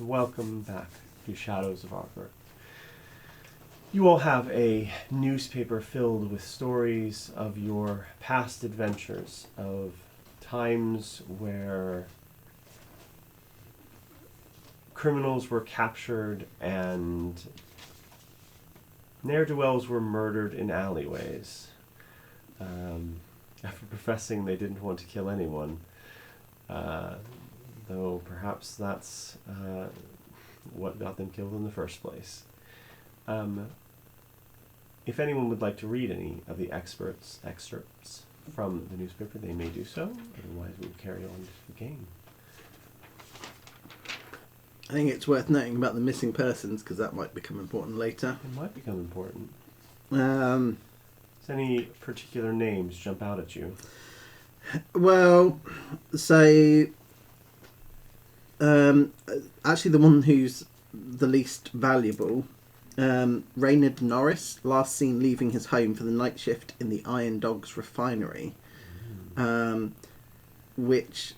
welcome back to Shadows of Arbor. You all have a newspaper filled with stories of your past adventures, of times where criminals were captured and ne'er-do-wells were murdered in alleyways. After professing they didn't want to kill anyone, though perhaps that's what got them killed in the first place. If anyone would like to read any of the excerpts from the newspaper, they may do so. Otherwise, we'll carry on to the game. I think it's worth noting about the missing persons, because that might become important later. It might become important. Does any particular names jump out at you? Well, so actually the one who's the least valuable, Reynard Norris, last seen leaving his home for the night shift in the Iron Dogs refinery. Which,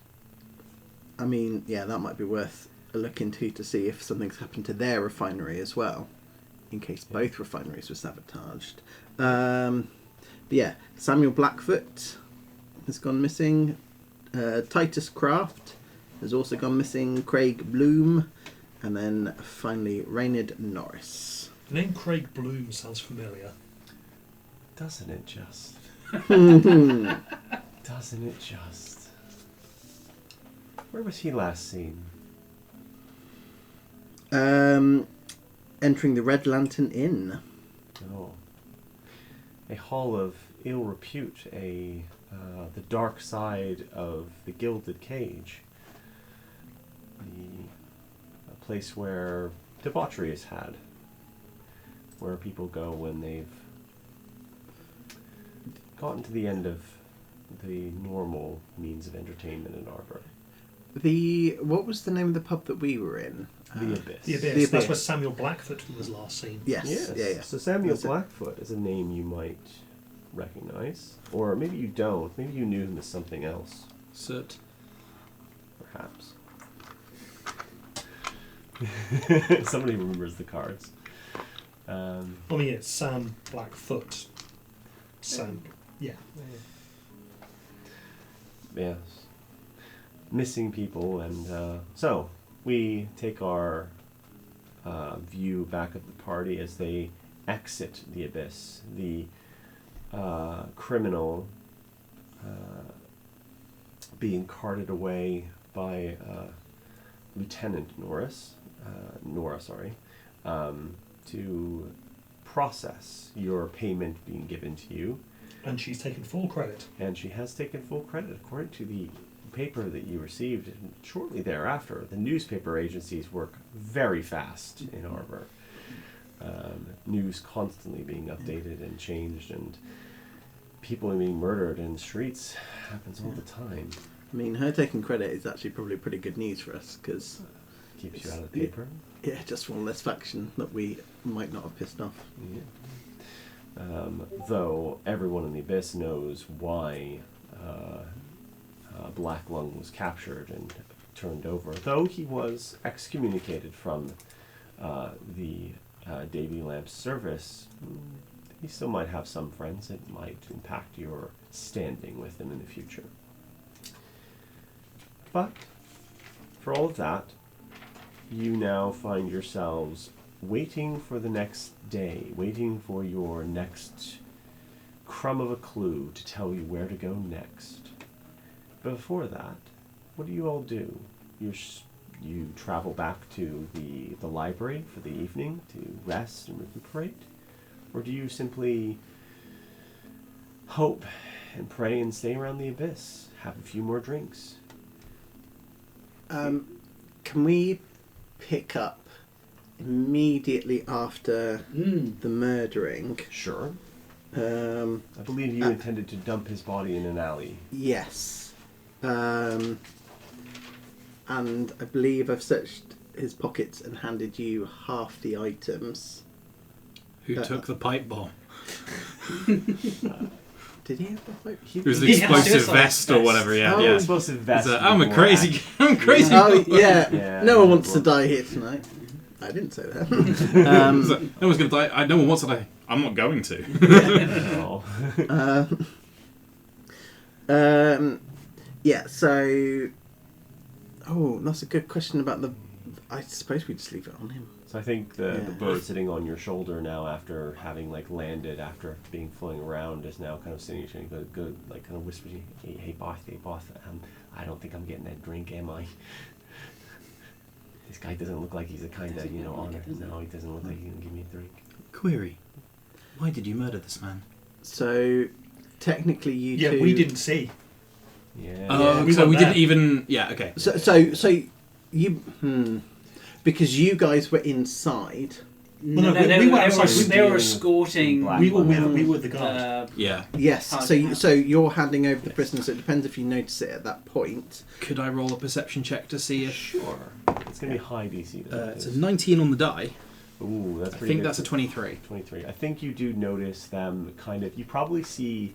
I mean, yeah, that might be worth a look into to see if something's happened to their refinery as well, in case both refineries were sabotaged. But yeah, Samuel Blackfoot has gone missing. Titus Craft has also gone missing. Craig Bloom, and then finally Reynard Norris. The name Craig Bloom sounds familiar. Doesn't it just? Doesn't it just? Where was he last seen? Entering the Red Lantern Inn. Oh. A hall of ill repute, the dark side of the Gilded Cage. A place where debauchery is had. Where people go when they've gotten to the end of the normal means of entertainment in Arbor. What was the name of the pub that we were in? The Abyss. The Abyss. That's where Samuel Blackfoot was last seen. Yes. Yeah. So Samuel Blackfoot is a name you might recognize. Or maybe you don't. Maybe you knew him as something else. Soot. Perhaps. Somebody remembers the cards. I mean, it's Sam Blackfoot. Sam. Yeah. Yes. Missing people, and so we take our view back of the party as they exit the Abyss. The criminal being carted away by Lieutenant Nora, to process your payment being given to you. And she's taken full credit. And she has taken full credit, according to the paper that you received shortly thereafter. The newspaper agencies work very fast in Arbor. News constantly being updated and changed, and people being murdered in the streets happens all the time. I mean, her taking credit is actually probably pretty good news for us, because keeps you out of the paper. Yeah, just one less faction that we might not have pissed off. Yeah. Though everyone in the Abyss knows why Black Lung was captured and turned over, though he was excommunicated from the Davy Lamp's service, he still might have some friends that might impact your standing with him in the future. But for all of that, you now find yourselves waiting for the next day, waiting for your next crumb of a clue to tell you where to go next. But before that, what do you all do? You travel back to the library for the evening to rest and recuperate? Or do you simply hope and pray and stay around the Abyss, have a few more drinks? Can we pick up immediately after the murdering? Sure. I believe you intended to dump his body in an alley. Yes. And I believe I've searched his pockets and handed you half the items. Who took the pipe bomb? Did Did he have the white? It was the He had a explosive suicide vest or vest. whatever. Yeah, Oh, yeah. Explosive vest. I'm a before crazy. act. I'm crazy. Oh yeah. Yeah, No one wants before- to die here tonight. I didn't say that. So, no one's gonna die. No one wants to die. I'm not going to. No. Yeah. So. Oh, that's a good question about the. I suppose we just leave it on him. So I think the Yeah. bird sitting on your shoulder now, after having like landed, after being floating around, is now kind of sitting and go like kind of whisper to you, hey boss, I don't think I'm getting that drink, am I? This guy doesn't look like he's the kind that, honor. No, he doesn't look like he's gonna give me a drink. Query: why did you murder this man? So, technically, you Yeah, two. we didn't see. Yeah. Oh, we so weren't we there. didn't even. Yeah, okay. So you. Because you guys were inside. Well, no, they, we were, were they, outside. were, they were escorting. Black We were one. with the guard. Yeah. Yes. So Hard so you're handing over the prisoners. So it depends if you notice it at that point. Could I roll a perception check to see if? Sure. It's gonna be high DC. Though, It's a 19 on the die. Ooh, that's I pretty think good. that's a 23. 23. I think you do notice them kind of. You probably see,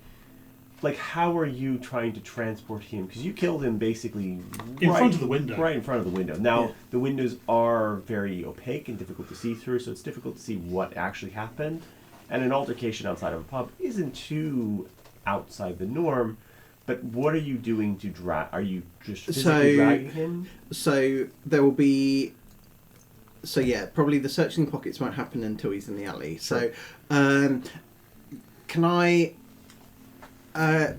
like, how are you trying to transport him? Because you killed him basically In front of the window. Right in front of the window. Now, Yeah. the windows are very opaque and difficult to see through, so it's difficult to see what actually happened. And an altercation outside of a pub isn't too outside the norm. But what are you doing to drag? Are you just physically dragging him? So there will be. So yeah, probably the searching pockets won't happen until he's in the alley. So, can I?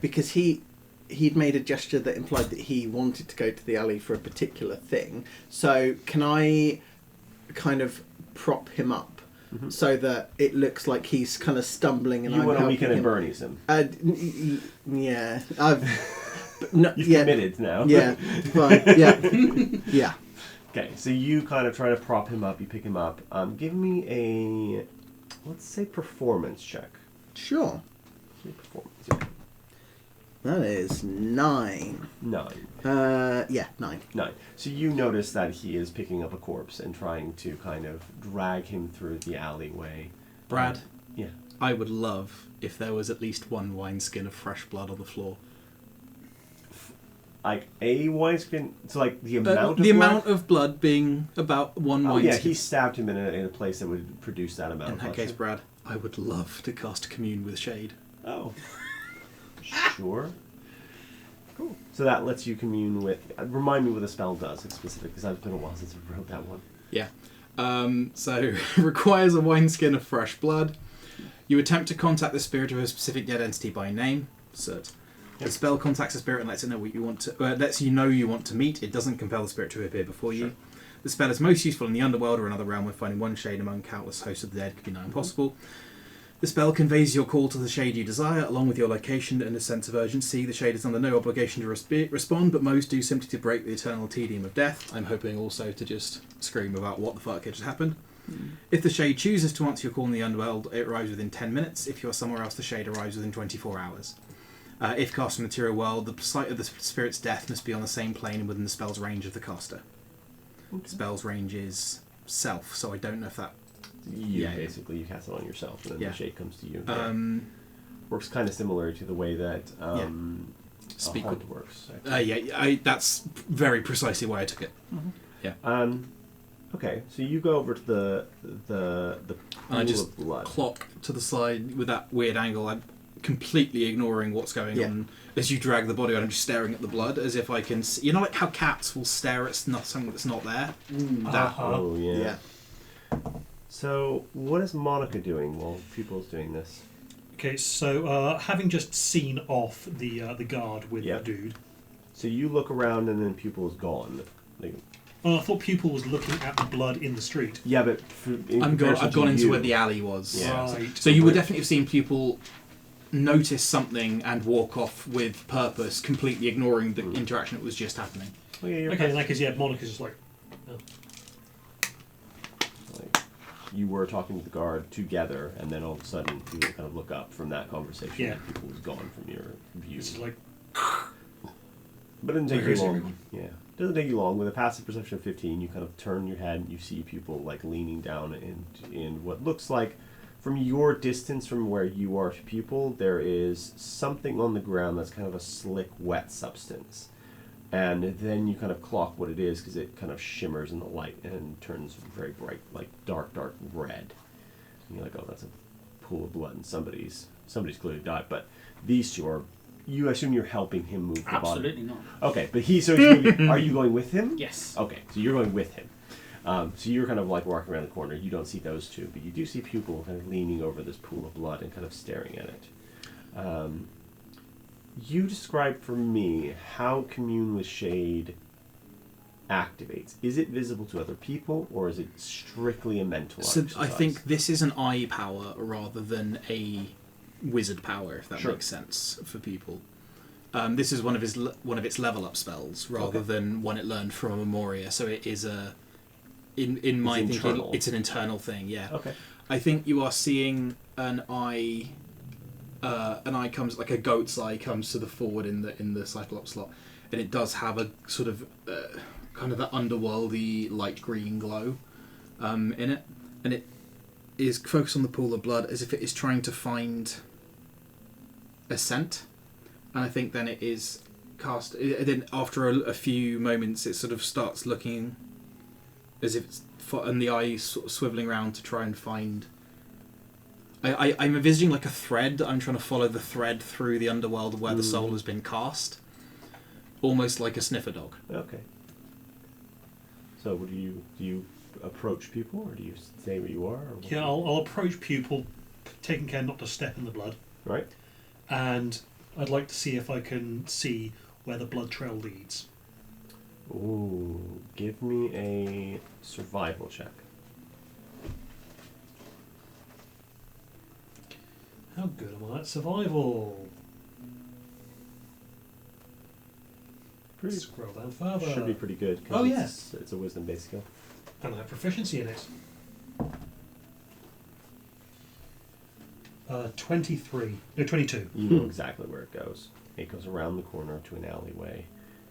Because he'd made a gesture that implied that he wanted to go to the alley for a particular thing. So can I kind of prop him up so that it looks like he's kind of stumbling and You I'm want to helping weaken and him? Bernie's him. Yeah, I've. No, You've yeah, committed now. Yeah, fine. Yeah, yeah. Okay, so you kind of try to prop him up. You pick him up. Give me a, let's say, performance check. Sure. Give me performance. Yeah. That is 9. 9. Yeah, 9. 9. So you notice that he is picking up a corpse and trying to kind of drag him through the alleyway. Brad, Yeah. I would love if there was at least one wineskin of fresh blood on the floor. Like a wineskin. So like the amount of The blood? amount of blood being about one Oh wineskin. yeah, he stabbed him in a place that would produce that amount In of that blood. case, Brad, I would love to cast Commune with Shade. Oh. Sure. Cool. So that lets you commune with. Remind me what the spell does. It's specific because it's been a while since I wrote that one. Yeah. So, requires a wineskin of fresh blood. You attempt to contact the spirit of a specific dead entity by name. Cert. The spell contacts the spirit and lets it know what you want to. Lets you know you want to meet. It doesn't compel the spirit to appear before you. The spell is most useful in the underworld or another realm when finding one shade among countless hosts of the dead could be nigh impossible. The spell conveys your call to the shade you desire, along with your location and a sense of urgency. The shade is under no obligation to respond, but most do simply to break the eternal tedium of death. I'm hoping also to just scream about what the fuck had just happened. If the shade chooses to answer your call in the underworld, it arrives within 10 minutes. If you are somewhere else, the shade arrives within 24 hours. If cast from the material world, the site of the spirit's death must be on the same plane and within the spell's range of the caster. The spell's range is self, so I don't know if that... Basically you cast it on yourself, and then Yeah. the shade comes to you. Works Works kind of similar to the way that a Speak haunt with- works. that's very precisely why I took it. Okay, so you go over to the pool And I just of blood. clock to the side with that weird angle. I'm completely ignoring what's going on as you drag the body on. I'm just staring at the blood as if I can see. You know, like how cats will stare at something that's not there? That. Oh yeah. Yeah. So what is Monica doing while Pupil's doing this? Okay, so having just seen off the guard with Yep. the dude, So you look around and then Pupil is gone. Like, I thought Pupil was looking at the blood in the street. yeah, but I've gone into where the alley was. Yeah. Right. So you would definitely have seen people notice something and walk off with purpose, completely ignoring the interaction that was just happening. Oh, yeah, you're Okay, in that case, yeah, Monica's just like, oh. like, you were talking to the guard together, and then all of a sudden you kind of look up from that conversation. Yeah. And Pupil was gone from your view. This is like, But it doesn't take you Where's long. everyone? Yeah, it doesn't take you long. With a passive perception of 15, you kind of turn your head and you see Pupil like leaning down in what looks like from your distance from where you are to pupil, there is something on the ground that's kind of a slick, wet substance. And then you kind of clock what it is because it kind of shimmers in the light and turns very bright, like dark red. And you're like, oh, that's a pool of blood and somebody's clearly died. But these two are, you assume you're helping him move the body. Absolutely not. Okay, but are you going with him? Yes. Okay, so you're going with him. So you're kind of like walking around the corner. You don't see those two, but you do see Pupil kind of leaning over this pool of blood and kind of staring at it. You describe for me how Commune with Shade activates. Is it visible to other people, or is it strictly a mental exercise? I think this is an eye power rather than a wizard power, if that makes sense for people. This is one of its level up spells rather than one it learned from a Memoria. So it is in my thinking, internal. it's an internal thing. Yeah. Okay. I think you are seeing an eye. An eye comes like a goat's eye comes to the forward in the Cyclops slot, and it does have a sort of kind of that underworldy light green glow in it, and it is focused on the pool of blood as if it is trying to find a scent. And I think then it is cast. Then after a few moments, it sort of starts looking as if it's and the eye sort of swiveling around to try and find. I'm envisaging like a thread. I'm trying to follow the thread through the underworld where the soul has been cast, almost like a sniffer dog. Okay. So, do you approach people, or do you stay where you are? Or Yeah, I'll approach Pupil, taking care not to step in the blood. Right. And I'd like to see if I can see where the blood trail leads. Ooh, give me a survival check. How good am I at survival? Pretty, Scroll down further. should be pretty good. 'Cause Oh, yeah. It's a wisdom-based skill. And I have proficiency in it. 23. No, 22. You know exactly where it goes. It goes around the corner to an alleyway.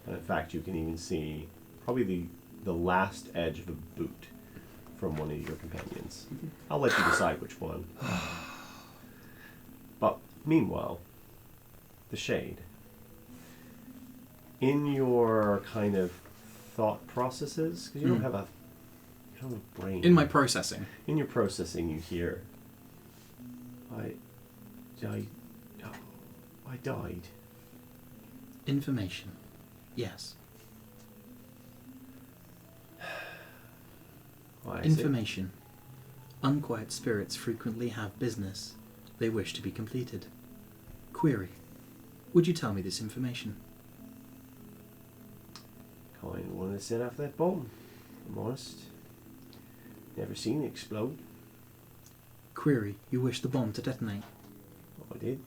And in fact, you can even see probably the last edge of a boot from one of your companions. I'll let you decide which one. But meanwhile, the Shade. In your kind of thought processes, because you don't have a brain. In my processing. In your processing, you hear, I died. Information. Yes. Why is it? Information. Unquiet spirits frequently have business they wish to be completed. Query. Would you tell me this information? Kind of wanted to set off that bomb. I'm honest. Never seen it explode. Query. You wish the bomb to detonate. I did.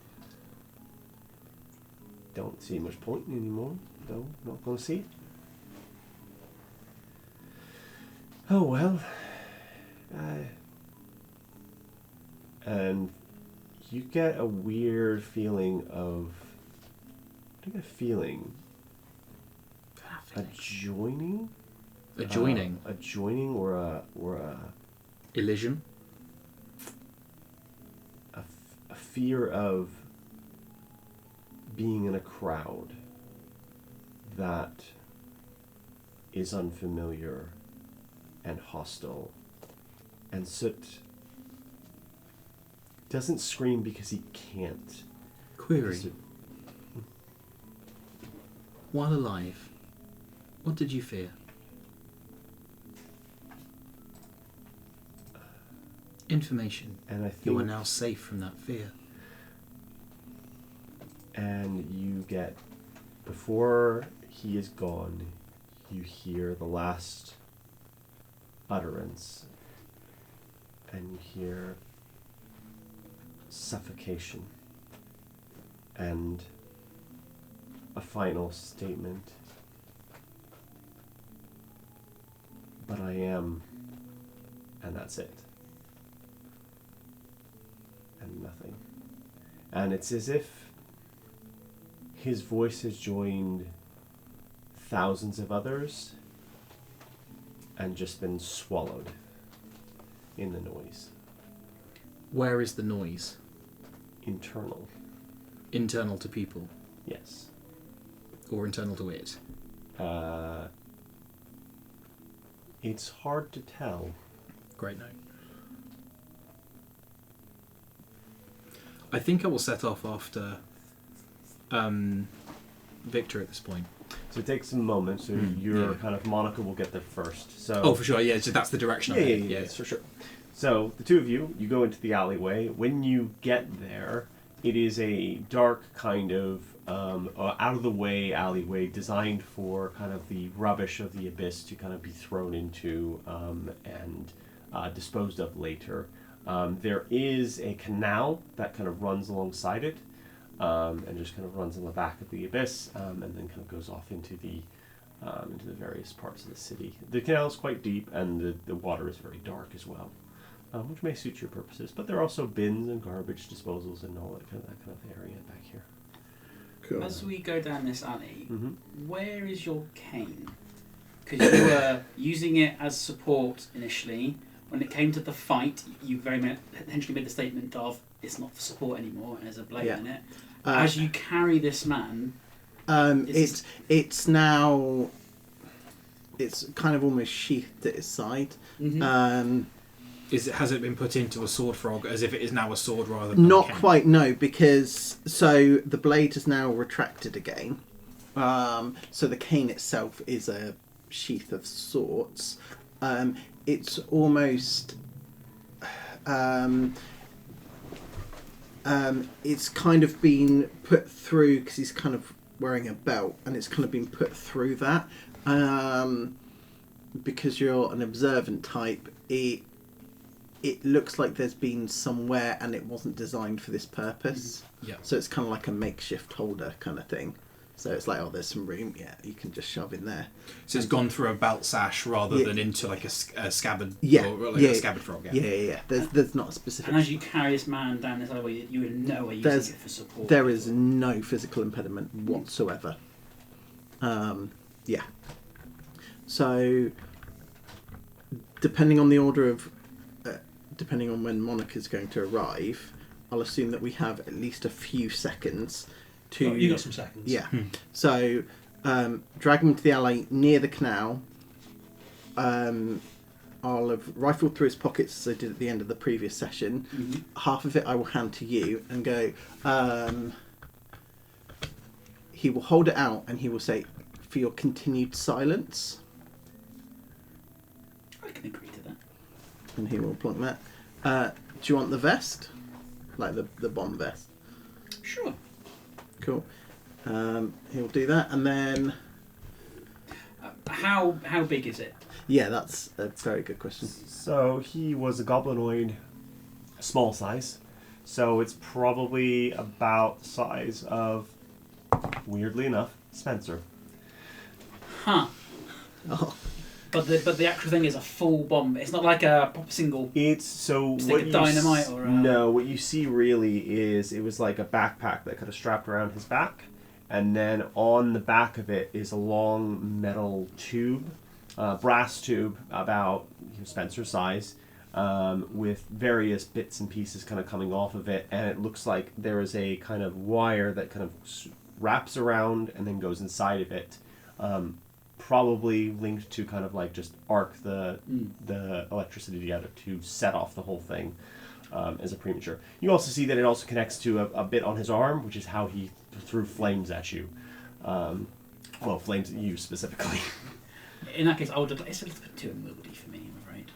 Don't see much point anymore, though. Not going to see it. Oh well. And you get a weird feeling of. I get a feeling. A joining. A joining. A joining or a Elision. a fear of being in a crowd that is unfamiliar and hostile, and Soot doesn't scream because he can't. Query. While alive, what did you fear? Information. And I think You are now safe from that fear. And you get, before he is gone, you hear the last utterance, and you hear suffocation and a final statement. But I am, and that's it. And nothing. And it's as if his voice has joined thousands of others and just been swallowed in the noise. Where is the noise? Internal. Internal to people, Yes. or internal to it? It's hard to tell. Great note. I think I will set off after Victor at this point. So it takes a moment. So your yeah. kind of Monica will get there first. So Oh, for sure. Yeah, so that's the direction. Yeah, for sure. So the two of you go into the alleyway. When you get there, it is a dark kind of out of the way alleyway designed for kind of the rubbish of the abyss to kind of be thrown into and disposed of later. There is a canal that kind of runs alongside it and just kind of runs on the back of the abyss and then kind of goes off into the various parts of the city. The canal is quite deep and the water is very dark as well. Which may suit your purposes, but there are also bins and garbage disposals and all that kind of area back here. Cool. As we go down this alley, Mm-hmm. where is your cane? Because you were using it as support initially. When it came to the fight, you potentially made the statement of it's not for support anymore, and there's a blade in it. As you carry this man, it's now it's kind of almost sheathed at its side. Has it been put into a sword frog as if it is now a sword rather than Not a cane? quite, no, because so the blade is now retracted again. So the cane itself is a sheath of sorts. It's almost it's kind of been put through because he's kind of wearing a belt, and it's kind of been put through that. Because you're an observant type, it looks like there's been some wear and it wasn't designed for this purpose. Yeah. So it's kind of like a makeshift holder kind of thing. So it's like, oh, there's some room. Yeah, you can just shove in there. So it's gone through a belt sash rather than into like a scabbard. Yeah, Or like a scabbard frog. Yeah. There's not a specific. and as you carry this man down this alleyway, you would know using it for support. There is no physical impediment whatsoever. Yeah. So, depending on the order of, depending on when Monica's going to arrive, I'll assume that we have at least a few seconds to. Oh, you got some seconds. Yeah. So, drag him to the alley near the canal. I'll have rifled through his pockets as I did at the end of the previous session. Half of it I will hand to you and go. He will hold it out and he will say, "For your continued silence." I can agree to that. And he will plonk that. Do you want the vest? Like the bomb vest? Sure. Cool. He'll do that, and then How big is it? yeah, that's a very good question. So he was a goblinoid, small size. So it's probably about the size of, weirdly enough, Spencer. Huh. Oh, But the actual thing is a full bomb. It's not like a single. It's so Stick what of you dynamite or a- no, what you see really is it was like a backpack that kind of strapped around his back, and then on the back of it is a long metal tube, brass tube about Spencer's size, with various bits and pieces kind of coming off of it, and it looks like there is a kind of wire that kind of wraps around and then goes inside of it. Probably linked to kind of like just arc the electricity together to set off the whole thing as a premature. You also see that it also connects to a bit on his arm, which is how he threw flames at you. Well, flames at you specifically. In that case, it's a little bit too unwieldy for me, I'm afraid.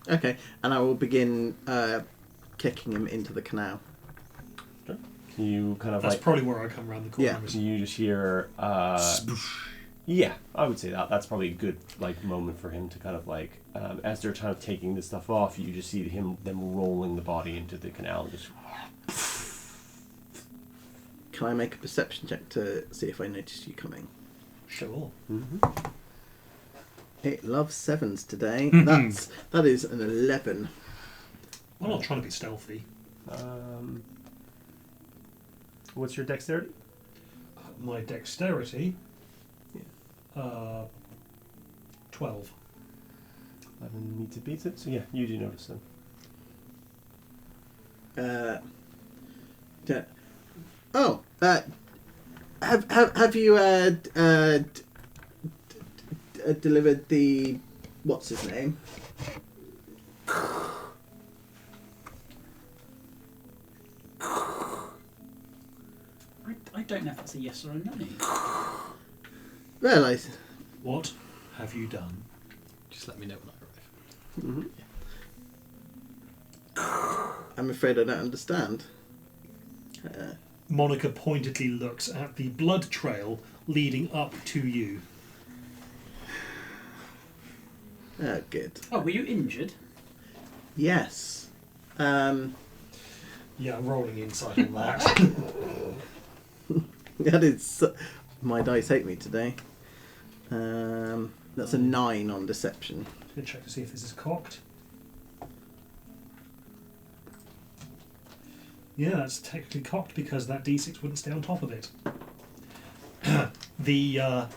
okay. And I will begin kicking him into the canal. Can you kind of That's like... probably where I come around the corner. Yeah. Can you just hear... yeah, I would say that. That's probably a good like moment for him to kind of like... as they're kind of taking this stuff off, you just see them rolling the body into the canal. Just... Can I make a perception check to see if I notice you coming? Sure. Mm-hmm. It loves sevens today. That is an 11. I'm not trying to be stealthy. What's your dexterity? My dexterity... 12. 11 need to beat it. So yeah, you do notice them. Have you delivered the what's his name? I don't know if that's a yes or a no. Well, What have you done? Just let me know when I arrive. I'm afraid I don't understand. Monica pointedly looks at the blood trail leading up to you. Oh, good. Oh, were you injured? Yes. Yeah, I'm rolling insight on that. That is. My dice hate me today. That's a 9 on deception. Just gonna check to see if this is cocked. Yeah, that's technically cocked because that d6 wouldn't stay on top of it. The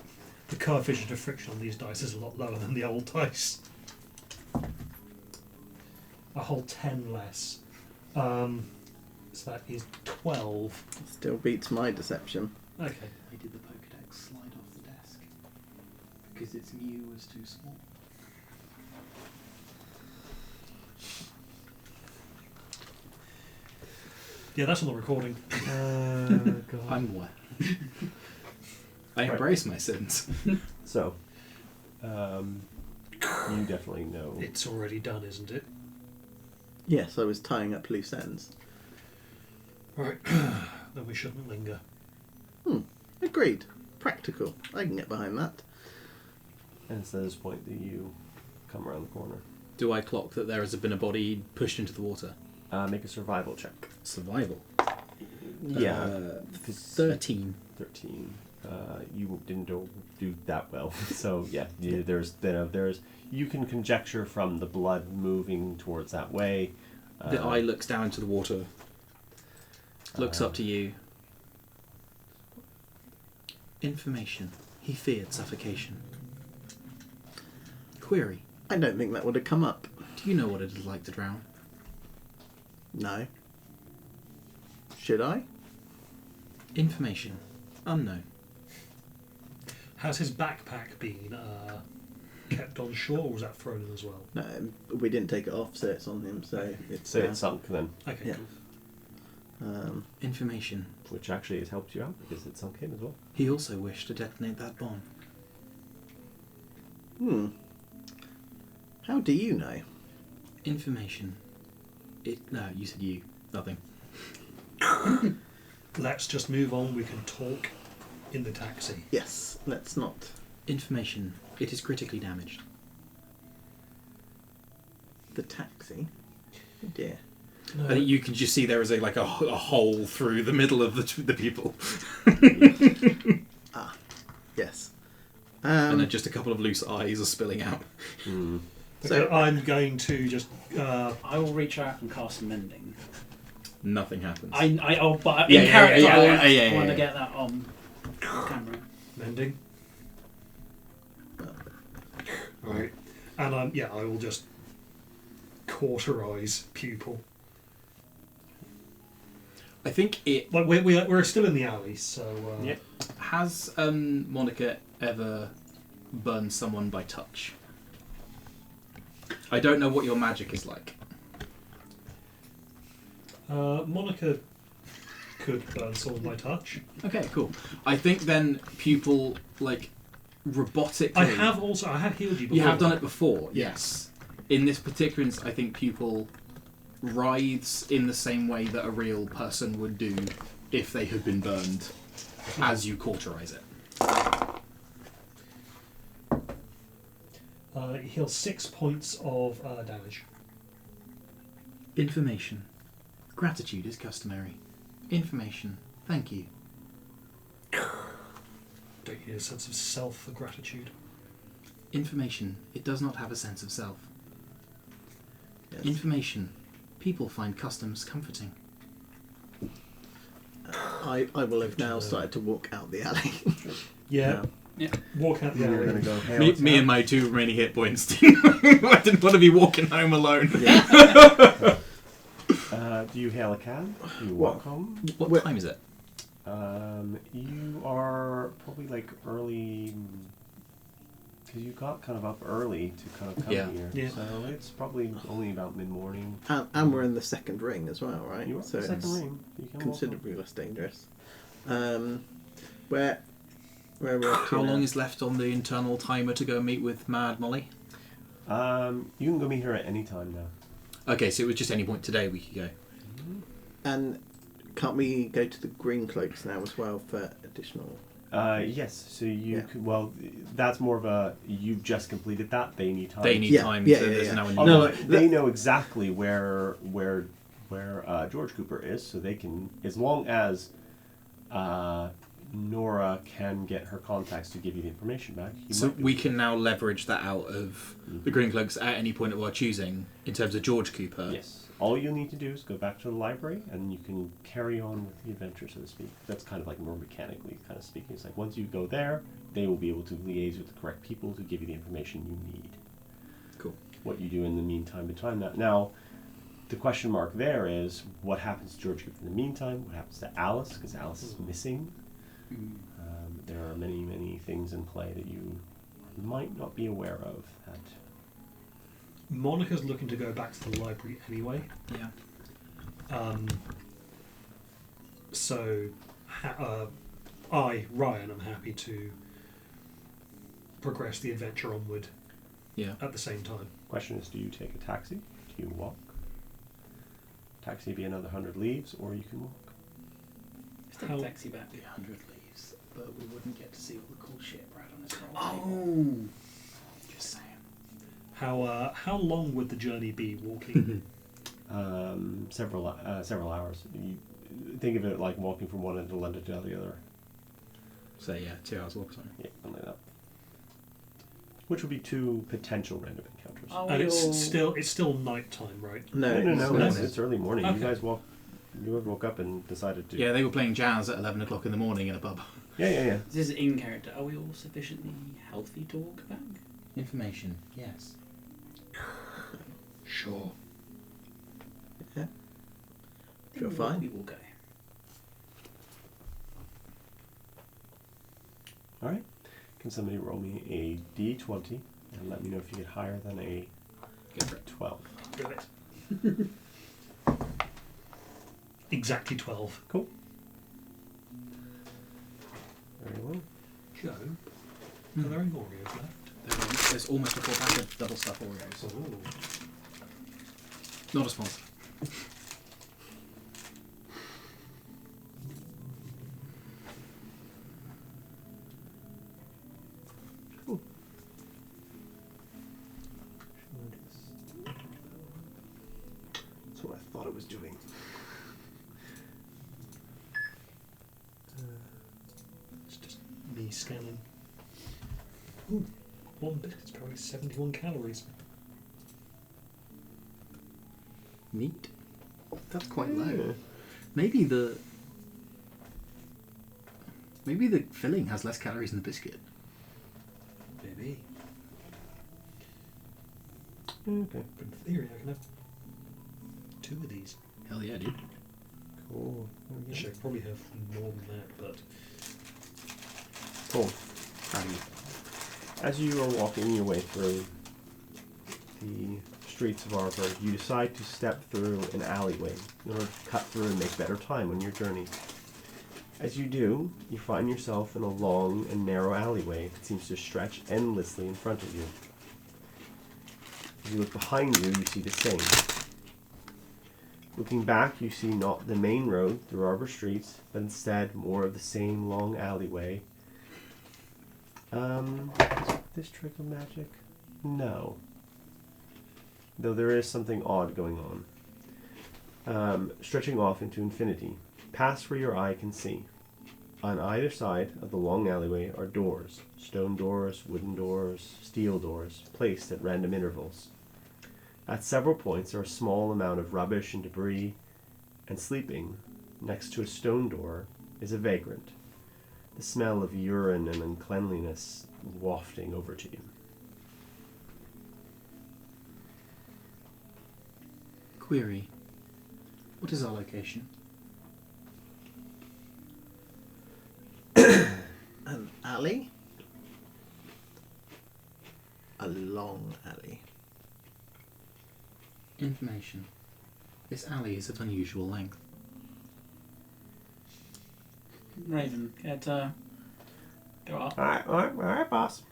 coefficient of friction on these dice is a lot lower than the old dice. A whole 10 less. So that is 12. Still beats my deception. Okay. I did the Pokedex slide off the desk because its mu was too small. Yeah, that's on the recording. God. I'm aware. I embrace my sins. So, you definitely know. It's already done, isn't it? Yes, I was tying up loose ends. Right. Then we shouldn't linger. Agreed. Practical. I can get behind that. And it's at this point that you come around the corner. Do I clock that there has been a body pushed into the water? Make a survival check. Survival. Yeah. 13. 13. You didn't do that well. So yeah, there's you can conjecture from the blood moving towards that way. The eye looks down into the water. Looks up to you. Information. He feared suffocation. Query. I don't think that would have come up. Do you know what it is like to drown? No. Should I? Information. Unknown. Has his backpack been kept on shore, or was that thrown in as well? No, we didn't take it off, so it's on him. So it's So it's sunk then, Okay, Yeah. cool. Information. which actually has helped you out because it's sunk in as well. He also wished to detonate that bomb. How do you know? Information. No, you said you. Nothing. Let's just move on. We can talk in the taxi. Yes, let's not. Information. It is critically damaged. The taxi? Oh dear. No, I think you can just see there is a hole through the middle of the people. Yes. And then just a couple of loose eyes are spilling out. So- I'm going to just. I will reach out and cast mending. Nothing happens. But Yeah, in yeah, character, yeah, I yeah, want yeah. to get that on camera. Mending. Right. And I will just cauterize pupil. I think it Like we're still in the alley, so. Yeah. has Monica ever burned someone by touch. I don't know what your magic is like. Monica could burn someone by touch. Okay, cool. I think then pupil robotically. I have healed you before. You have done it before, yes. In this particular instance, I think pupil writhes in the same way that a real person would do if they had been burned, as you cauterize it. It heals 6 points of damage. Information. Gratitude is customary. Information. Thank you. Don't you need a sense of self for gratitude? Information. It does not have a sense of self. Yes. Information. People find customs comforting. I will have now started to walk out the alley. Yeah. Yeah. Walk out the You're alley. gonna go. Hey, Me, what's me that? and my 2 remaining hit points. I didn't want to be walking home alone. Yeah. Do you hail a cab? Do you What? walk home? What time is it? You are probably like early, because you got kind of up early to kind of come Yeah. here. Yeah. So it's probably only about mid-morning. And we're in the second ring as well, right? You are So the second it's ring. You can considerably less dangerous. Where we're up to How long now? is left on the internal timer to go meet with Mad Molly? walk home. You can go meet her at any time now. Okay, so it was just any point today we could go. And can't we go to the green cloaks now as well for additional? Yes. So you Yeah. could. Well, that's more of a. You've just completed that. They need time. They need Yeah, time. yeah, so yeah, there's yeah. no one. Although No, they know exactly where George Cooper is, so they can, as long as Nora can get her contacts to give you the information back. So we can now leverage that out of the Green Cloaks at any point of our choosing in terms of George Cooper. Yes. All you'll need to do is go back to the library, and you can carry on with the adventure, so to speak. That's kind of like more mechanically kind of speaking. It's like once you go there, they will be able to liaise with the correct people to give you the information you need. Cool. What you do in the meantime between that. Now, the question mark there is what happens to George Cooper in the meantime? What happens to Alice? Because Alice is missing. There are many, many things in play that you might not be aware of. That Monica's looking to go back to the library anyway. Yeah. So, Ryan, am happy to progress the adventure onward Yeah. at the same time. question is, do you take a taxi? Do you walk? Taxi be another 100 leaves, or you can walk. Let's take How- a taxi back. 100 leaves, but we wouldn't get to see all the cool shit Brad on his roll. Oh, Just saying. How long would the journey be walking? Several hours. You think of it like walking from one end of London to the other. So yeah, 2 hours walk or something. Yeah, something like that. Which would be two potential random encounters. oh And you're- it's still night time, right? No, No, it's- it's early morning. Okay. You guys woke up and decided to. Yeah, they were playing jazz at 11 o'clock in the morning in a pub. Yeah. This is in character. Are we all sufficiently healthy to walk back? Information, yes. Sure. Yeah. I Feel think fine. We will go. All right. Can somebody roll me a d20 and let me know if you get higher than a Go for it. 12? Do it. Exactly 12. Cool. Very well. Joe, are there any Oreos left? There's almost a full pack of double stuff Oreos. Oh. Not a sponsor. That's what I thought it was doing. It's just me scanning. Ooh, one biscuit's probably 71 calories. Neat. That's quite low. Yeah. Maybe the filling has less calories than the biscuit. Maybe. Okay. But in theory, I can have 2 of these. Hell yeah, dude. Cool. Actually, I could probably have more than that, but Cool. Proud of you. As you are walking your way through the streets of Arbor, you decide to step through an alleyway in order to cut through and make better time on your journey. As you do, you find yourself in a long and narrow alleyway that seems to stretch endlessly in front of you. As you look behind you, you see the same. Looking back, you see not the main road through Arbor Streets, but instead more of the same long alleyway. Is this trick of magic? No. Though there is something odd going on. Stretching off into infinity, past where your eye can see. On either side of the long alleyway are doors. Stone doors, wooden doors, steel doors, placed at random intervals. At several points are a small amount of rubbish and debris, and sleeping, next to a stone door, is a vagrant. The smell of urine and uncleanliness wafting over to you. Query. What is our location? An alley? A long alley. Information. This alley is of unusual length. Raven, get go up. Alright, boss.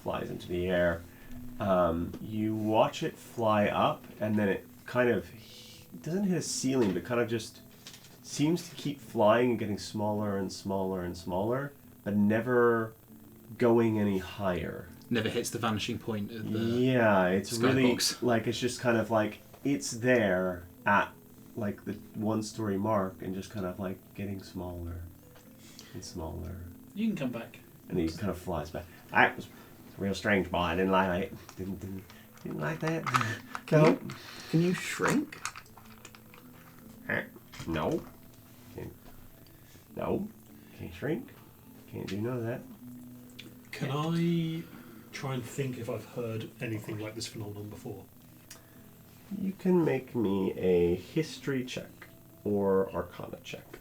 Flies into the air. You watch it fly up, and then it kind of doesn't hit a ceiling, but kind of just seems to keep flying and getting smaller and smaller and smaller, but never going any higher. Never hits the vanishing point of the Yeah, it's really skybox. like it's just kind of like it's there at like the 1-story mark and just kind of like getting smaller and smaller. You can come back. And he kind of flies back. That was real strange, boy. I didn't like it. Didn't like that. No. Can you shrink? No. No. Can't shrink. Can't do none of that. Can I try and think if I've heard anything like this phenomenon before? You can make me a history check or arcana check.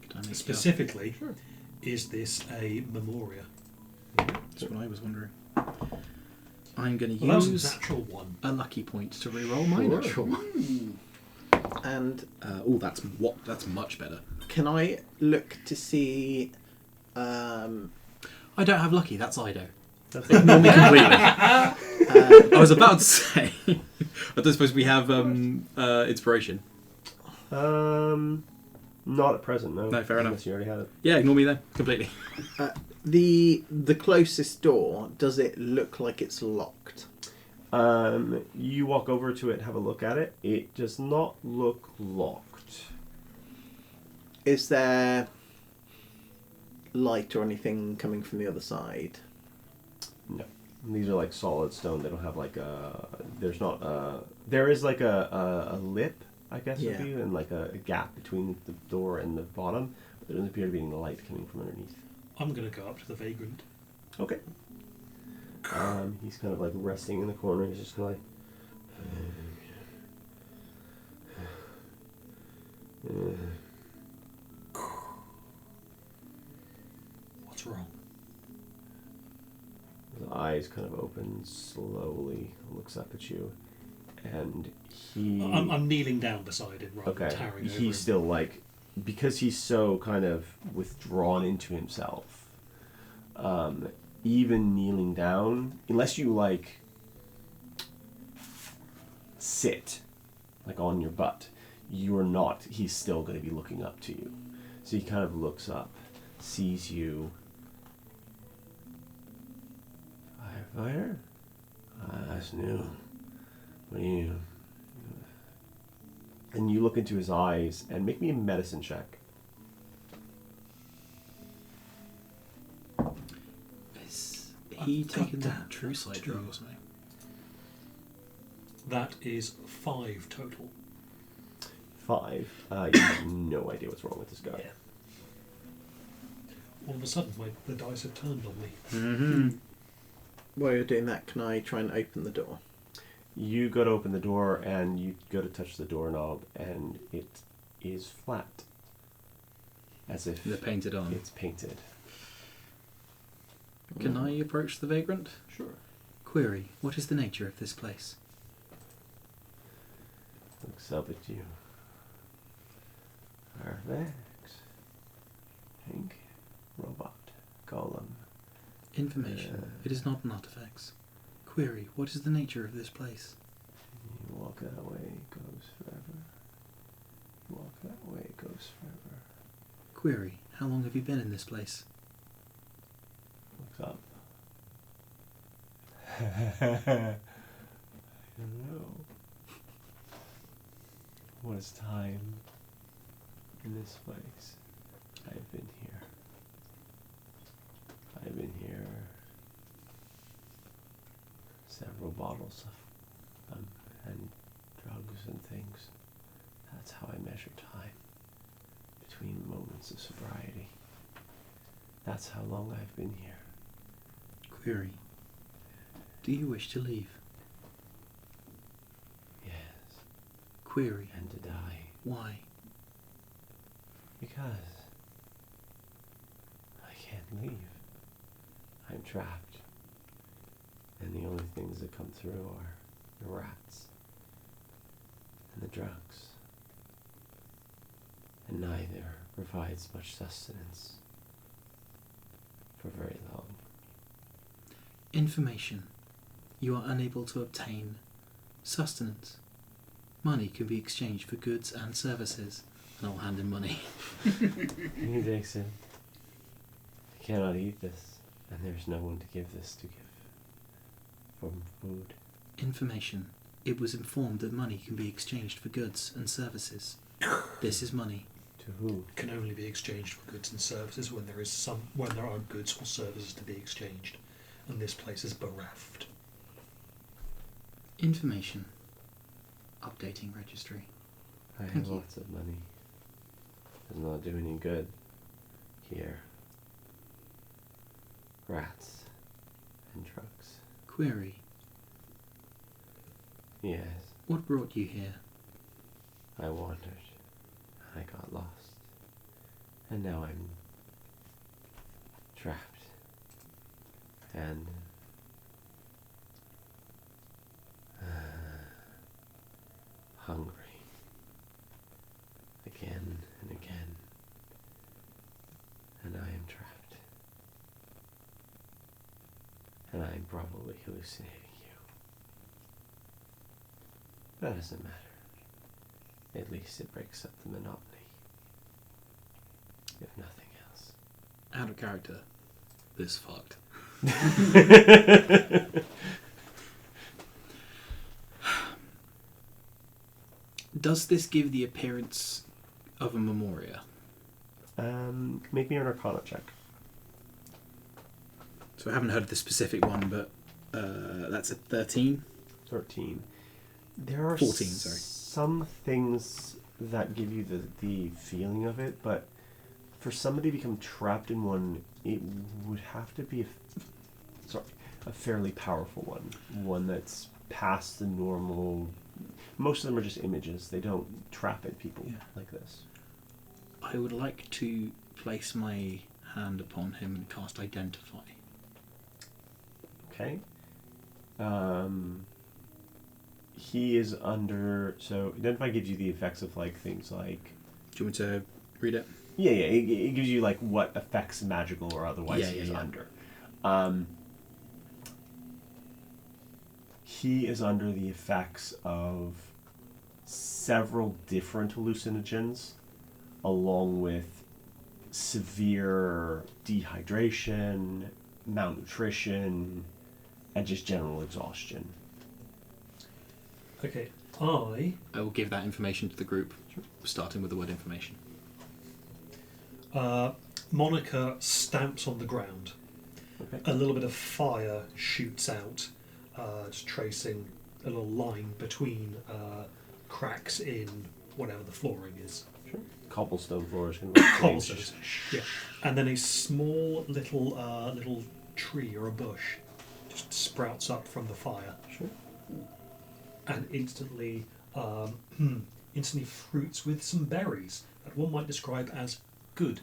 Could I make Specifically, is this a memoria? That's what I was wondering. I'm going to Well, that was use a natural one. a lucky point to reroll my Sure. natural one. And That's much better. can I look to see... I don't have lucky. That's Ido. That's Ignore me completely. I was about to say. I don't suppose we have inspiration. Not at present, no. No, fair enough. Unless you already had it. Yeah, ignore me then completely. the closest door, does it look like it's locked? You walk over to it, have a look at it. It does not look locked. Is there light or anything coming from the other side? No. These are like solid stone. They don't have like a... There's not a... There is like a lip, I guess Yeah. would be, and like a gap between the door and the bottom. But there doesn't appear to be any light coming from underneath. I'm going to go up to the vagrant. Okay. He's kind of like resting in the corner. He's just kind of like... What's wrong? His eyes kind of open slowly, looks up at you, and he... I'm kneeling down beside him rather than Okay, towering over him. he's still like... Because he's so kind of withdrawn into himself, even kneeling down, unless you like sit like on your butt, you are not... He's still going to be looking up to you. So he kind of looks up, sees you. Fire? That's new. What are you... And you look into his eyes and make me a medicine check. Is he taking that true sight drug or something? That is 5 total. 5. You have no idea what's wrong with this guy. All of a sudden, the dice have turned on me. Mm-hmm. While you're doing that, can I try and open the door? You go to open the door and you go to touch the doorknob and it is flat. As if They're painted on. it's painted. Can I approach the vagrant? Sure. Query, what is the nature of this place? Looks up at you. Arvex. Hank. Robot. Golem. Information. It is not an artifacts. Query, what is the nature of this place? You walk that way, it goes forever. You walk that way, it goes forever. Query, how long have you been in this place? Looks up. I don't know. What is time in this place? I've been here. I've been here. Several bottles of and drugs and things. That's how I measure time. Between moments of sobriety. That's how long I've been here. Query, do you wish to leave? Yes. Query. and to die. Why? Because I can't leave. I'm trapped. And the only things that come through are the rats and the drugs. And neither provides much sustenance for very long. Information. You are unable to obtain sustenance. Money can be exchanged for goods and services. And I'll hand him money. He takes it. I cannot eat this, and there's no one to give this to give from food. Information. It was informed that money can be exchanged for goods and services. This is money. To who? Can only be exchanged for goods and services when there are goods or services to be exchanged, and this place is bereft. Information. Updating registry. I have Thank you. lots of money. Does not do any good here. Rats and drugs. Query. Yes, What brought you here? I wandered. I got lost. And now I'm trapped. And hungry. Again and again. And I am trapped. And I'm probably hallucinating you. That doesn't matter. At least it breaks up the monotony. If nothing else. Out of character. This fucked. Does this give the appearance of a memoria? Make me an Arcana check. So I haven't heard of the specific one, but that's a 13. 13. There are 14, sorry. some things that give you the feeling of it, but for somebody to become trapped in one, it would have to be a fairly powerful one. One that's past the normal. Most of them are just images. They don't trap at people like this. I would like to place my hand upon him and cast Identify. Okay. He is under. So Identify gives you the effects of like things like. Do you want me to read it? Yeah. It gives you like what effects, magical or otherwise, Yeah, he's yeah. under. He is under the effects of several different hallucinogens, along with severe dehydration, malnutrition, and just general exhaustion. Okay, I will give that information to the group, starting with the word information. Monica stamps on the ground. Okay. A little bit of fire shoots out, just tracing a little line between cracks in whatever the flooring is. Sure. Cobblestone floors. Cobblestones. Yeah. And then a small little tree or a bush just sprouts up from the fire. Sure. And instantly fruits with some berries that one might describe as good.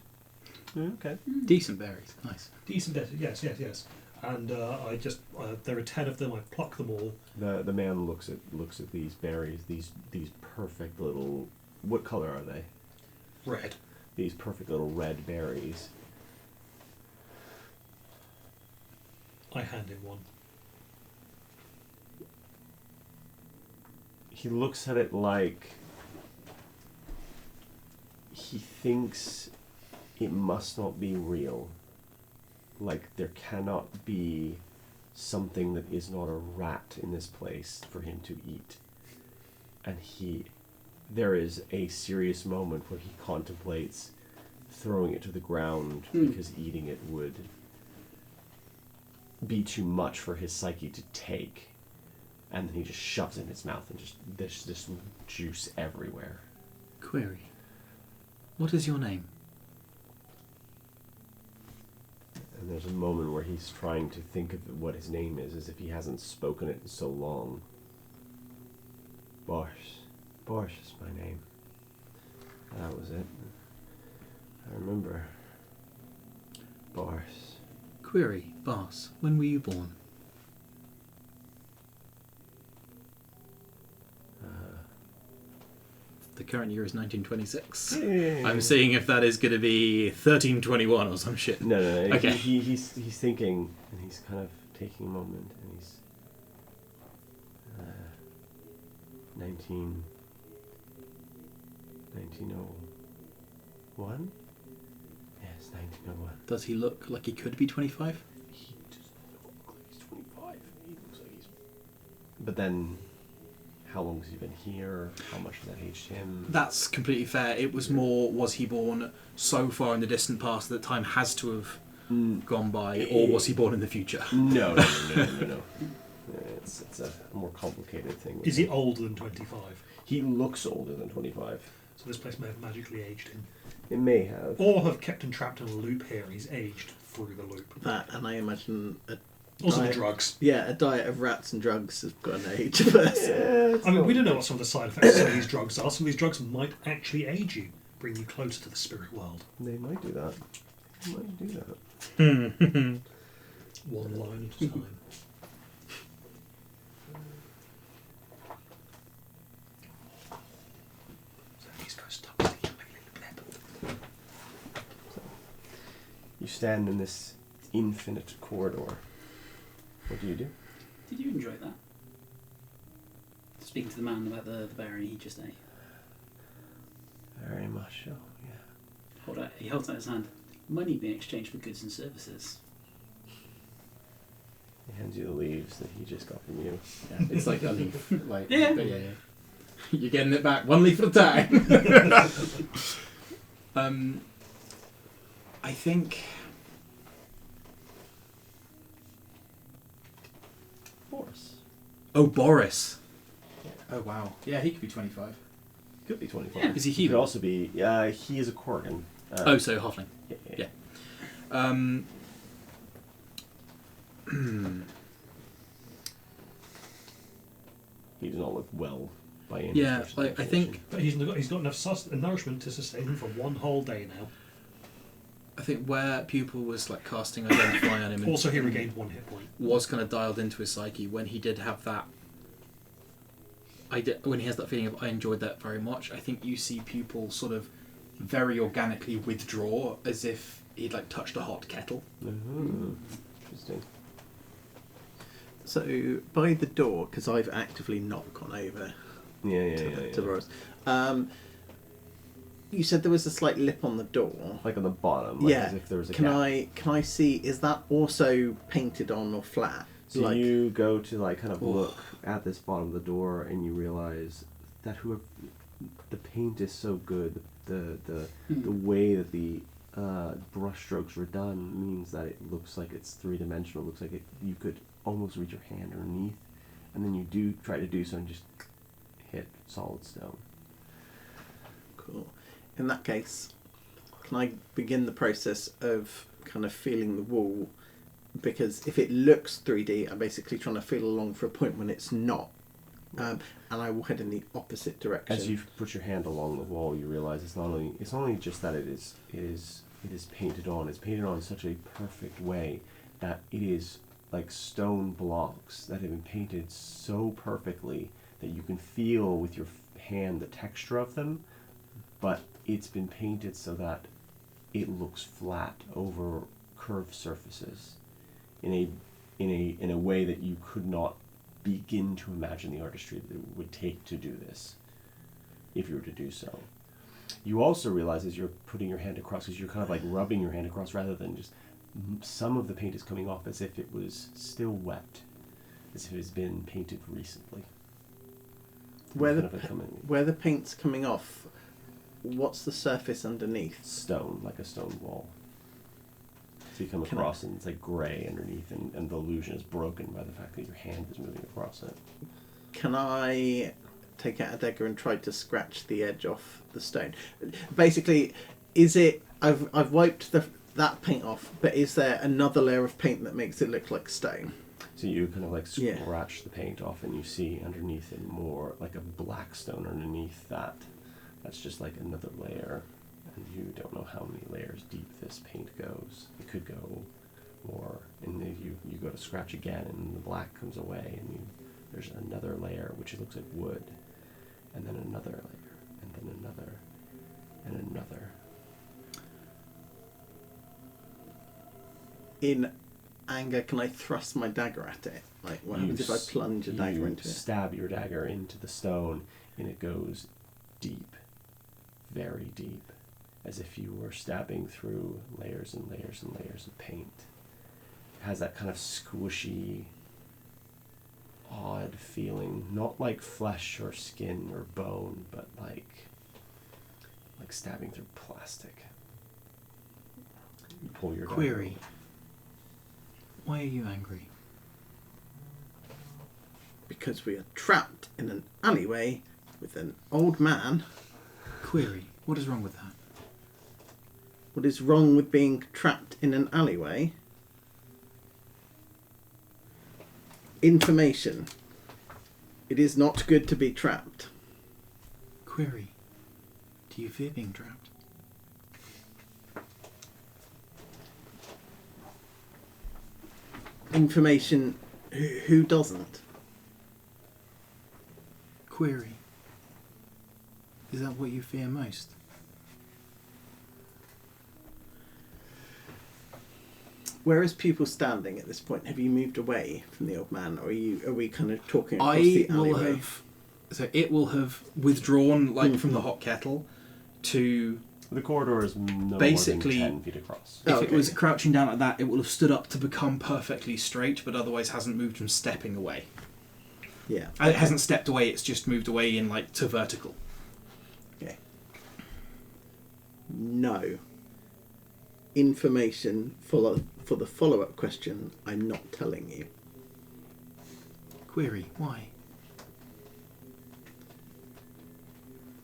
Okay. Decent berries. Nice. Decent berries, yes. And I just there are 10 of them. I pluck them all. The man looks at these berries. These perfect little. What color are they? Red. These perfect little red berries. I hand him one. He looks at it like he thinks it must not be real. Like there cannot be something that is not a rat in this place for him to eat. And there is a serious moment where he contemplates throwing it to the ground because eating it would be too much for his psyche to take. And then he just shoves it in his mouth and there's just juice everywhere. Query. What is your name? And there's a moment where he's trying to think of what his name is, as if he hasn't spoken it in so long. Bars. Boris is my name. That was it. I remember. Boris. Query, Boss, when were you born? The current year is 1926. I'm seeing if that is going to be 1321 or some shit. No. Okay. He's thinking, and he's kind of taking a moment, and he's 1901? Yes, 1901. Does he look like he could be 25? He doesn't look like he's 25. He looks like he's... But then, how long has he been here? How much has that aged him? That's completely fair. It was more, was he born so far in the distant past that time has to have gone by, or was he born in the future? No. It's a more complicated thing. Is he older than 25? He looks older than 25. So this place may have magically aged him. It may have. Or have kept him trapped in a loop here and he's aged through the loop. That, and I imagine Also the drugs. Yeah, a diet of rats and drugs has got an age first. I mean, we don't know what some of the side effects of some of these drugs are. Some of these drugs might actually age you, bring you closer to the spirit world. They might do that. They might do that. One line at a time. You stand in this infinite corridor. What do you do? Did you enjoy that? Speaking to the man about the berry he just ate. Very much so, yeah. He holds out his hand. Money being exchanged for goods and services. He hands you the leaves that he just got from you. Yeah, it's like a leaf. Like, Yeah. But yeah. You're getting it back one leaf at a time. I think... Boris. Oh, Boris. Yeah. Oh, wow. Yeah, he could be 25. Could be 25. Yeah. Is he He could human? also be... he is a Korgan. Oh, so halfling. Yeah. He does not look well by any Yeah, stretch of like, the I think- imagination. But he's got enough nourishment to sustain him for one whole day now. I think where Pupil was like casting Identify on him and Also, he regained 1 hit point. was kind of dialed into his psyche when he did have that. When he has that feeling of I enjoyed that very much. I think you see Pupil sort of very organically withdraw as if he'd like touched a hot kettle. Interesting. So, by the door, because I've actively not gone over to Boris, you said there was a slight lip on the door. Like on the bottom, like Yeah. as if there was a Can gap. I see, is that also painted on or flat? So Like, you go to like kind of look at this bottom of the door, and you realize that the paint is so good. The way that the brush strokes were done means that it looks like it's 3-dimensional. It looks like you could almost reach your hand underneath, and then you do try to do so and just hit solid stone. cool. In that case, can I begin the process of kind of feeling the wall? Because if it looks 3D, I'm basically trying to feel along for a point when it's not. And I will head in the opposite direction. As you put your hand along the wall, you realize it's not only just that it is painted on. It's painted on in such a perfect way that it is like stone blocks that have been painted so perfectly that you can feel with your hand the texture of them, but it's been painted so that it looks flat over curved surfaces in a way that you could not begin to imagine the artistry that it would take to do this, if you were to do so. You also realize as you're putting your hand across, because you're kind of like rubbing your hand across rather than just, some of the paint is coming off as if it was still wet, as if it has been painted recently. where Kind the paint's coming off, what's the surface underneath? stone, like a stone wall. So you come Can across and it's like grey underneath, and the illusion is broken by the fact that your hand is moving across it. Can I take out a dagger and try to scratch the edge off the stone? Basically, is it? I've wiped that paint off, but is there another layer of paint that makes it look like stone? So you kind of like Yeah. scratch the paint off, and you see underneath it more like a black stone underneath that. That's just like another layer, and you don't know how many layers deep this paint goes. It could go more, and then you go to scratch again, and the black comes away, and there's another layer which looks like wood, and then another layer, and then another, and another. In anger, can I thrust my dagger at it? Like, what happens if I plunge a dagger into it? You stab your dagger into the stone, and it goes deep, very deep, as if you were stabbing through layers and layers and layers of paint. It has that kind of squishy, odd feeling, not like flesh or skin or bone, but like stabbing through plastic. You pull your Query. dagger. Why are you angry? Because we are trapped in an alleyway with an old man. Query. What is wrong with that? What is wrong with being trapped in an alleyway? Information. It is not good to be trapped. Query. Do you fear being trapped? Information. Who doesn't? Query. Is that what you fear most? Where is pupil standing at this point? Have you moved away from the old man, or are we kind of talking across the alleyway? It will have withdrawn from the hot kettle to. The corridor is no Basically, more than 10 feet across. If Okay. it was crouching down like that, it will have stood up to become perfectly straight, but otherwise hasn't moved from stepping away. Yeah. It hasn't stepped away; it's just moved away to vertical. Okay. No. Information for the follow-up question, I'm not telling you. Query. Why?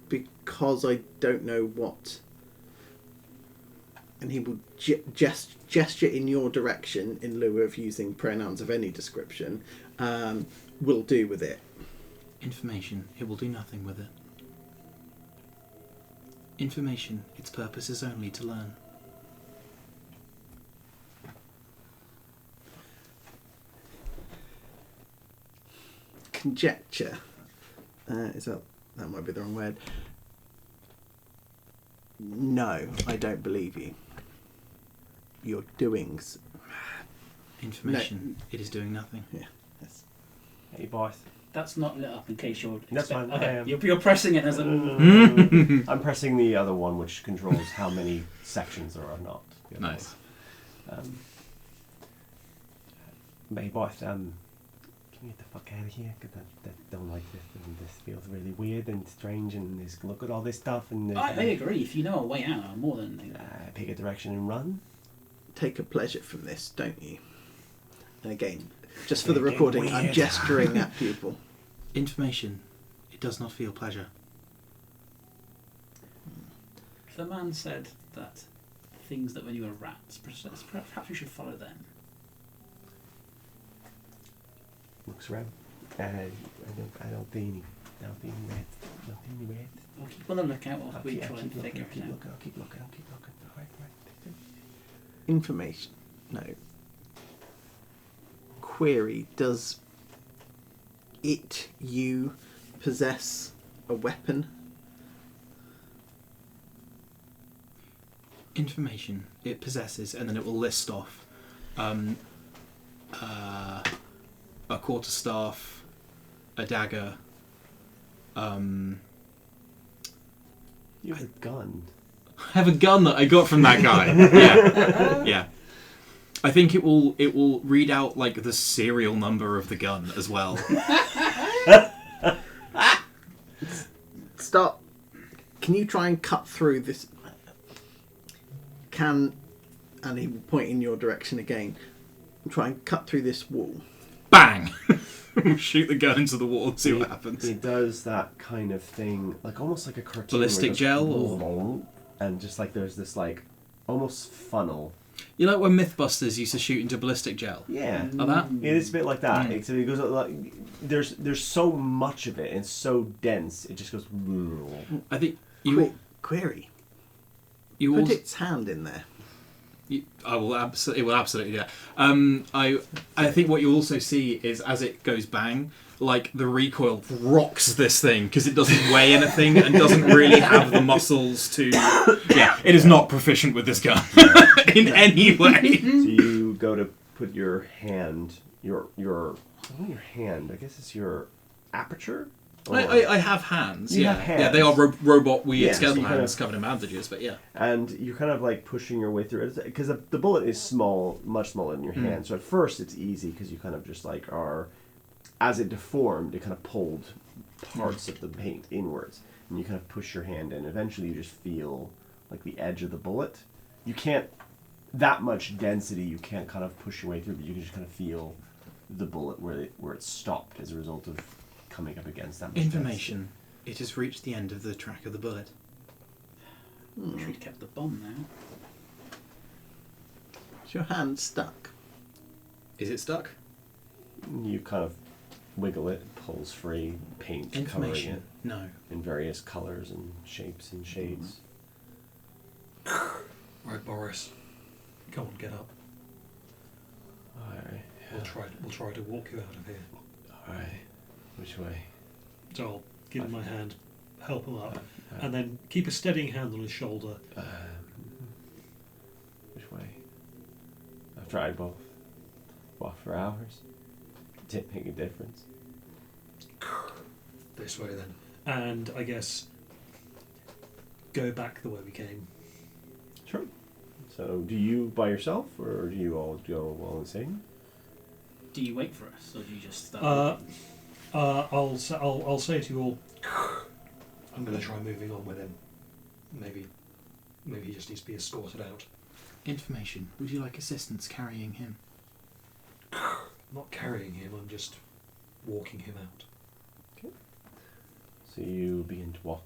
Because I don't know what. And he will gesture in your direction in lieu of using pronouns of any description. Will do with it. Information. It will do nothing with it. Information. Its purpose is only to learn. Conjecture. That might be the wrong word. No, I don't believe you. Your doings. Information. It is doing nothing. Yeah. Yes. Hey, boss. That's not lit up in case you're. That's fine. Okay, you're pressing it as a. I'm pressing the other one, which controls how many sections there are not. The other Nice. one. Hey, boss. Can you get the fuck out of here? Cause I don't like this. And this feels really weird and strange. And look at all this stuff. And I agree. If you know a way out, I'm more than. pick a direction and run. Take a pleasure from this, don't you? And again, just for the recording, I'm weird. gesturing at pupil. Information. It does not feel pleasure. The man said that things that when you were rats, perhaps we should follow them. Looks around. I don't see any red. Nothing red. We'll keep on the lookout while we try and figure it out. I'll keep looking. All right. Information. No. Query. Does you possess a weapon? Information. It possesses, and then it will list off a quarterstaff, a dagger. You have a gun. I have a gun that I got from that guy. Yeah, yeah. I think it will read out like the serial number of the gun as well. Stop. Can you try and cut through this? And he will point in your direction again. Try and cut through this wall. Bang! Shoot the gun into the wall and see what happens. It does that kind of thing, like almost like a cartoon. Ballistic where it goes gel, or and just like there's this like almost funnel You like when Mythbusters used to shoot into ballistic gel? Yeah. Like that? It is a bit like that. Mm. Except it goes like there's so much of it and it's so dense. It just goes. I think you Query. you Put also, its hand in there. I will absolutely. It will absolutely do that. I think what you also see is as it goes bang, like the recoil rocks this thing because it doesn't weigh anything and doesn't really have the muscles to. Yeah, it is not proficient with this gun in any way. So you go to put your hand, your hand. I guess it's your aperture. I have hands. You Yeah, have hands. yeah, they are robot weird Yeah, so skeletal you kind hands of- covered in bandages, but yeah. And you're kind of like pushing your way through it because the bullet is small, much smaller than your hand. So at first it's easy because you kind of just like are, as it deformed, it kind of pulled parts of the paint inwards, and you kind of push your hand in. Eventually, you just feel like the edge of the bullet. You can't that much density. You can't kind of push your way through, but you can just kind of feel the bullet where it stopped as a result of coming up against that much Information. It has reached the end of the track of the bullet. Should have kept the bomb now. Is your hand stuck? Is it stuck? density. You kind of wiggle it, it pulls free, paint covering it Information. No. in various colors and shapes and shades. Right, Boris. Come on, get up. Alright. We'll try to walk you out of here. Alright. Which way? So I'll give him my hand, help him up, and then keep a steadying hand on his shoulder. Which way? I've tried both. Walked for hours. Didn't make a difference. This way then. And I guess go back the way we came. Sure. So, do you by yourself, or do you all go all the same? Do you wait for us, or do you just start? I'll say to you all, I'm going to try moving on with him. Maybe he just needs to be escorted out. Information. Would you like assistance carrying him? I'm not carrying him, I'm just walking him out. So you begin to walk,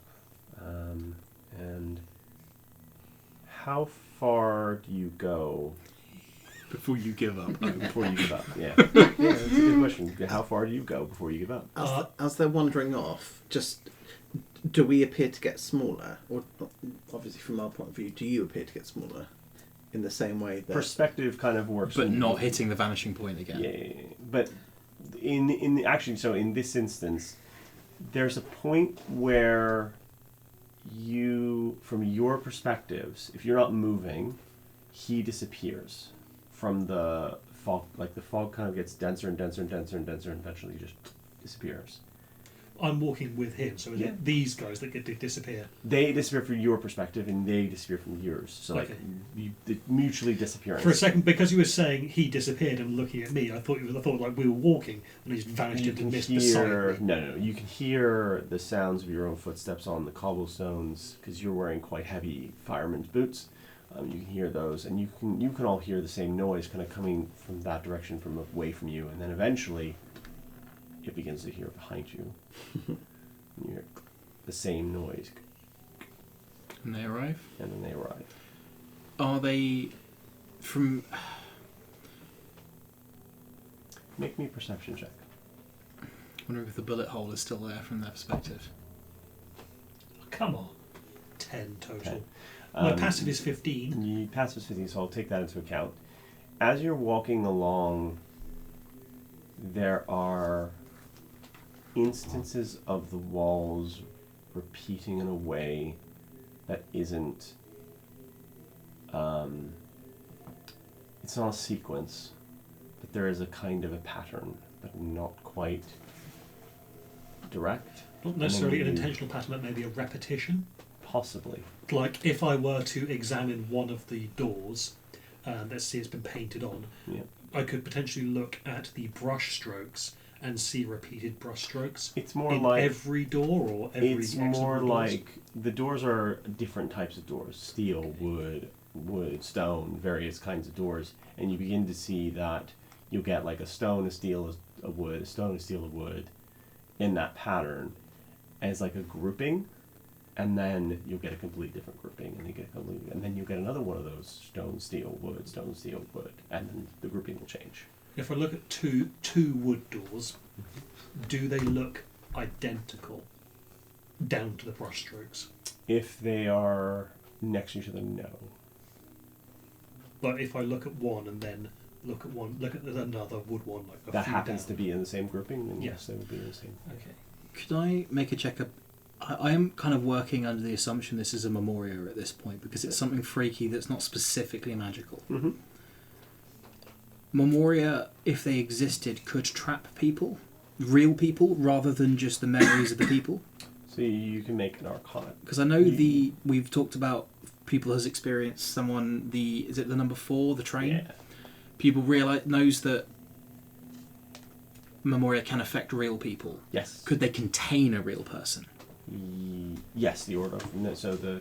and how far do you go Before you give up. before you give up? Yeah, yeah, that's a good question. How far do you go before you give up? As they're wandering off, just do we appear to get smaller? Or obviously from our point of view, do you appear to get smaller in the same way that... Perspective kind of works, But not hitting the vanishing point again. Yeah. But in this instance, there's a point where you, from your perspectives, if you're not moving, he disappears from the fog. Like the fog kind of gets denser and denser and denser and denser, and eventually just disappears. I'm walking with him, so is Yeah. it these guys that get to disappear? They disappear from your perspective, and they disappear from yours. So like Okay. the mutually disappearing. For a second, because you were saying he disappeared and looking at me, I thought like we were walking and he just vanished You into can the mist hear beside me. no. You can hear the sounds of your own footsteps on the cobblestones because you're wearing quite heavy fireman's boots. You can hear those, and you can all hear the same noise kind of coming from that direction, from away from you, and then eventually it begins to hear behind you. And you hear the same noise, And they arrive? and then they arrive. Are they from... Make me a perception check. I wonder if the bullet hole is still there from their perspective. Oh, come on. 10 total. 10. My passive is 15. You pass this 15, so I'll take that into account. As you're walking along, there are instances of the walls repeating in a way that isn't... it's not a sequence, but there is a kind of a pattern, but not quite direct. Not necessarily an And then you- intentional pattern, but maybe a repetition. Possibly. Like if I were to examine one of the doors, let's see it's been painted on, Yeah. I could potentially look at the brush strokes and see repeated brush strokes It's more in like... every door or every It's X more number of doors. like the doors are different types of doors: steel, wood, stone, various kinds of doors, and you begin to see that you'll get like a stone, a steel, a wood, a stone, a steel, a wood, in that pattern, and it's like a grouping, and then you'll get a completely different grouping, and then you'll get another one of those stone, steel, wood, and then the grouping will change. If I look at two wood doors, do they look identical down to the brushstrokes? If they are next to each other, no. But if I look at one and then look at another wood one, like that happens to be in the same grouping, then yes, they would be in the same. Okay. Could I make a check? I am kind of working under the assumption this is a Memoria at this point because it's something freaky that's not specifically magical. Mm-hmm. Memoria, if they existed, could trap people, real people, rather than just the memories of the people. So you can make an Arcana. Because I know we've talked about people has experienced someone, is it the number 4, the train? Yeah. People knows that Memoria can affect real people. Yes. Could they contain a real person? Yes, the order. So the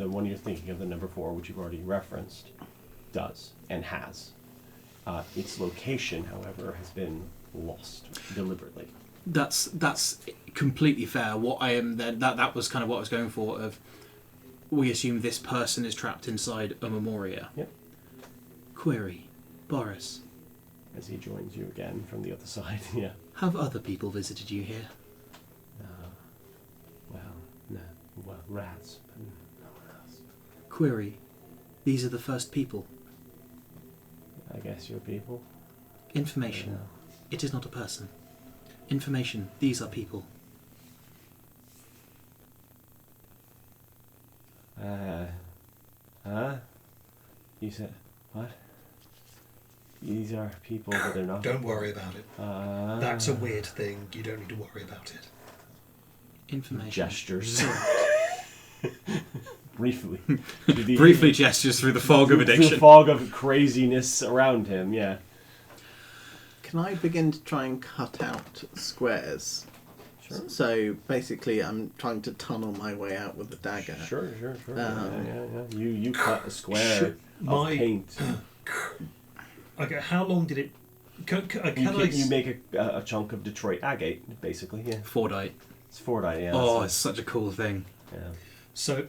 one you're thinking of, the number 4, which you've already referenced, does and has. Its location, however, has been lost deliberately. That's completely fair. What I am then that was kind of what I was going for. Of we assume this person is trapped inside a Memoria. Yep. Query, Boris. As he joins you again from the other side. Yeah. Have other people visited you here? Well, rats, but no one else. Query, these are the first people. I guess your people. Information. It is not a person. Information. These are people. You said what? These are people, but they're not. Don't worry about it. That's a weird thing. You don't need to worry about it. Information. Gestures. Briefly. Briefly gestures through the fog of addiction. The fog of craziness around him, yeah. Can I begin to try and cut out squares? Sure. So basically I'm trying to tunnel my way out with the dagger. Sure. Yeah. You cut a square of paint. Okay, how long did it... You make a chunk of Detroit agate, basically, yeah. Fordite. It's Fordite, yeah. Oh, it's such a cool thing. Yeah. So,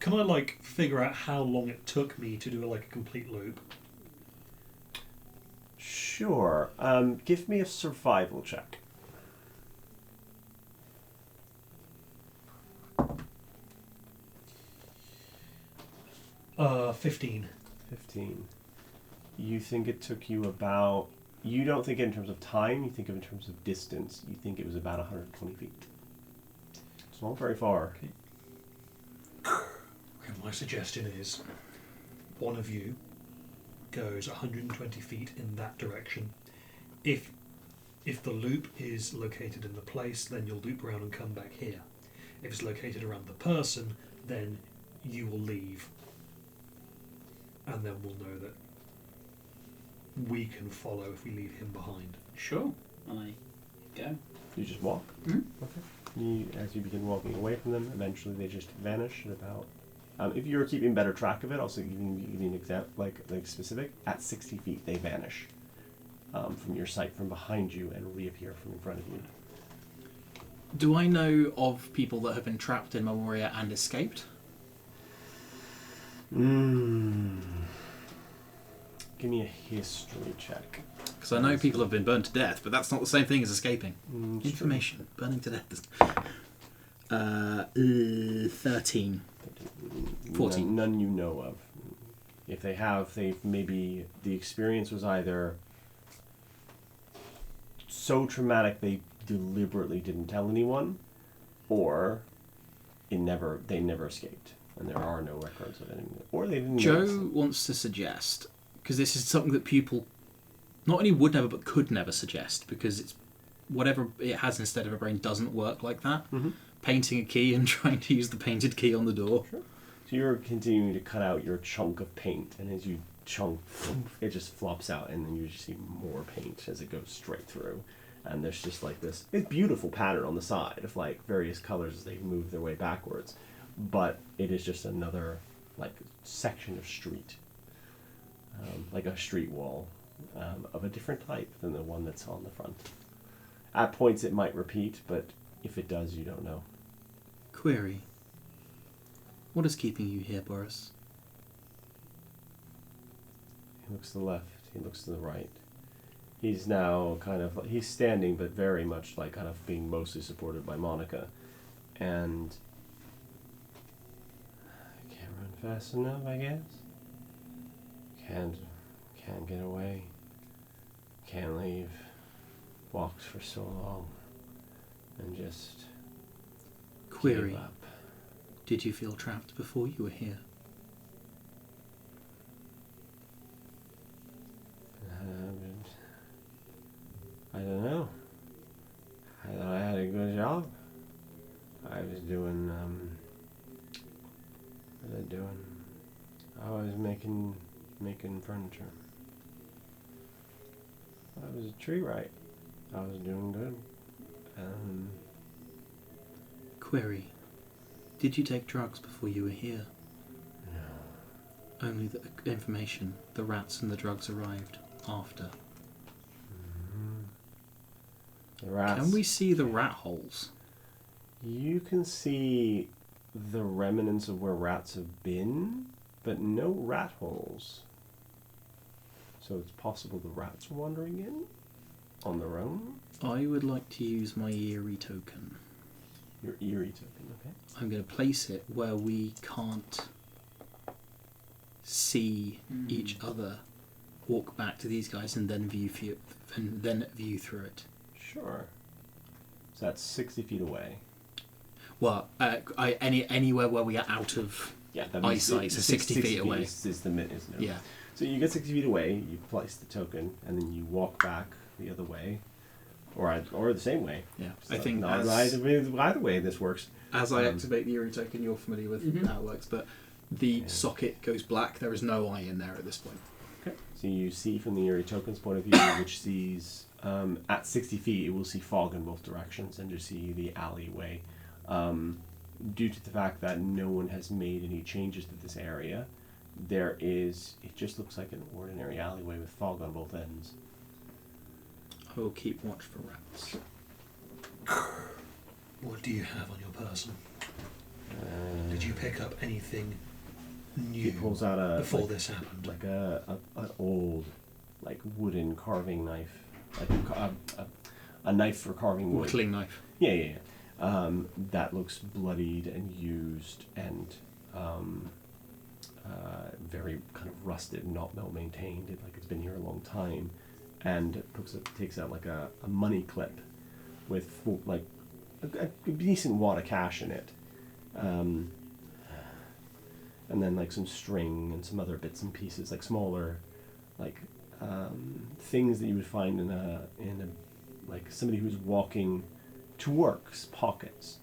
can I figure out how long it took me to do a complete loop? Sure. Give me a survival check. 15. 15. You think it took you about... You don't think it in terms of time, you think of it in terms of distance. You think it was about 120 feet. It's not very far. Okay, my suggestion is one of you goes 120 feet in that direction. If the loop is located in the place, then you'll loop around and come back here. If it's located around the person, then you will leave. And then we'll know that we can follow if we leave him behind. Sure. I go. You just walk? Mm-hmm. Okay. As you begin walking away from them, eventually they just vanish at about... if you're keeping better track of it, I'll give you an example, like specific. At 60 feet, they vanish from your sight, from behind you, and reappear from in front of you. Do I know of people that have been trapped in Memoria and escaped? Give me a history check. Because I know people have been burned to death, but that's not the same thing as escaping. Information. Burning to death. 13. 14. None you know of. If they have, maybe the experience was either so traumatic they deliberately didn't tell anyone, or they never escaped, and there are no records of anything. Or they didn't. Joe wants to suggest, because this is something that people not only would never but could never suggest, because it's whatever it has instead of a brain doesn't work like that. Mm-hmm. Painting a key and trying to use the painted key on the door. Sure. So you're continuing to cut out your chunk of paint, and as you chunk, it just flops out, and then you just see more paint as it goes straight through. And there's just this beautiful pattern on the side of various colors as they move their way backwards. But it is just another section of street, like a street wall of a different type than the one that's on the front. At points it might repeat, but if it does, you don't know. Query. What is keeping you here, Boris? He looks to the left. He looks to the right. He's now he's standing, but very much like kind of being mostly supported by Monica. And I can't run fast enough, I guess. Can't get away. Can't leave. Walked for so long. And just Query. gave up. Did you feel trapped before you were here? I don't know. I thought I had a good job. I was doing, what was I doing? I was making furniture. I was a tree wright. I was doing good. Query. Did you take drugs before you were here? No. Only the information, the rats and the drugs arrived after. The rats. Can we see the rat holes? You can see the remnants of where rats have been, but no rat holes. So it's possible the rats are wandering in on their own. I would like to use my eerie token. Your eerie token, okay? I'm going to place it where we can't see each other walk back to these guys and then view through it. Sure. So that's 60 feet away. Well, anywhere where we are out of Yeah, eyesight, so 60 feet away. Is the minute, isn't it? Yeah. So you get 60 feet away, you place the token, and then you walk back the other way, or the same way. Yeah, So I think not either way this works. as I activate the eerie token, you're familiar with how it works, but the socket goes black. There is no eye in there at this point. Okay. So you see from the eerie token's point of view, which sees at 60 feet, it will see fog in both directions, and just see the alleyway. Due to the fact that no one has made any changes to this area, it just looks like an ordinary alleyway with fog on both ends. I will keep watch for rats. What do you have on your person? Did you pick up anything new He pulls out before this happened? like an old, like wooden carving knife, like a knife for carving wood. Whittling knife. Yeah. That looks bloodied and used and very kind of rusted, not well maintained. It's been here a long time, and takes out like a money clip with like a decent wad of cash in it, and then like some string and some other bits and pieces, like smaller, like things that you would find in a like somebody who's walking to work's pockets,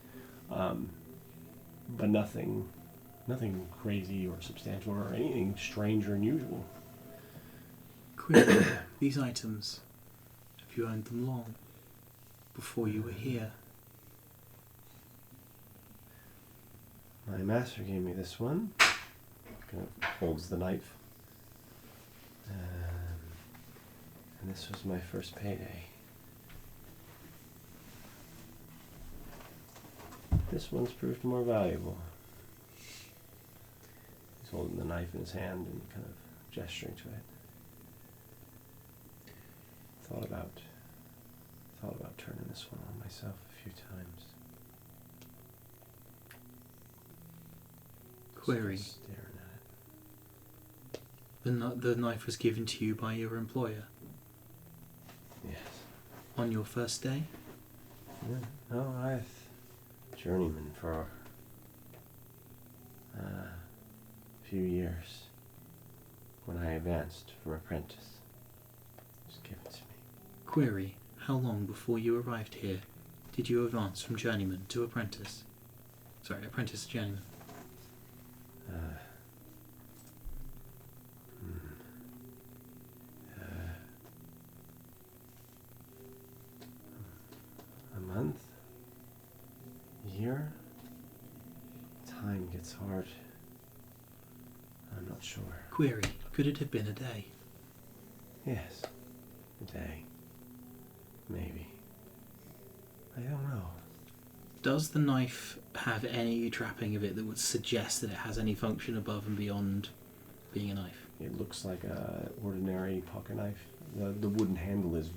but nothing crazy or substantial or anything strange or unusual. Query. These items, have you owned them long? Before you were here? My master gave me this one. Kind of holds the knife. And this was my first payday. This one's proved more valuable. He's holding the knife in his hand and kind of gesturing to it. Thought about turning this one on myself a few times. Query. Just staring at it. The knife was given to you by your employer Yes. on your first day? Yeah. No, I've journeyman for a few years. When I advanced from apprentice, it was given to me. Query. How long before you arrived here did you advance from journeyman to apprentice? Sorry, apprentice to journeyman. A month? Year? Time gets hard. I'm not sure. Query. Could it have been a day? Yes. A day. Maybe. I don't know. Does the knife have any trapping of it that would suggest that it has any function above and beyond being a knife? It looks like a ordinary pocket knife. The wooden handle is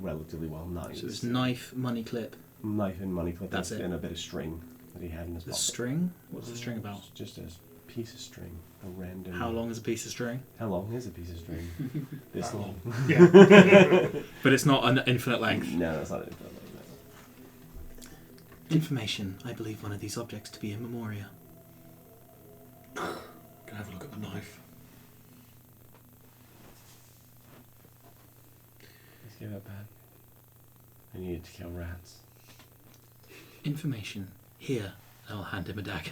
relatively well knives. So it's knife, money clip. Knife and money clip. That's it. And a bit of string that he had in his The pocket. string? What's the string about? It's just a piece of string. A random. How long is a piece of string? How long is a piece of string? This That long. Yeah. But it's not an infinite length. No, that's not it. No. Information. I believe one of these objects to be in memoria. Can I have a look at the knife? Let's give it back. I needed to kill rats. Information. Here. I'll hand him a dagger.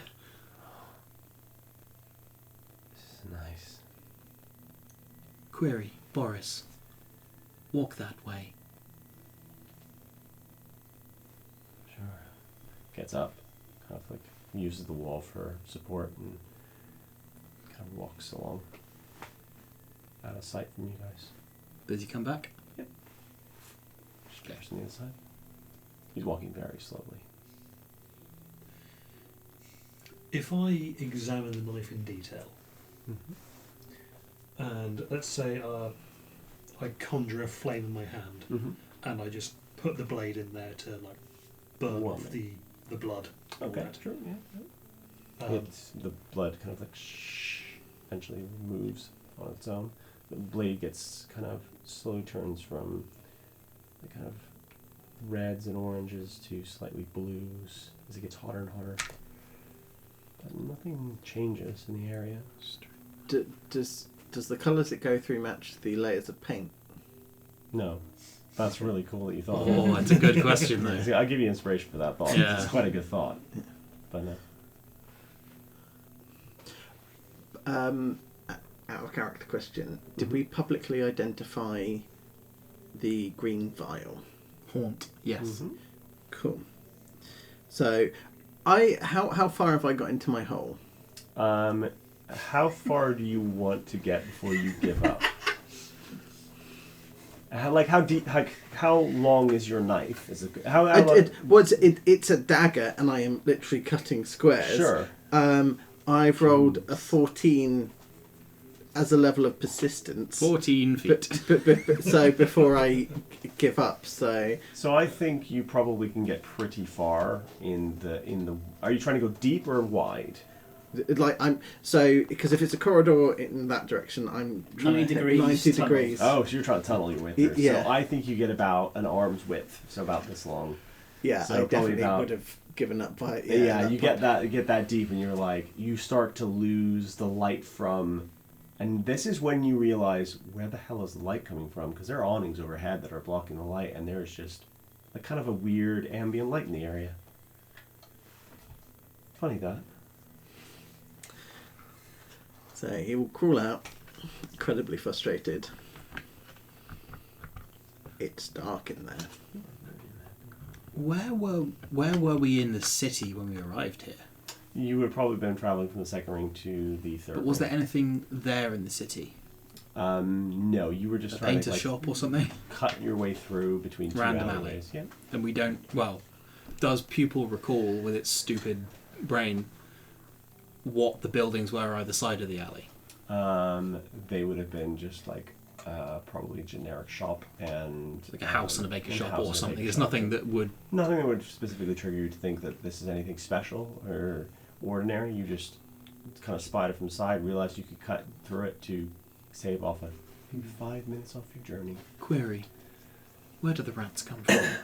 This is nice. Query. Boris. Walk that way. Sure. Gets up, kind of like uses the wall for support and kind of walks along. Out of sight from you guys. Does he come back? Steps on the other side. He's walking very slowly. If I examine the knife in detail, Mm-hmm. and let's say I conjure a flame in my hand, Mm-hmm. and I just put the blade in there to like burn Warm off it. the blood. or Okay, that. true, yeah. Um, The blood kind of like eventually moves on its own. The blade gets kind of slowly turns from the kind of reds and oranges to slightly blues as it gets hotter and hotter. But nothing changes in the area. Does the colours it go through match the layers of paint? No. That's really cool that you thought. Oh, that's a good question though. See, I'll give you inspiration for that thought. Yeah. It's quite a good thought. But no. Out of character question. Did we publicly identify the green vial? Haunt. Yes. Mhm. Cool. So, how far have I got into my hole? How far do you want to get before you give up? How deep? How long is your knife? Is it how long? It's a dagger, and I am literally cutting squares. Sure. I've rolled a 14 as a level of persistence. 14 feet. So before I give up, so So I think you probably can get pretty far in the. Are you trying to go deep or wide? because if it's a corridor in that direction, I'm trying 90 to hit degrees 90 tunnel. degrees. Oh, so you're trying to tunnel your way through. Yeah. So I think you get about an arm's width, so about this long. Yeah, So I probably definitely about- would have given up by Yeah, that you point. get that deep, and you're like, you start to lose the light from, and this is when you realize where the hell is the light coming from? Because there are awnings overhead that are blocking the light, and there's just a kind of a weird ambient light in the area. Funny that. So he will crawl out, incredibly frustrated. It's dark in there. Where were we in the city when we arrived here? You would have probably been traveling from the second ring to the third. But was there ring. anything there in the city? No, you were just A trying painter to shop or something? cut your way through between two Random alleyways. Yeah. And we don't. Well, does Pupil recall with its stupid brain what the buildings were either side of the alley? They would have been just like probably a generic shop and Like a house and a baker shop house or and a something. baker There's shop. nothing that would. Nothing that would specifically trigger you to think that this is anything special or ordinary. You just kind of spied it from the side, realized you could cut through it to save off maybe 5 minutes off your journey. Query. Where do the rats come from? Kind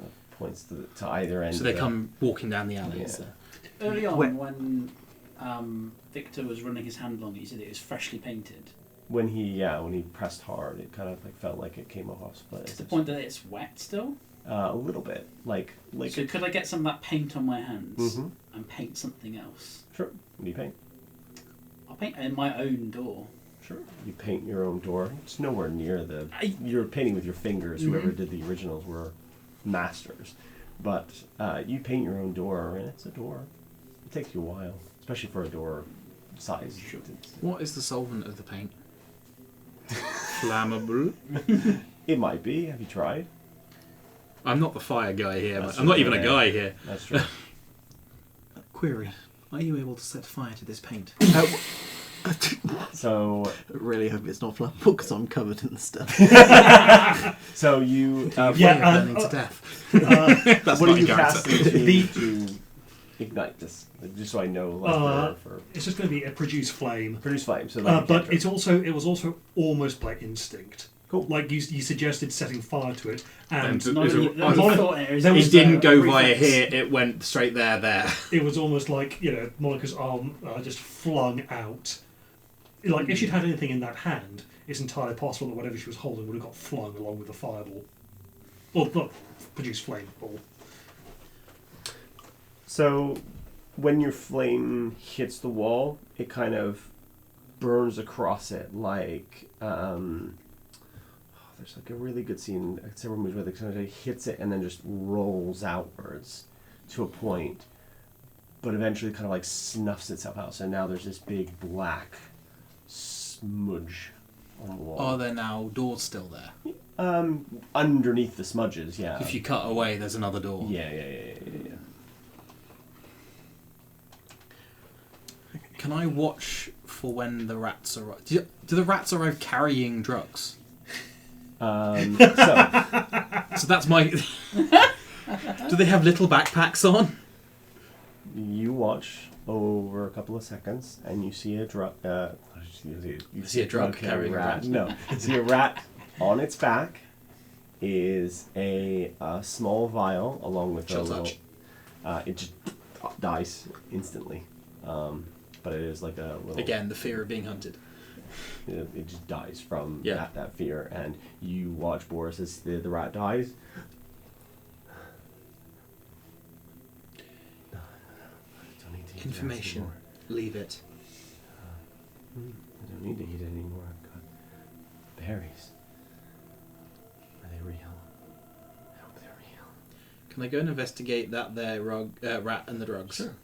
of points to either end. So they of the- come walking down the alley. Yeah. So. Early on, When- when Victor was running his hand along it, he said it was freshly painted. When he pressed hard, it kind of like felt like it came off split. To the point that it's wet still. A little bit, like. So could I get some of that paint on my hands Mhm. and paint something else? Sure. What do you paint? I'll paint in my own door. Sure. You paint your own door. It's nowhere near the. I- You're painting with your fingers. Whoever Mhm. did the originals were masters, but you paint your own door, and it's a door. It takes you a while, especially for a door size. What is the solvent of the paint? Flammable. It might be. Have you tried? I'm not the fire guy here. That's I'm not true, even a yeah. guy here. That's true. Query: are you able to set fire to this paint? So, I really hope it's not flammable because I'm covered in the stuff. so you. Yeah, burning to death. what That's are not you in character. casting to ignite this? Just so I know, for It's just going to be a produce flame. produce flame. So, like a But cantrip. it was also almost by instinct. Cool. Like you suggested setting fire to it, and And Not Is really, it- that was Monica- thought areas. there It was, didn't go reflex. via here. It went straight there. it was almost like, Monica's arm just flung out. Like, if she'd had anything in that hand, it's entirely possible that whatever she was holding would have got flung along with the fireball. Or not produce flame ball. So, when your flame hits the wall, it kind of burns across it like. There's like a really good scene, several movies where it kind of hits it and then just rolls outwards to a point, but eventually kind of like snuffs itself out. So now there's this big black smudge on the wall. Are there now doors still there? Underneath the smudges, yeah. If you cut away, there's another door. Yeah. Can I watch for when the rats arrive? Do the rats arrive carrying drugs? So that's my. Do they have little backpacks on? You watch over a couple of seconds, and you see a drug. You see a drug carrying a rat. No, you see a rat on its back. Is a small vial along with Chill a little. touch. It just dies instantly, but it is like a little. Again, the fear of being hunted. It just dies from Yeah. that fear, and you watch Boris as the rat dies. No, I don't need to eat rats Information. anymore. Leave it. I don't need to eat it anymore. I've got berries. Are they real? I hope they're real. Can I go and investigate that there rat and the drugs? Sure.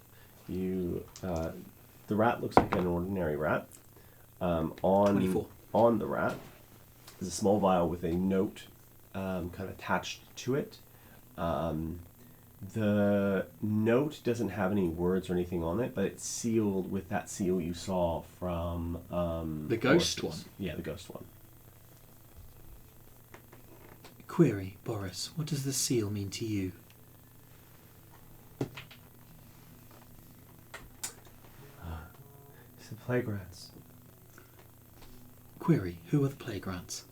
You, the rat looks like an ordinary rat. On 24. On the rat is a small vial with a note kind of attached to it. The note doesn't have any words or anything on it, but it's sealed with that seal you saw from The ghost Boris's. one? Yeah, the ghost one. Query, Boris, what does the seal mean to you? It's the plague rats. Query, who are the plague rats?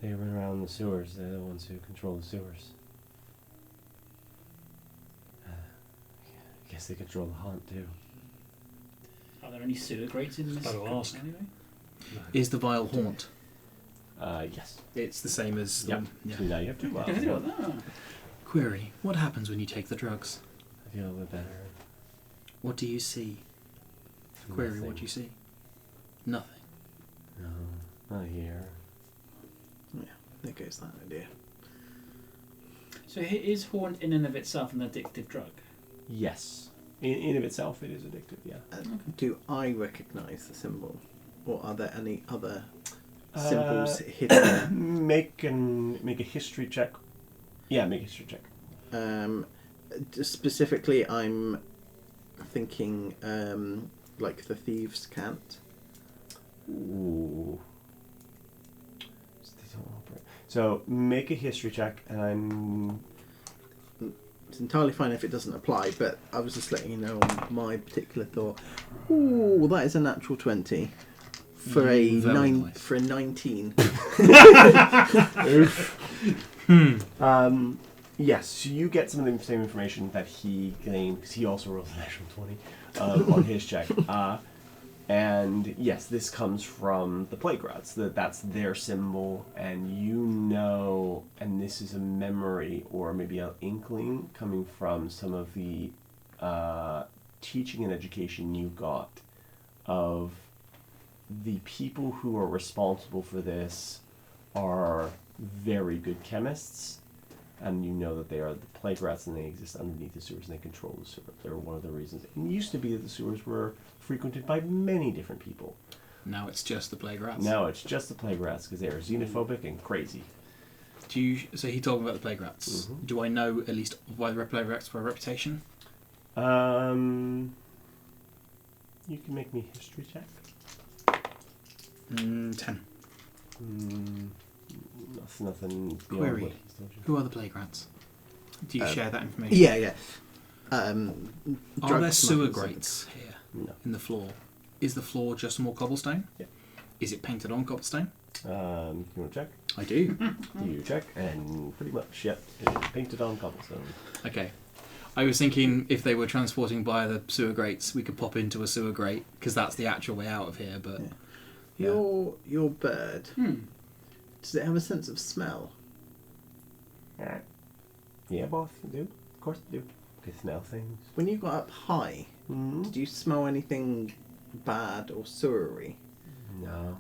They run around the sewers. They're the ones who control the sewers. I guess they control the haunt too. Are there any sewer grates in this? I will ask. Anyway? Is the vial haunt? Yes. It's the same as the Yep. one. Yeah. So now you have two Yeah, vials. oh. Query, what happens when you take the drugs? I feel a bit better. What do you see? Query, Nothing. what do you see? Nothing. No, not here. Yeah, there goes that idea. So is haunt in and of itself an addictive drug? Yes. In of itself, it is addictive, yeah. Do I recognise the symbol? Or are there any other symbols hidden? Make a history check. Yeah, make a history check. Just specifically, I'm thinking like the thieves' cant. Ooh. They don't operate. So make a history check, and I'm. It's entirely fine if it doesn't apply, but I was just letting you know on my particular thought. Ooh, that is a natural 20 for a Very nice. for a 19. Yes, so you get some of the same information that he gained because he also rolled a natural 20 on his check. And yes, this comes from the plague rats. That's their symbol, and you know, and this is a memory or maybe an inkling coming from some of the teaching and education you got of the people who are responsible for this are very good chemists, and you know that they are the plague rats and they exist underneath the sewers and they control the sewer. They're one of the reasons. It used to be that the sewers were frequented by many different people. Now it's just the plague rats. Now it's just the plague rats because they are xenophobic and crazy. So he told me about the plague rats. Mhm. Do I know at least why the plague rats were a reputation? You can make me a history check. 10. That's nothing beyond Query. what he's told you. Who are the plague rats? Do you share that information? Yeah. Are Drug there sewer smugglers. grates here No. in the floor? Is the floor just more cobblestone? Yeah. Is it painted on cobblestone? You want to check? I do. You check, and pretty much, yep, it is painted on cobblestone. Okay. I was thinking if they were transporting by the sewer grates, we could pop into a sewer grate because that's the actual way out of here. But Yeah. Your bird. Does it have a sense of smell? Yeah, boss, you do. Of course you do. You can smell things. When you got up high, did you smell anything bad or sewery? No.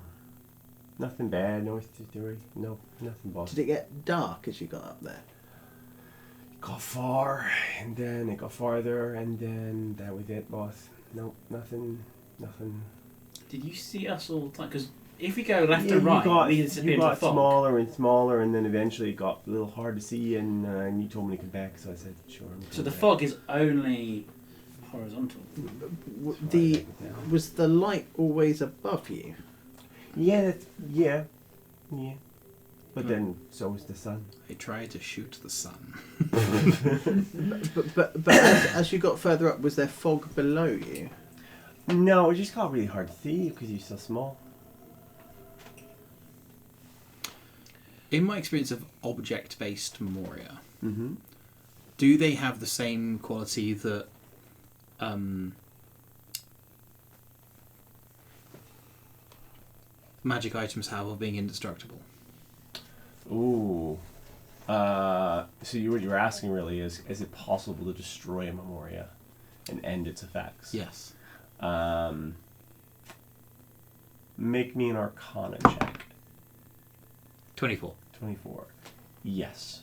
Nothing bad, no theory. No, nothing, boss. Did it get dark as you got up there? It got far, and then it got farther, and then that was it, boss. Nope, nothing. Did you see us all the time? Because if we go left Yeah, and right, we you disappear into the got fog. smaller and smaller, and then eventually it got a little hard to see, and you told me to come back, so I said, sure. I'm So the coming fog is only horizontal. Was the light always above you? back. Yeah. But then, so was the sun. I tried to shoot the sun. But as you got further up, was there fog below you? No, it just got really hard to see because you're so small. In my experience of object-based Memoria, Mm-hmm. do they have the same quality that magic items have of being indestructible? Ooh. So what you're asking really is it possible to destroy a Memoria and end its effects? Yes. Make me an Arcana check. 24. 24. Yes.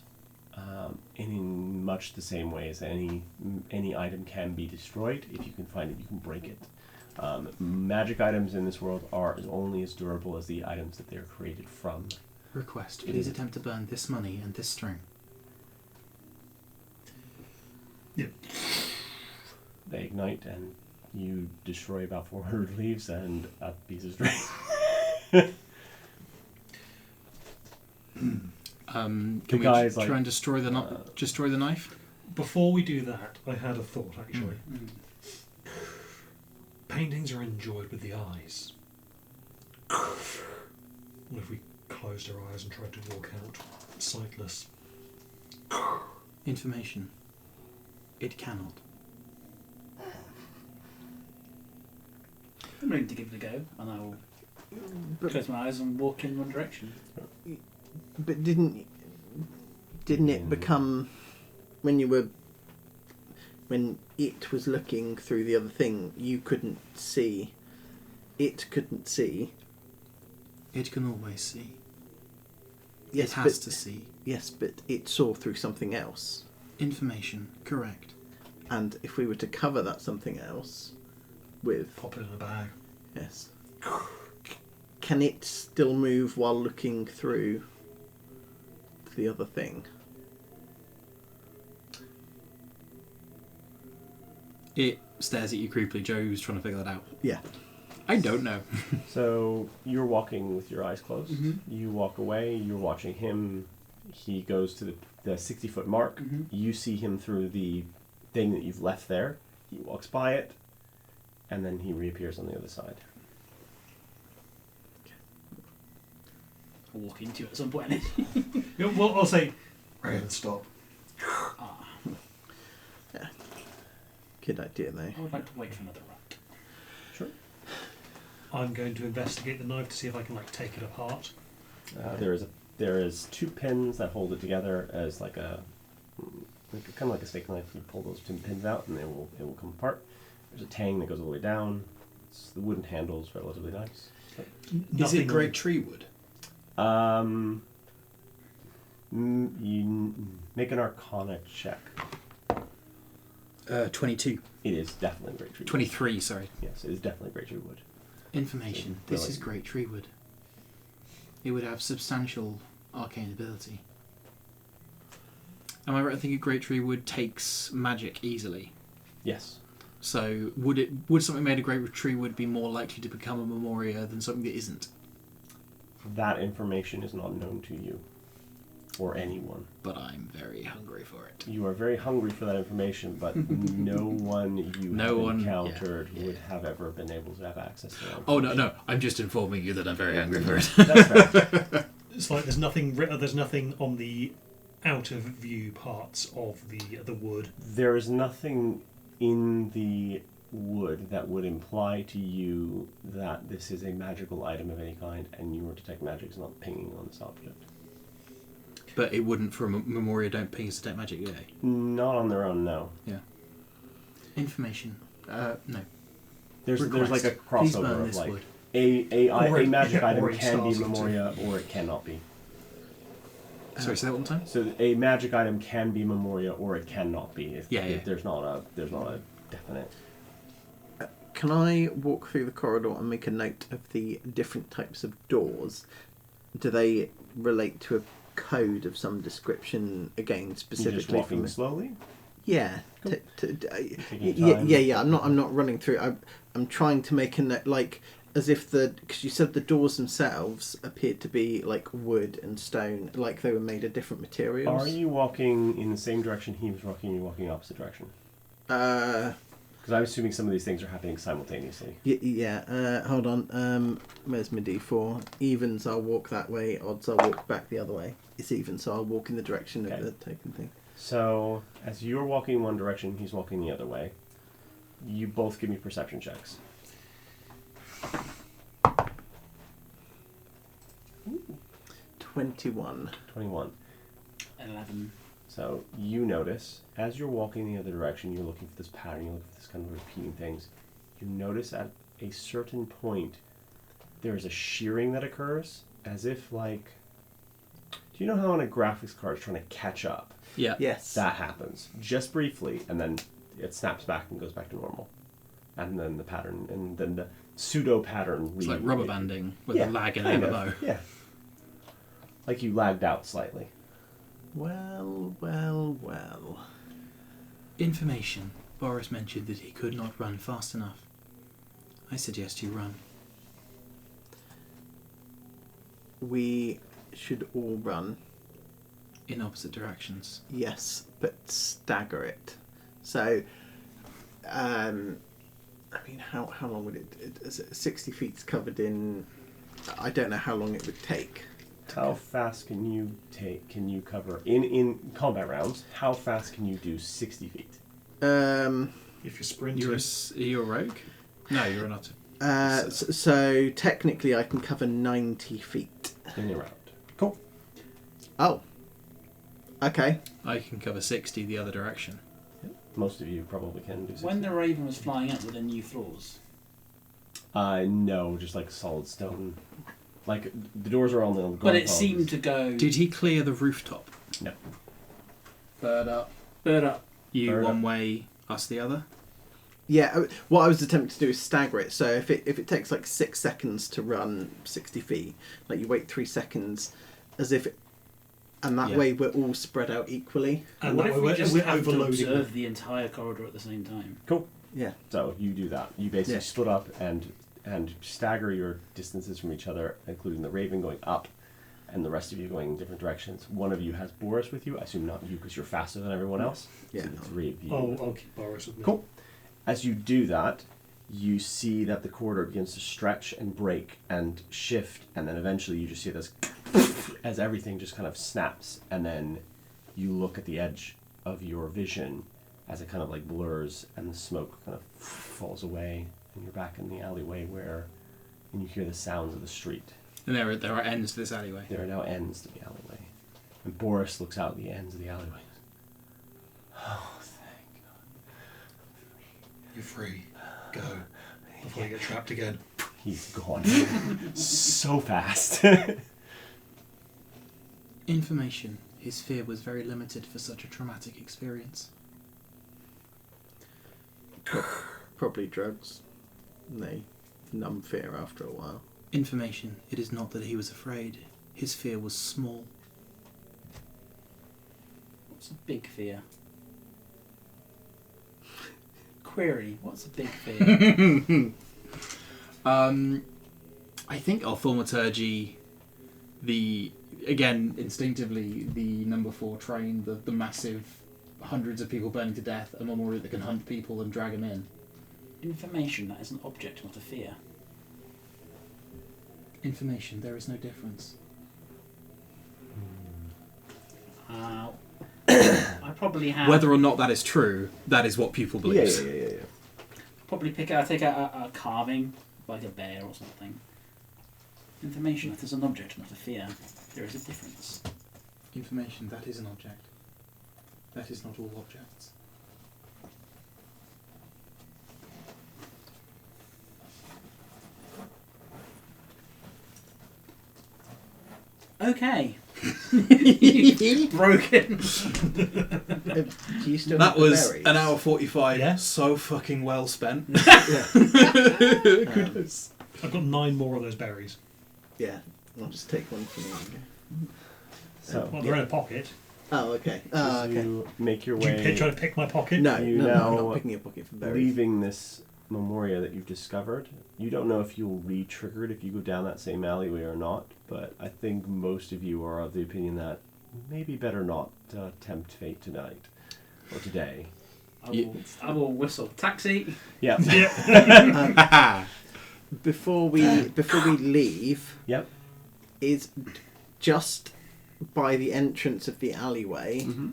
And in much the same way as any item can be destroyed, if you can find it, you can break it. Magic items in this world are only as durable as the items that they are created from. Request. Please attempt to burn this money and this string. Yeah. They ignite and you destroy about 400 leaves and a piece of string. Can The we guy's try like, and destroy the knife? Before we do that, I had a thought actually. Paintings are enjoyed with the eyes. What if we closed our eyes and tried to walk out sightless? Information. It cannot. I'm willing to give it a go, and I will close my eyes and walk in one direction. But didn't it become when it was looking through the other thing, you couldn't see. It couldn't see. It can always see. Yes, it has but, to see. Yes, but it saw through something else. Information. Correct. And if we were to cover that something else with... Pop it in a bag. Yes. Can it still move while looking through the other thing? It stares at you creepily. Joe's trying to figure that out. Yeah. I don't know. So you're walking with your eyes closed. Mm-hmm. You walk away. You're watching him. He goes to the 60-foot mark. Mm-hmm. You see him through the thing that you've left there. He walks by it, and then he reappears on the other side. I'll walk into it at some point. Yeah, well, I'll say, Raven, stop. Yeah. Good idea, though. I would like to wait for another rat. Sure. I'm going to investigate the knife to see if I can take it apart. There is 2 pins that hold it together as like a kind of like a steak knife. You pull those 2 pins out, and it will come apart. There's a tang that goes all the way down. The wooden handle is relatively nice. Is it great tree wood? You make an Arcana check. 22. It is definitely great tree wood. 23, sorry. Yes, it is definitely great tree wood. Information. Really? This is great tree wood. It would have substantial arcane ability. Am I right in thinking Great Tree Wood takes magic easily? Yes. So would something made of Great Tree Wood be more likely to become a Memoria than something that isn't? That information is not known to you or anyone. But I'm very hungry for it. You are very hungry for that information, but no one you encountered would have ever been able to have access to that. Oh no! I'm just informing you that I'm very hungry for it. That's fair. It's like there's nothing on the out of view parts of the wood. There is nothing in the wood that would imply to you that this is a magical item of any kind, and your detect magic is not pinging on this object. But it wouldn't for a Memoria don't ping as detect magic, yeah? Not on their own, no. Yeah. Information. No. There's like a Please burn crossover of this like wood. a magic item or it can be starts with Memoria or it cannot be. Sorry, say that one more time? So a magic item can be Memoria or it cannot be. If Yeah. there's not a definite. Can I walk through the corridor and make a note of the different types of doors? Do they relate to a code of some description, again, You're specifically just walking from slowly. Yeah. Cool. Taking Yeah, time. yeah. I'm not running through. I'm trying to make a note, like as if because you said the doors themselves appeared to be like wood and stone, like they were made of different materials. Are you walking in the same direction he was walking? Or are you walking opposite direction? Because I'm assuming some of these things are happening simultaneously. Yeah. Hold on. Where's my D4? Evens, I'll walk that way. Odds, I'll walk back the other way. It's even, so I'll walk in the direction Okay. of the token thing. So as you're walking one direction, he's walking the other way. You both give me perception checks. 21. 21. 11. So you notice, as you're walking the other direction, you're looking for this pattern, you're looking for this kind of repeating things. You notice at a certain point, there's a shearing that occurs, as if like... Do you know how on a graphics card it's trying to catch up? Yeah. Yes. That happens, just briefly, and then it snaps back and goes back to normal. And then the pattern, and then the pseudo-pattern... It's like rubber banding with a lag in kind MMO. of, yeah. Like you lagged out slightly. Well. Information. Boris mentioned that he could not run fast enough. I suggest you run. We should all run. In opposite directions. Yes, but stagger it. So, I mean, how long would it 60 feet's covered in... I don't know how long it would take. How fast can you cover in combat rounds? How fast can you do 60 feet? If you're sprinting, You're a rogue? No, you're not. So technically, I can cover 90 feet. In a round. Cool. Oh. Okay. I can cover 60 the other direction. Most of you probably can do 60. When the Raven was flying up, were there new floors? No, just like solid stone. Like the doors are on the ground. But it seemed to go. Did he clear the rooftop? No. Bird up. Bird up. You Bird one up. way, us the other? Yeah. What I was attempting to do is stagger it. So if it takes like 6 seconds to run 60 feet, like you wait 3 seconds, as if, and that way we're all spread out equally. and What that if way we just we're have to overloading. observe the entire corridor at the same time? Cool. Yeah. So you do that. You basically Yeah. split up and stagger your distances from each other, including the Raven going up and the rest of you going in different directions. One of you has Boris with you. I assume not you because you're faster than everyone else. Yeah. So the three of you. I'll keep Boris with me. Cool. As you do that, you see that the corridor begins to stretch and break and shift, and then eventually you just see this as everything just kind of snaps, and then you look at the edge of your vision as it kind of like blurs and the smoke kind of falls away, and you're back in the alleyway and you hear the sounds of the street. And there are ends to this alleyway. There are now ends to the alleyway. And Boris looks out the ends of the alleyway. Oh, thank God. You're free. Go. Before you get trapped again. He's gone. So fast. Information. His fear was very limited for such a traumatic experience. Probably drugs. They numb fear after a while. Information. It is not that he was afraid. His fear was small. What's a big fear? Query. What's a big fear? I think our thaumaturgy, again, instinctively, the number 4 train, the massive hundreds of people burning to death, a memorial that can hunt people and drag them in. Information, that is an object, not a fear. Information, there is no difference. I probably have. Whether or not that is true, that is what people believe. Yeah. Probably take out a carving, like a bear or something. Information, that is an object, not a fear. There is a difference. Information, that is an object. That is not all objects. Okay. Broken. Do you still That have the was berries? an hour 45. Yeah. So fucking well spent. Yeah. Kudos. I've got 9 more of those berries. Yeah. I'll just take one from you. So, Well, they're in a pocket. Oh, okay. as Okay. you make your Did you way, try to pick my pocket? No, You no, now I'm not picking a pocket for berries. leaving this memoria that you've discovered. You don't know if you'll re-trigger it if you go down that same alleyway or not, but I think most of you are of the opinion that maybe better not tempt fate tonight or today. I will whistle. Taxi. Yeah. Yeah. Before we leave, Yep. is just by the entrance of the alleyway. Mm-hmm.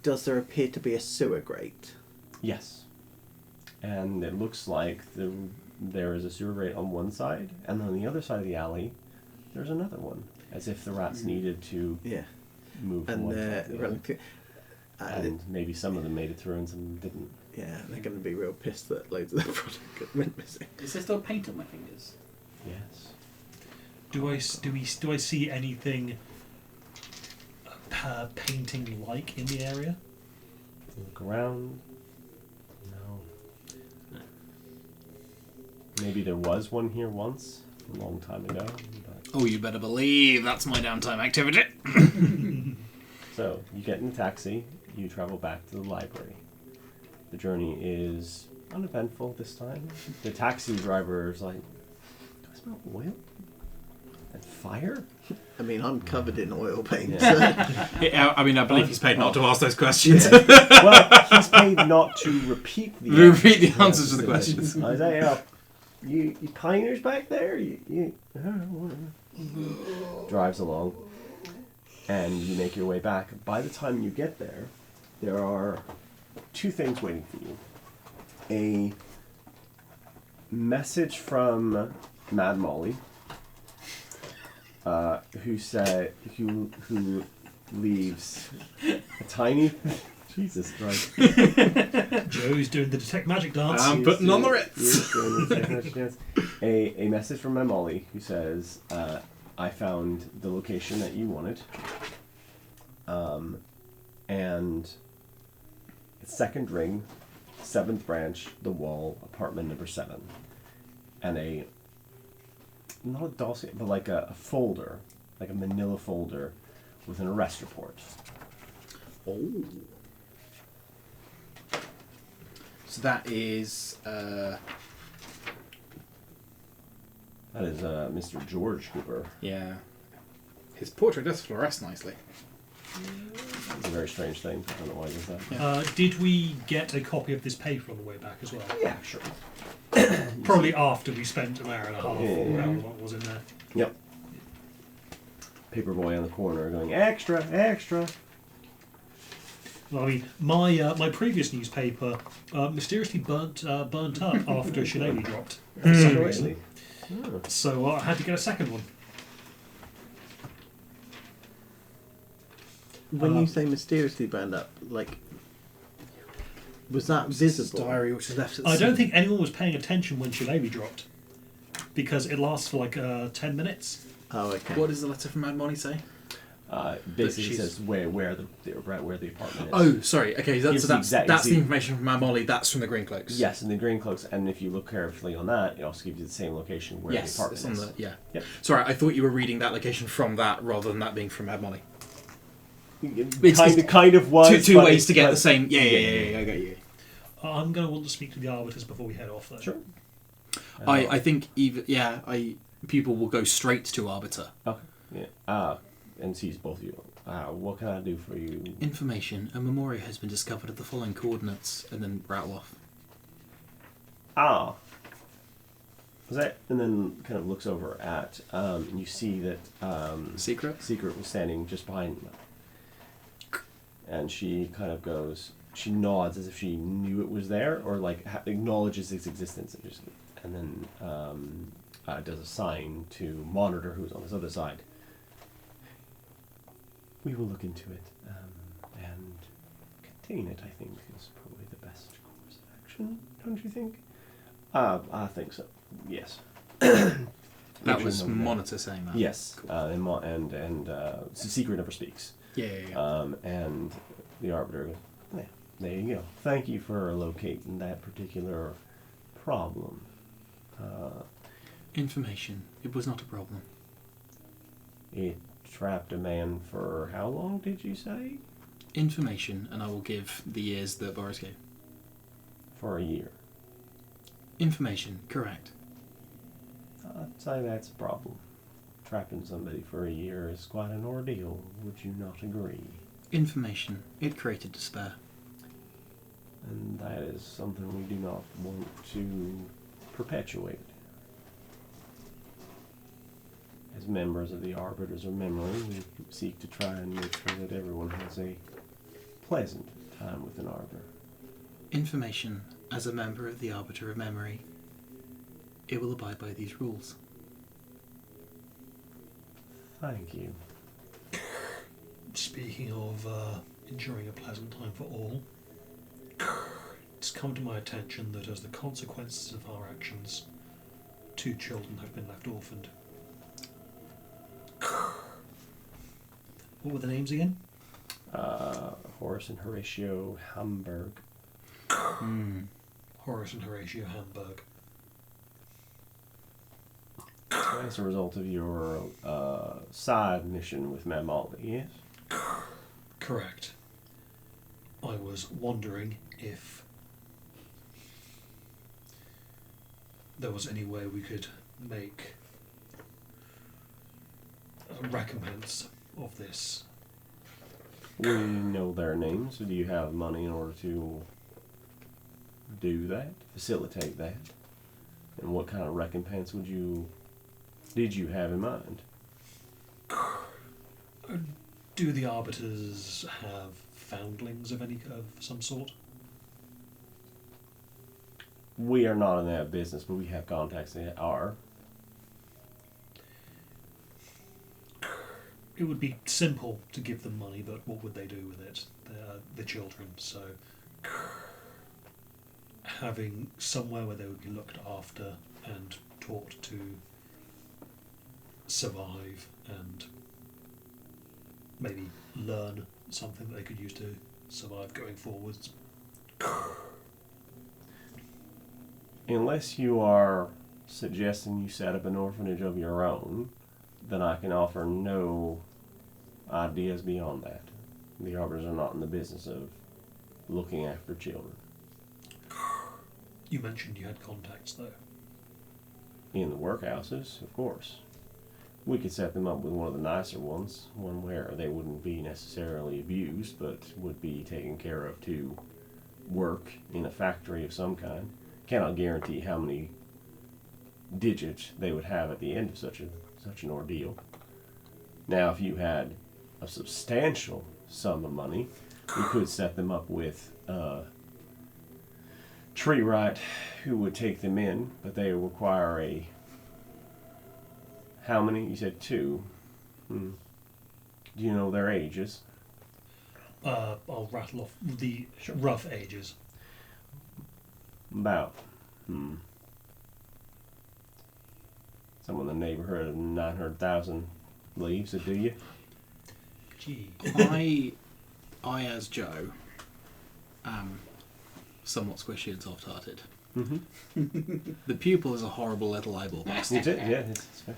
Does there appear to be a sewer grate? Yes. And it looks like there is a sewer grate on one side, and on the other side of the alley, there's another one, as if the rats needed to Yeah. move from And one side they're to the other. running through. And maybe some of them made it through and some didn't. Yeah, they're going to be real pissed that loads of their product went missing. Is there still paint on my fingers? Yes. Do I see anything painting like in the area? Look around. No. Maybe there was one here once, a long time ago. But... Oh, you better believe that's my downtime activity. So, you get in a taxi, you travel back to the library. The journey is uneventful this time. The taxi driver is like, do I smell oil? And fire? I mean, I'm covered in oil paint. Yeah. So. I mean, I believe he's paid not to ask those questions. Well, he's paid not to repeat the Repeat the answers to the questions. I say, you piners back there? Drives along, and you make your way back. By the time you get there, there are 2 things waiting for you. A message from Mad Molly, who leaves a tiny... Jesus Christ. Joe's doing the detect magic dance. I'm putting on the Ritz. A message from my Molly who says, I found the location that you wanted. And the second ring, 7th branch, the wall, apartment number 7. And not a dossier, but like a folder, like a manila folder with an arrest report. Oh. So that is... That is Mr. George Cooper. yeah. His portrait does fluoresce nicely. It's a very strange thing. I don't know why he does that. Yeah. Did we get a copy of this paper on the way back as well? Yeah, sure. Probably after we spent an hour and a half Yeah. or however long it was in there. Yep. Paperboy on the corner going, extra, extra. Well, I mean, my previous newspaper mysteriously burnt up after Shillelagh dropped. For some reason. Oh. So I had to get a second one. When you say mysteriously burned up, like, was that visible? Diary which is left at I don't sea. think anyone was paying attention when Shillelagh dropped, because it lasts for like 10 minutes. Oh, okay. What does the letter from Mad Molly say? Basically she's- says where the apartment is. Oh, sorry. Okay, Gives the exact- that's the the- information from Mad Molly. That's from the Green Cloaks. Yes, and the green cloaks, and if you look carefully on that, it also gives you the same location where Yes, the apartment it's on is. the yeah. Yep. Sorry, I thought you were reading that location from that rather than that being from Mad Molly. kind of was two but ways to get but- the same. Yeah, I got you. I'm going to want to speak to the arbiters before we head off, though. Sure. I think people will go straight to arbiter. Okay. Yeah. And sees both of you. What can I do for you? Information: a memorial has been discovered at the following coordinates, and then rattle off. Was that? And then kind of looks over at, and you see that Secret. Secret was standing just behind him. And she kind of goes, she nods as if she knew it was there, or like acknowledges its existence, and then does a sign to monitor who's on this other side. We will look into it and contain it. I think is probably the best course of action. Don't you think? I think so. Yes. That was Monitor saying that. Yes. Cool. Secret never speaks. Yeah. And the arbiter goes, yeah, there you go. Thank you for locating that particular problem. Information. It was not a problem. It trapped a man for how long, did you say? Information, and I will give the years that Boris gave. For a year. Information. Correct. I'd say that's a problem. Trapping somebody for a year is quite an ordeal. Would you not agree? Information. It created despair. And that is something we do not want to perpetuate. As members of the Arbiters of Memory, we seek to try and make sure that everyone has a pleasant time with an Arbiter. Information. As a member of the Arbiter of Memory, it will abide by these rules. Thank you. Speaking of ensuring a pleasant time for all, it's come to my attention that as the consequences of our actions, 2 children have been left orphaned. What were the names again? Horace and Horatio Hamburg. Horace and Horatio Hamburg. As a result of your side mission with Mad Molly, yes? Correct. I was wondering if there was any way we could make a recompense of this. We know their names. Do you have money in order to do that, facilitate that? And what kind of recompense did you have in mind? Do the arbiters have foundlings of some sort? We are not in that business, but we have contacts that are. It would be simple to give them money, but what would they do with it? They're the children, so having somewhere where they would be looked after and taught to survive and maybe learn something that they could use to survive going forwards. Unless you are suggesting you set up an orphanage of your own, then I can offer no ideas beyond that. The Arbiters are not in the business of looking after children. You mentioned you had contacts, though. In the workhouses, of course. We could set them up with one of the nicer ones, one where they wouldn't be necessarily abused, but would be taken care of to work in a factory of some kind. Cannot guarantee how many digits they would have at the end of such an ordeal. Now, if you had a substantial sum of money, we could set them up with Tree Right, who would take them in, but they require a... How many? You said 2. Do you know their ages? I'll rattle off the rough ages. About, somewhere in the neighborhood of 900,000 leaves, do you? Gee. I as Joe, am somewhat squishy and soft-hearted. Mm-hmm. The pupil is a horrible little eyeball bastard. Yeah, it's fair.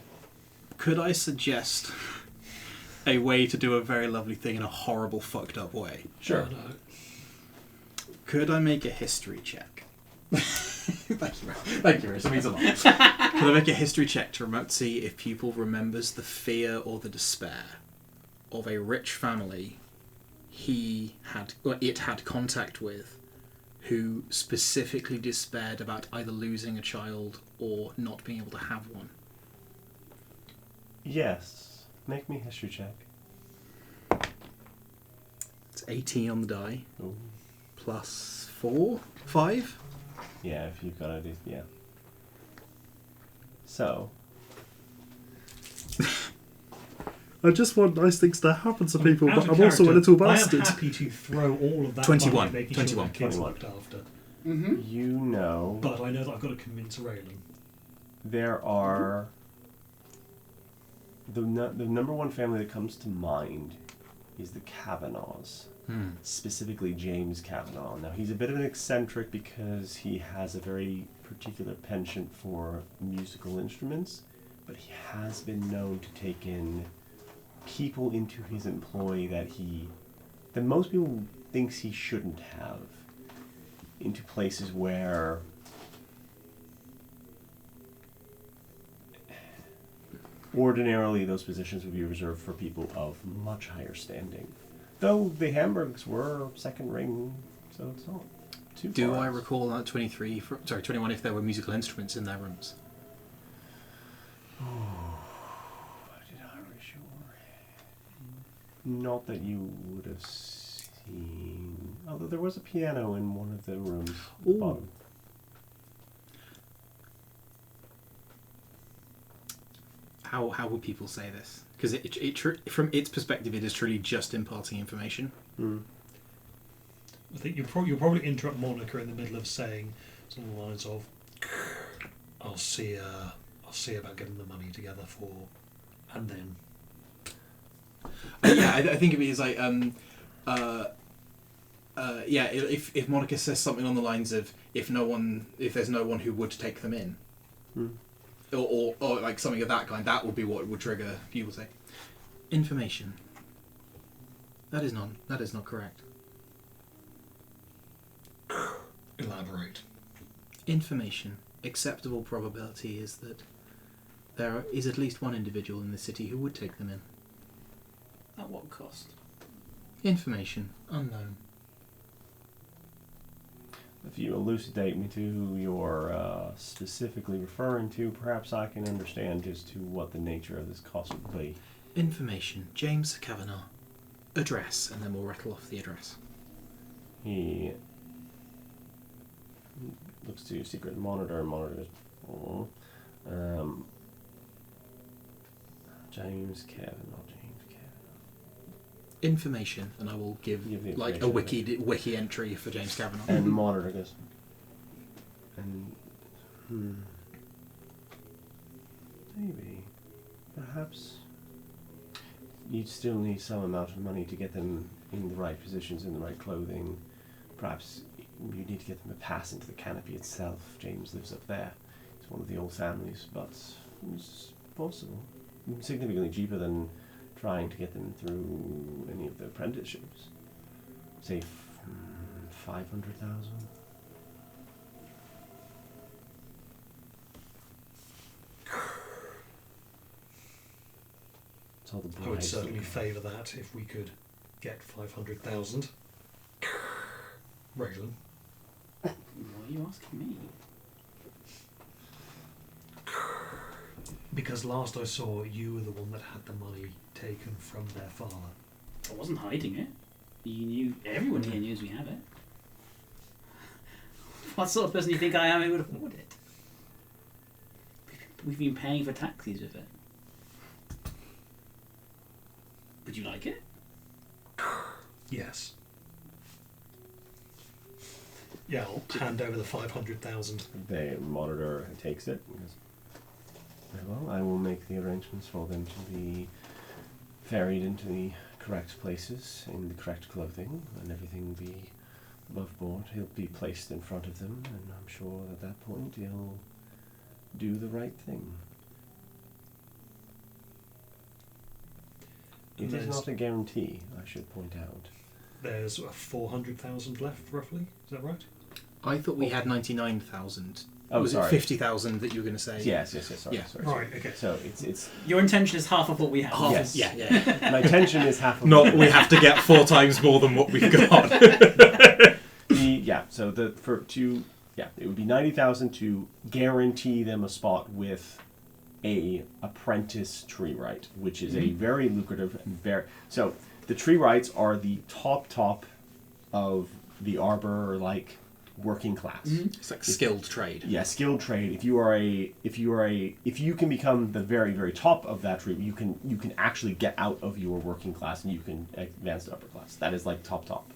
Could I suggest a way to do a very lovely thing in a horrible, fucked up way. Sure. Oh, no. Could I make a history check? Thank you, Rich. It means a lot. Could I make a history check to see if pupil remembers the fear or the despair of a rich family it had contact with, who specifically despaired about either losing a child or not being able to have one? Yes. Make me a history check. It's 18 on the die. Ooh. Plus 5? Yeah, if you've got it, yeah. So, I just want nice things to happen to people, Out but of I'm also a character, little bastard. I am happy to throw all of that 21, money at making 21, sure the kids 21. looked after. Mm-hmm. you know But I know that I've got to convince Raylan. there are... The number one family that comes to mind is the Kavanaughs. Specifically James Kavanaugh. Now, he's a bit of an eccentric because he has a very particular penchant for musical instruments, but he has been known to take in people into his employ that most people thinks he shouldn't have, into places where ordinarily those positions would be reserved for people of much higher standing. Though the Hamburgs were second ring, so it's not too Do far I out. recall that 21 if there were musical instruments in their rooms? Did I raise your hand? Not that you would have seen. Although there was a piano in one of the rooms at the Ooh. bottom. How would people say this? Because from its perspective, it is truly just imparting information. I think you'll probably interrupt Monica in the middle of saying something along the lines of, I'll see about getting the money together for, and then. Yeah, I think it is like if Monica says something on the lines of if there's no one who would take them in, or like something of that kind, that would be what would trigger people to say information. That is not correct. Elaborate. Information. Acceptable probability is that there is at least one individual in the city who would take them in. At what cost? Information. Unknown. If you elucidate me to who you're specifically referring to, perhaps I can understand as to what the nature of this cost would be. Information. James Kavanaugh. Address, and then we'll rattle off the address. He looks to secret monitor and monitors. James Kavanaugh. Information, and I will give Give the like a information. wiki entry for James Kavanaugh. And monitor goes. And maybe, perhaps, you'd still need some amount of money to get them in the right positions, in the right clothing. Perhaps you need to get them a pass into the canopy itself. James lives up there. It's one of the old families, but it's possible. Significantly cheaper than trying to get them through any of the apprenticeships. Say 500,000. It's all the I would brides certainly that- favour that if we could get 500,000. Raylan. Why are you asking me? Because last I saw, you were the one that had the money taken from their father. I wasn't hiding it. You knew. Everyone here knows we have it. What sort of person do you think I am who would afford it? We've been paying for taxis with it. Would you like it? Yes. Yeah, I'll hand over the 500,000. The monitor takes it and goes, "Very well, I will make the arrangements for them to be ferried into the correct places, in the correct clothing, and everything will be above board. He'll be placed in front of them, and I'm sure at that point he'll do the right thing." It is not a guarantee, I should point out. There's 400,000 left, roughly. Is that right? I thought we had 99,000. Oh, was sorry. it 50,000 that you were going to say? Yes, sorry. Yeah. Sorry. Right. Okay. So it's Your intention is half of what we have. Half Yes. Yeah. my intention is half of Not we have to get 4 times more than what we've got. It would be 90,000 to guarantee them a spot with a apprentice tree right, which is a very lucrative and so the tree rights are the top of the arbor like working class. It's like skilled trade. Yeah, skilled trade. If you can become the very, very top of that tree, you can actually get out of your working class and you can advance to upper class. That is like top.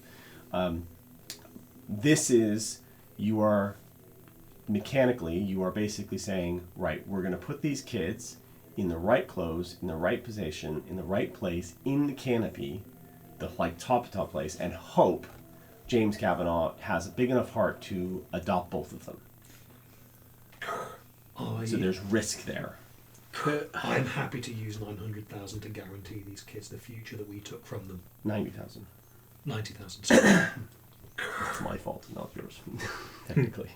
This is you are basically saying, right, we're going to put these kids in the right clothes, in the right position, in the right place, in the canopy, the like top place, and hope James Kavanaugh has a big enough heart to adopt both of them. So there's risk there. I'm happy to use 900,000 to guarantee these kids the future that we took from them. 90,000. 90,000. Sorry. It's my fault, not yours, technically.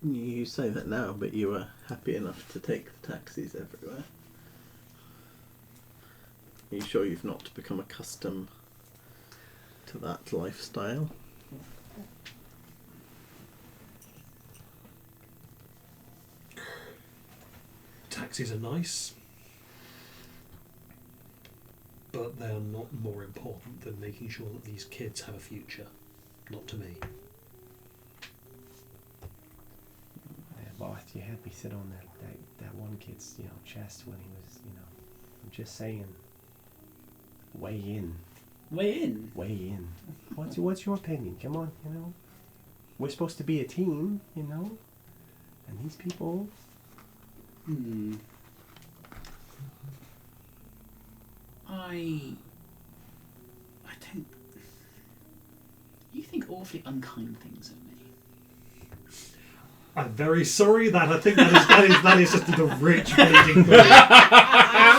You say that now, but you were happy enough to take the taxis everywhere. Are you sure you've not become accustomed to that lifestyle? Taxis are nice, but they are not more important than making sure that these kids have a future. Not to me. Boss, you had me sit on that one kid's chest when he was I'm just saying. Weigh in. Weigh in. What's your opinion? Come on, we're supposed to be a team, and these people. I don't. You think awfully unkind things of me. I'm very sorry that I think that is just the rich bleeding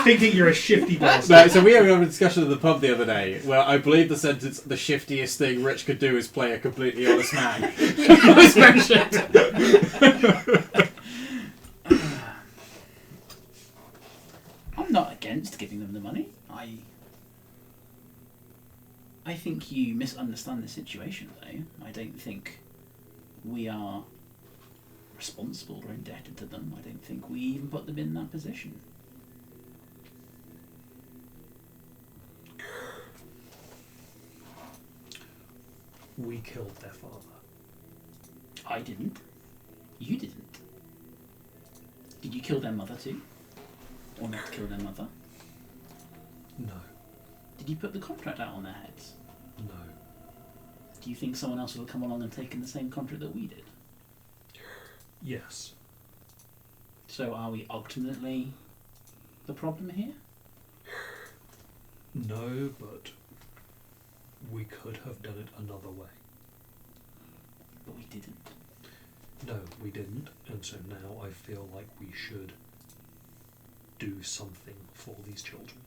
thinking you're a shifty bastard. No, so we had a discussion at the pub the other day where I believe the sentence "the shiftiest thing Rich could do is play a completely honest man" was mentioned. I'm not against giving them the money. I think you misunderstand the situation, though. I don't think we are responsible or indebted to them. I don't think we even put them in that position. We killed their father. I didn't. You didn't. Did you kill their mother too? Or not kill their mother? No. Did you put the contract out on their heads? No. Do you think someone else will come along and take in the same contract that we did? Yes. So are we ultimately the problem here? No, but we could have done it another way. But we didn't. No, we didn't, and so now I feel like we should do something for these children.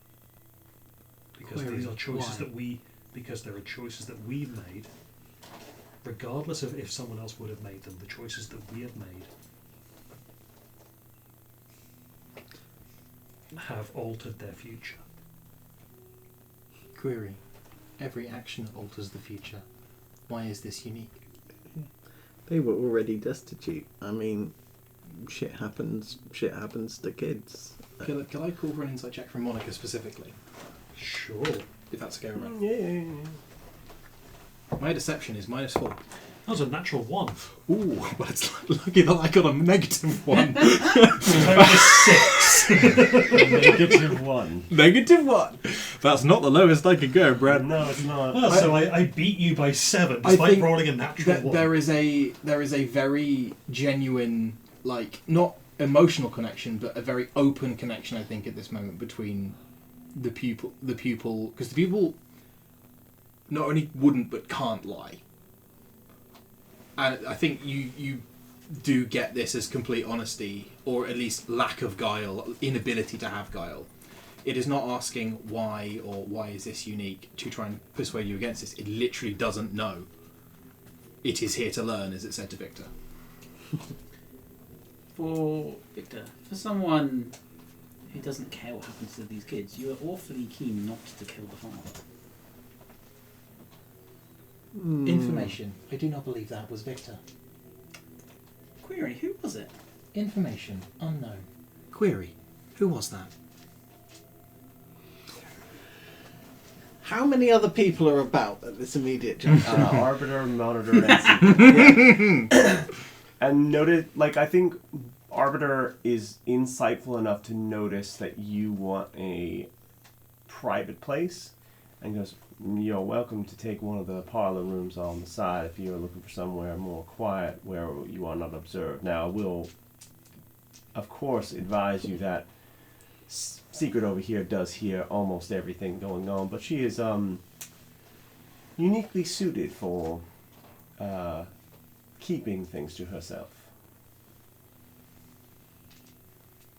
Because these are choices because there are choices that we've made, regardless of if someone else would have made them, the choices that we have made have altered their future. Query. Every action alters the future. Why is this unique? They were already destitute. I mean, shit happens to kids. Can I call for an insight check from Monica specifically? Sure. If that's okay, right? Yeah. My deception is -4. That was a natural 1. Ooh, but it's lucky that I got a -1. -1. -1. That's not the lowest I could go, Brad. No, it's not. Oh, so I beat you by 7, I despite think rolling a natural 1. There is a very genuine, not emotional connection, but a very open connection, I think, at this moment between the pupil, because the pupil not only wouldn't but can't lie. And I think you do get this as complete honesty, or at least lack of guile, inability to have guile, It is not asking why or why is this unique to try and persuade you against this. It literally doesn't know. It is here to learn, as it said to Victor. For Victor, for someone who doesn't care what happens to these kids, you are awfully keen not to kill the father. Information. I do not believe that was Victor. Query, who was it? Information. Unknown. Query. Who was that? How many other people are about at this immediate juncture? Arbiter, Monitor, and Secret. And notice, like, I think Arbiter is insightful enough to notice that you want a private place, and goes, "You're welcome to take one of the parlor rooms on the side if you're looking for somewhere more quiet where you are not observed." Now, I will, of course, advise you that Secret over here does hear almost everything going on, but she is uniquely suited for keeping things to herself.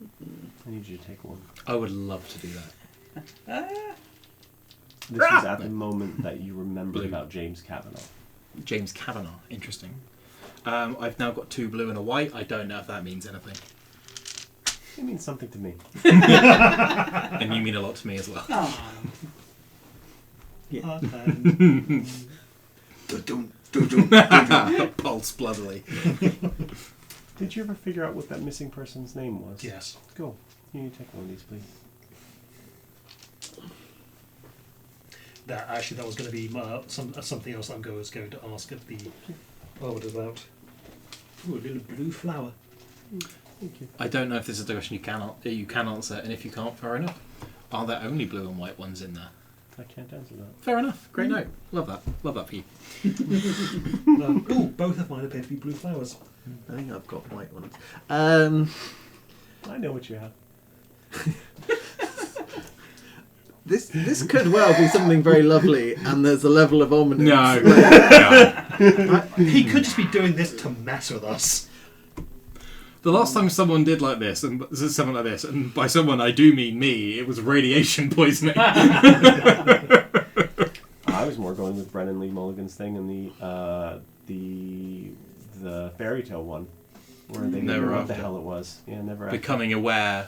I need you to take one. I would love to do that. This is at the moment that you remember Blue. about James Kavanaugh. James Kavanaugh. Interesting. I've now got 2 blue and a white. I don't know if that means anything. It means something to me. And you mean a lot to me as well. Oh, Yeah. Pulse bloodily. Did you ever figure out what that missing person's name was? Yes. Cool. You need to take one of these, please. That was going to be something else I was going to ask at the arbiter about. Ooh, a little blue flower. Thank you. I don't know if this is a question you can answer, and if you can't, fair enough. Are there only blue and white ones in there? I can't answer that. Fair enough. Great note. Love that. Love that for you. Oh, both of mine appear to be blue flowers. I think I've got white ones. I know what you have. This could well be something very lovely, and there's a level of ominous. No. He could just be doing this to mess with us. The last time someone did like this, and by someone I do mean me, it was radiation poisoning. I was more going with Brennan Lee Mulligan's thing and the fairy tale one, where they didn't Never know what the After. hell it was. Yeah, never after. Becoming aware.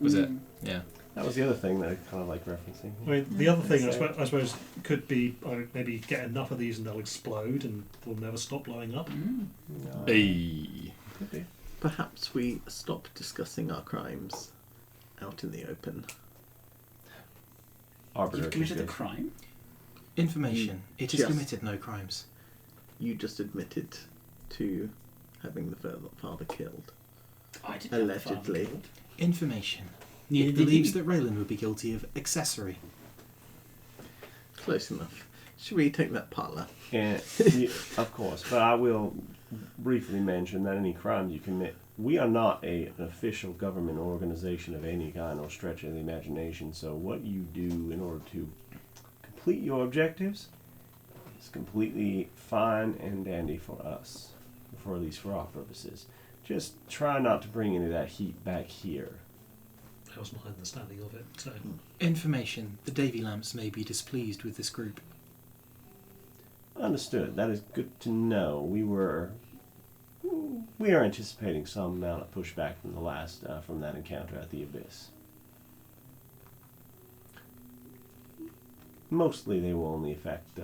Was it? Yeah. That was the other thing that I kind of like referencing. I mean, the other thing I suppose could be maybe get enough of these and they'll explode and we'll never stop blowing up. No, Hey. could be. Perhaps we stop discussing our crimes out in the open. Arbiter. you've committed a good. crime? Information. It is Just- committed no crimes. You just admitted to having the father killed. I didn't have the father Allegedly. killed. Information. Neither It did believes you. that Raylan would be guilty of accessory. Close enough. Should we take that parlour? And, of course, but I will briefly mention that any crime you commit, we are not an official government organization of any kind or stretch of the imagination, so what you do in order to complete your objectives is completely fine and dandy for us, for at least for our purposes. Just try not to bring any of that heat back here. That was my understanding of it. So. Information. The Davy Lamps may be displeased with this group. Understood. That is good to know. We are anticipating some amount of pushback from from that encounter at the Abyss. Mostly, they will only affect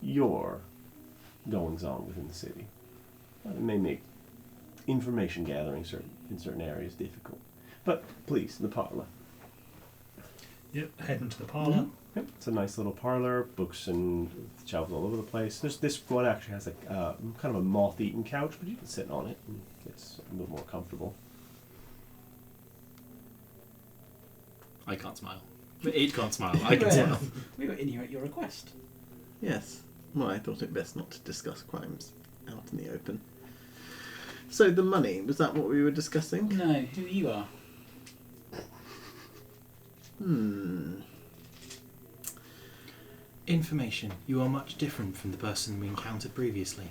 your goings on within the city. It may make information gathering in certain areas difficult. But please, the parlor. Yep, head into the parlour. Yep, it's a nice little parlor, books and shelves all over the place. This one actually has a kind of a moth-eaten couch, but you can sit on it and it's a little more comfortable. I can't smile. It can't smile. I can smile. We were in here at your request. Yes. Well, I thought it best not to discuss crimes out in the open. So the money, was that what we were discussing? No, who you are. Information. You are much different from the person we encountered previously.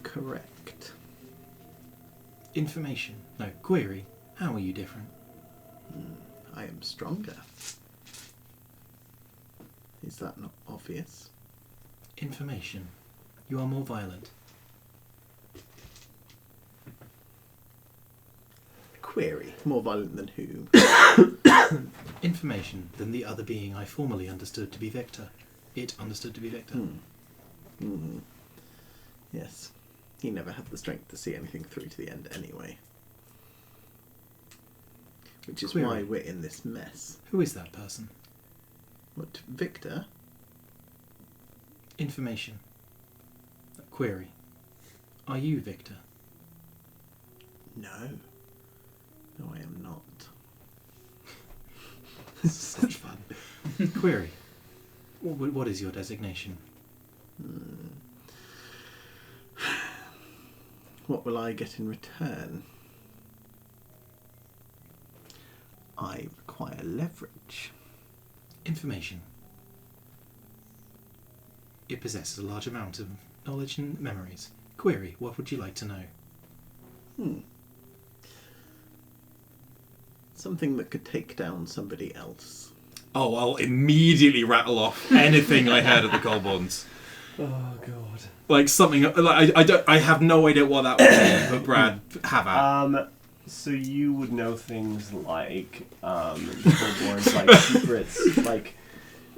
Correct. Information. No, query. How are you different? I am stronger. Is that not obvious? Information. You are more violent. Query. More violent than whom? Information than the other being I formerly understood to be Victor. It understood to be Victor. Yes. He never had the strength to see anything through to the end anyway. Which is Query. why we're in this mess. Who is that person? What, Victor? Information. Query. Are you Victor? No. No, I am not. Such fun. Query. What is your designation? What will I get in return? I require leverage. Information. It possesses a large amount of knowledge and memories. Query. What would you like to know? Something that could take down somebody else. Oh, I'll immediately rattle off anything I heard at the Colborns. Oh God. Like something like I have no idea what that would be, but Brad, have at. So you would know things like Colborn's like secrets, like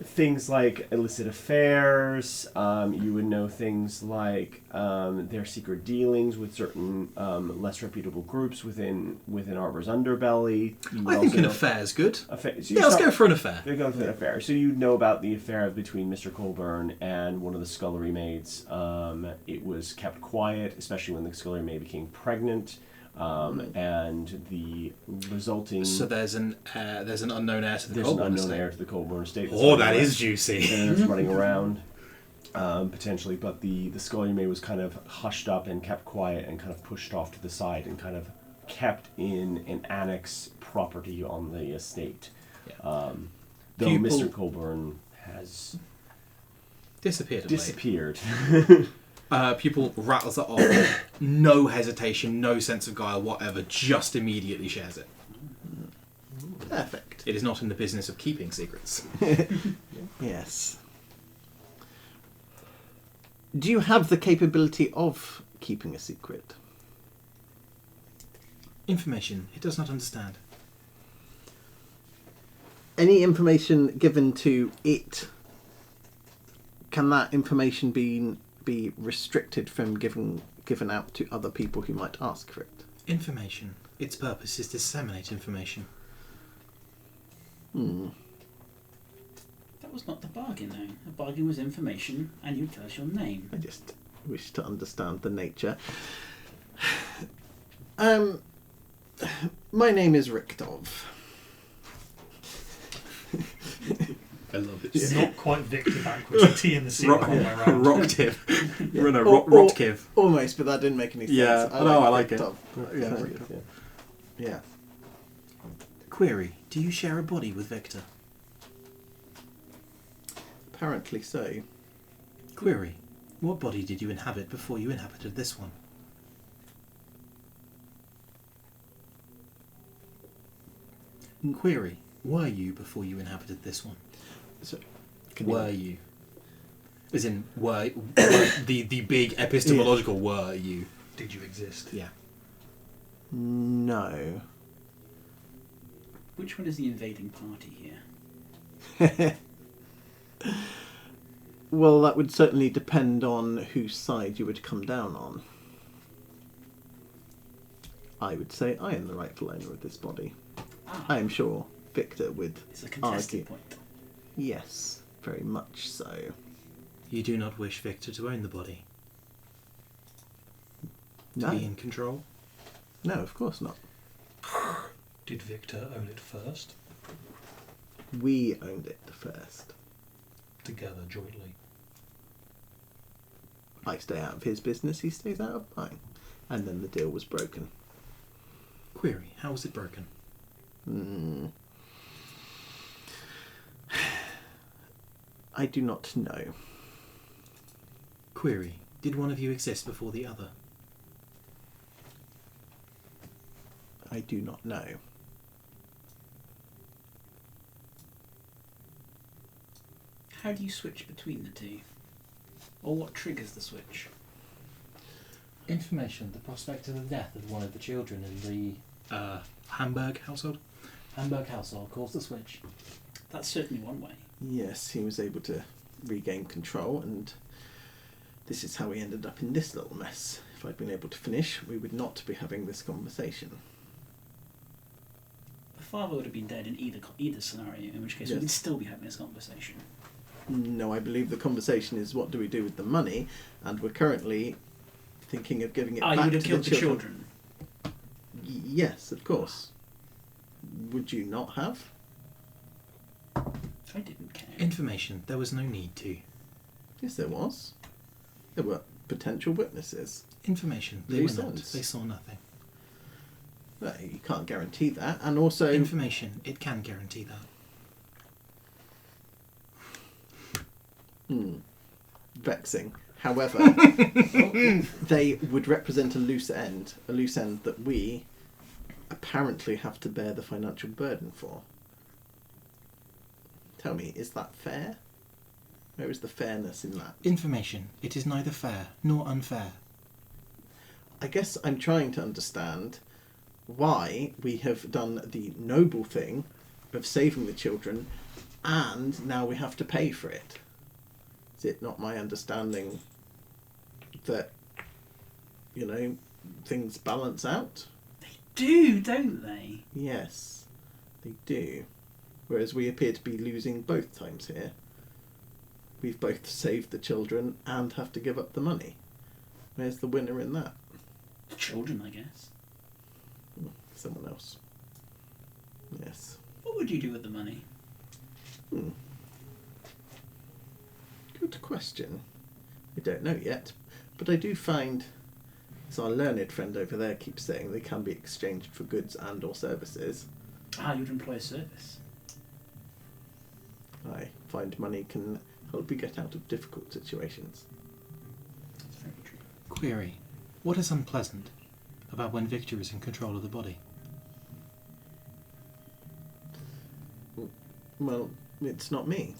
things like illicit affairs. You would know things like their secret dealings with certain less reputable groups within Arbor's underbelly. I think an affair is good. Yeah, let's go for an affair. They're going for an affair. So you know about the affair between Mr. Colburn and one of the scullery maids. It was kept quiet, especially when the scullery maid became pregnant. And the resulting... So there's an unknown heir to the There's Colborn an unknown estate. heir to the Colborn estate. Oh, that is juicy. And it's running around, potentially. But the scullery maid was kind of hushed up and kept quiet and kind of pushed off to the side and kind of kept in an annex property on the estate. Yeah. Though Pupil- Mr. Colburn has disappeared. Pupil rattles it off. No hesitation, no sense of guile, whatever. Just immediately shares it. Perfect. It is not in the business of keeping secrets. Yes. Do you have the capability of keeping a secret? Information. It does not understand. Any information given to it, can that information be restricted from given out to other people who might ask for it? Information. Its purpose is to disseminate information. That was not the bargain, though. The bargain was information, and you tell us your name. I just wish to understand the nature. My name is Richtov. I love it. It's not quite Victor backwards. The T and the C are the wrong way around. Rocktiv. You're in a Or- Rocktiv. Almost, but that didn't make any sense. Yeah, I like it. Richtov. Yeah. Query. Do you share a body with Victor? Apparently so. Query. What body did you inhabit before you inhabited this one? Query. Were you before you inhabited this one? So, Were you? As in, were the big epistemological were you? Did you exist? Yeah. No. Which one is the invading party here? Well, that would certainly depend on whose side you would come down on. I would say I am the rightful owner of this body. I am sure Victor would It's a contested argue. point. Yes, very much so. You do not wish Victor to own the body? To No, be in control? no, of course not. Did Victor own it first? We owned it first. Together, jointly. I stay out of his business, he stays out of mine. And then the deal was broken. Query. How was it broken? I do not know. Query. Did one of you exist before the other? I do not know. How do you switch between the two? Or what triggers the switch? Information. The prospect of the death of one of the children in the Hamburg household. Hamburg household caused the switch. That's certainly one way. Yes, he was able to regain control, and this is how we ended up in this little mess. If I'd been able to finish, we would not be having this conversation. The father would have been dead in either scenario, in which case we Yes. would still be having this conversation. No, I believe the conversation is what do we do with the money, and we're currently thinking of giving it Ah, back you would to have killed the the children. children. Yes, of course. Would you not have? I didn't care. Information. There was no need to. Yes, there was. There were potential witnesses. Information. They Loose were not. ends. They saw nothing. Well, you can't guarantee that, and also Information. It can guarantee that. vexing. However, they would represent a loose end that we apparently have to bear the financial burden for. Tell me, is that fair? Where is the fairness in that? Information. It is neither fair nor unfair. I guess I'm trying to understand why we have done the noble thing of saving the children and now we have to pay for it. Is it not my understanding that, things balance out? Do, don't they? Yes, they do. Whereas we appear to be losing both times here. We've both saved the children and have to give up the money. Where's the winner in that? The children, I guess. Someone else. Yes. What would you do with the money? Good question. I don't know yet, but I do find, as our learned friend over there keeps saying, they can be exchanged for goods and or services. Ah, you'd employ a service. I find money can help you get out of difficult situations. That's very true. Query. What is unpleasant about when Victor is in control of the body? Well, it's not me.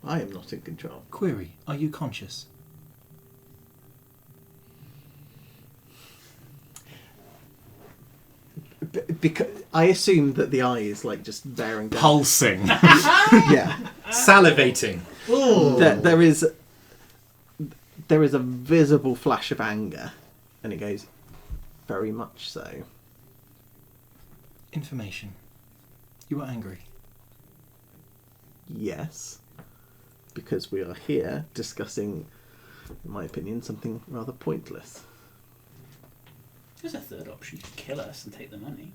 I am not in control. Query. Are you conscious? Because I assume that the eye is like just bearing down. Pulsing. Yeah. Salivating. There is a visible flash of anger, and it goes, very much so. Information. You are angry. Yes, because we are here discussing, in my opinion, something rather pointless. There's a third option. You could kill us and take the money.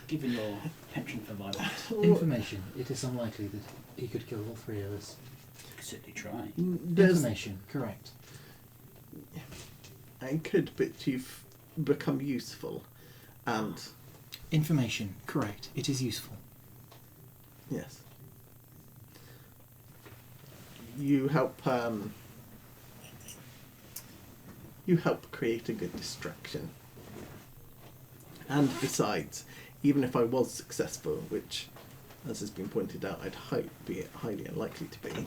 Given your penchant for violence. Information. It is unlikely that he could kill all three of us. You could certainly try. Information. Correct. I could, but you've become useful, and Information. Correct. It is useful. yes, you help. You help create a good distraction. And besides, even if I was successful, which, as has been pointed out, I'd hope be highly unlikely to be,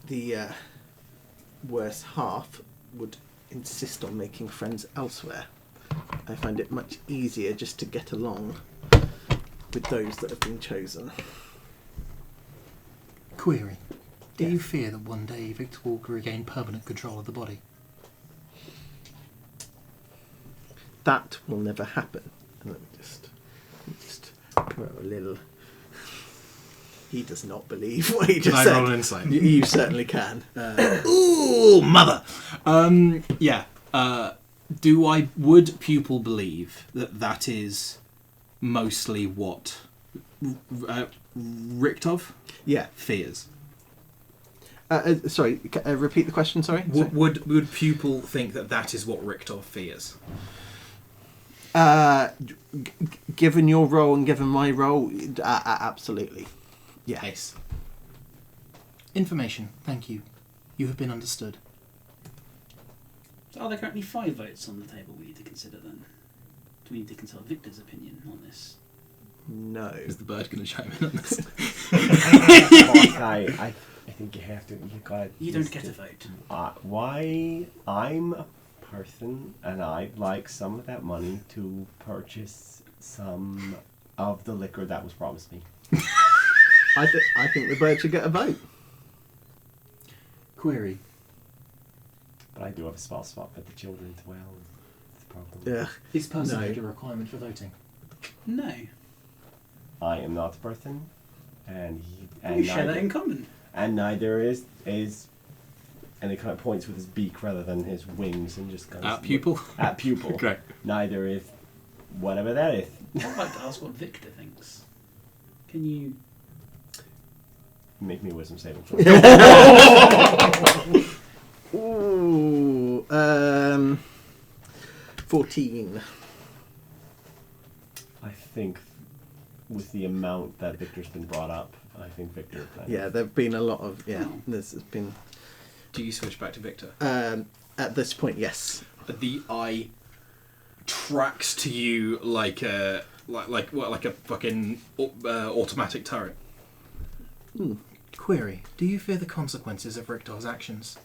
the worse half would insist on making friends elsewhere. I find it much easier just to get along with those that have been chosen. Query. Do you Yes. fear that one day Victor will regain permanent control of the body? That will never happen. And let me just grow a little. He does not believe what he just Can I said. roll an insight? You certainly can. Ooh, mother. Yeah. Would pupil believe that is mostly what Richtov Yeah. fears? Sorry. Repeat the question. Sorry. Would pupil think that is what Richtov fears? Given your role and given my role, absolutely. Yeah. Ace. Information. Thank you. You have been understood. So are there currently 5 votes on the table we need to consider then? Do we need to consult Victor's opinion on this? No. Is the bird going to chime in on this? Boss, I think you have to. You don't get a vote. Why? I'm a person, and I'd like some of that money to purchase some of the liquor that was promised me. I think the bird should get a vote. Query. But I do have a small spot for the children as well. That's the problem. Yeah. Is personhood No. a requirement for voting? No. I am not a person, and We share that in common. and neither is, and he kind of points with his beak rather than his wings, and just goes At pupil? At pupil. Okay. Neither is whatever that is. I'd like to ask what Victor thinks. Can you... Make me a wisdom saving throw. Ooh, 14. I think with the amount that Victor's been brought up, I think Victor. Yeah, there've been a lot of There's been. Do you switch back to Victor? At this point, yes. The eye tracks to you like a fucking automatic turret. Query: do you fear the consequences of Richtor's actions?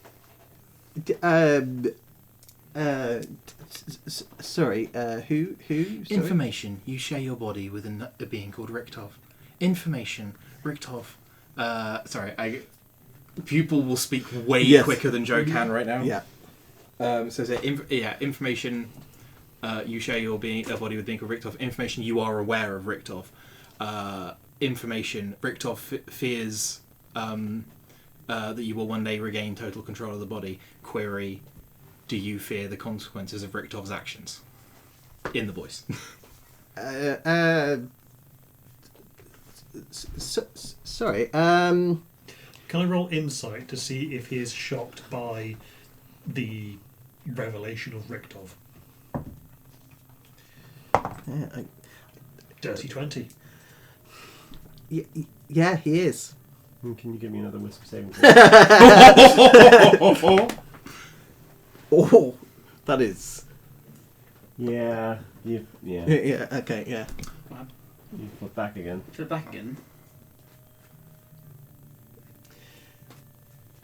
Sorry. Who? Sorry? Information: you share your body with a being called Richtov. Information: Richtov. Pupil will speak way quicker than Joe can right now. Yeah. Information. You share your body with being called Richtov. Information: you are aware of Richtov. Information: Richtov fears that you will one day regain total control of the body. Query: do you fear the consequences of Richtov's actions? In the voice. Sorry. Can I roll insight to see if he is shocked by the revelation of Richtov? Dirty 20. Yeah, he is. Can you give me another wisdom saving throw? Oh, that is. Yeah. Yeah. Okay. Yeah. You flip back again. Flip back again.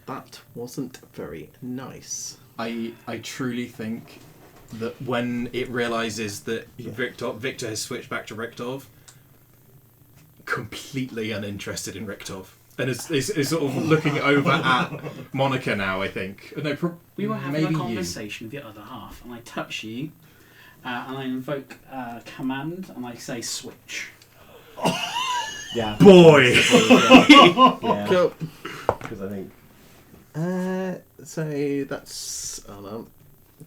That wasn't very nice. I truly think that when it realises that Yeah. Victor has switched back to Richtov, completely uninterested in Richtov, and is sort of looking over at Monica now. I think. No, We were having maybe a conversation with the other half, and I touch you, and I invoke command, and I say switch. Yeah. Boy. Yeah. Cool. Because I think. So that's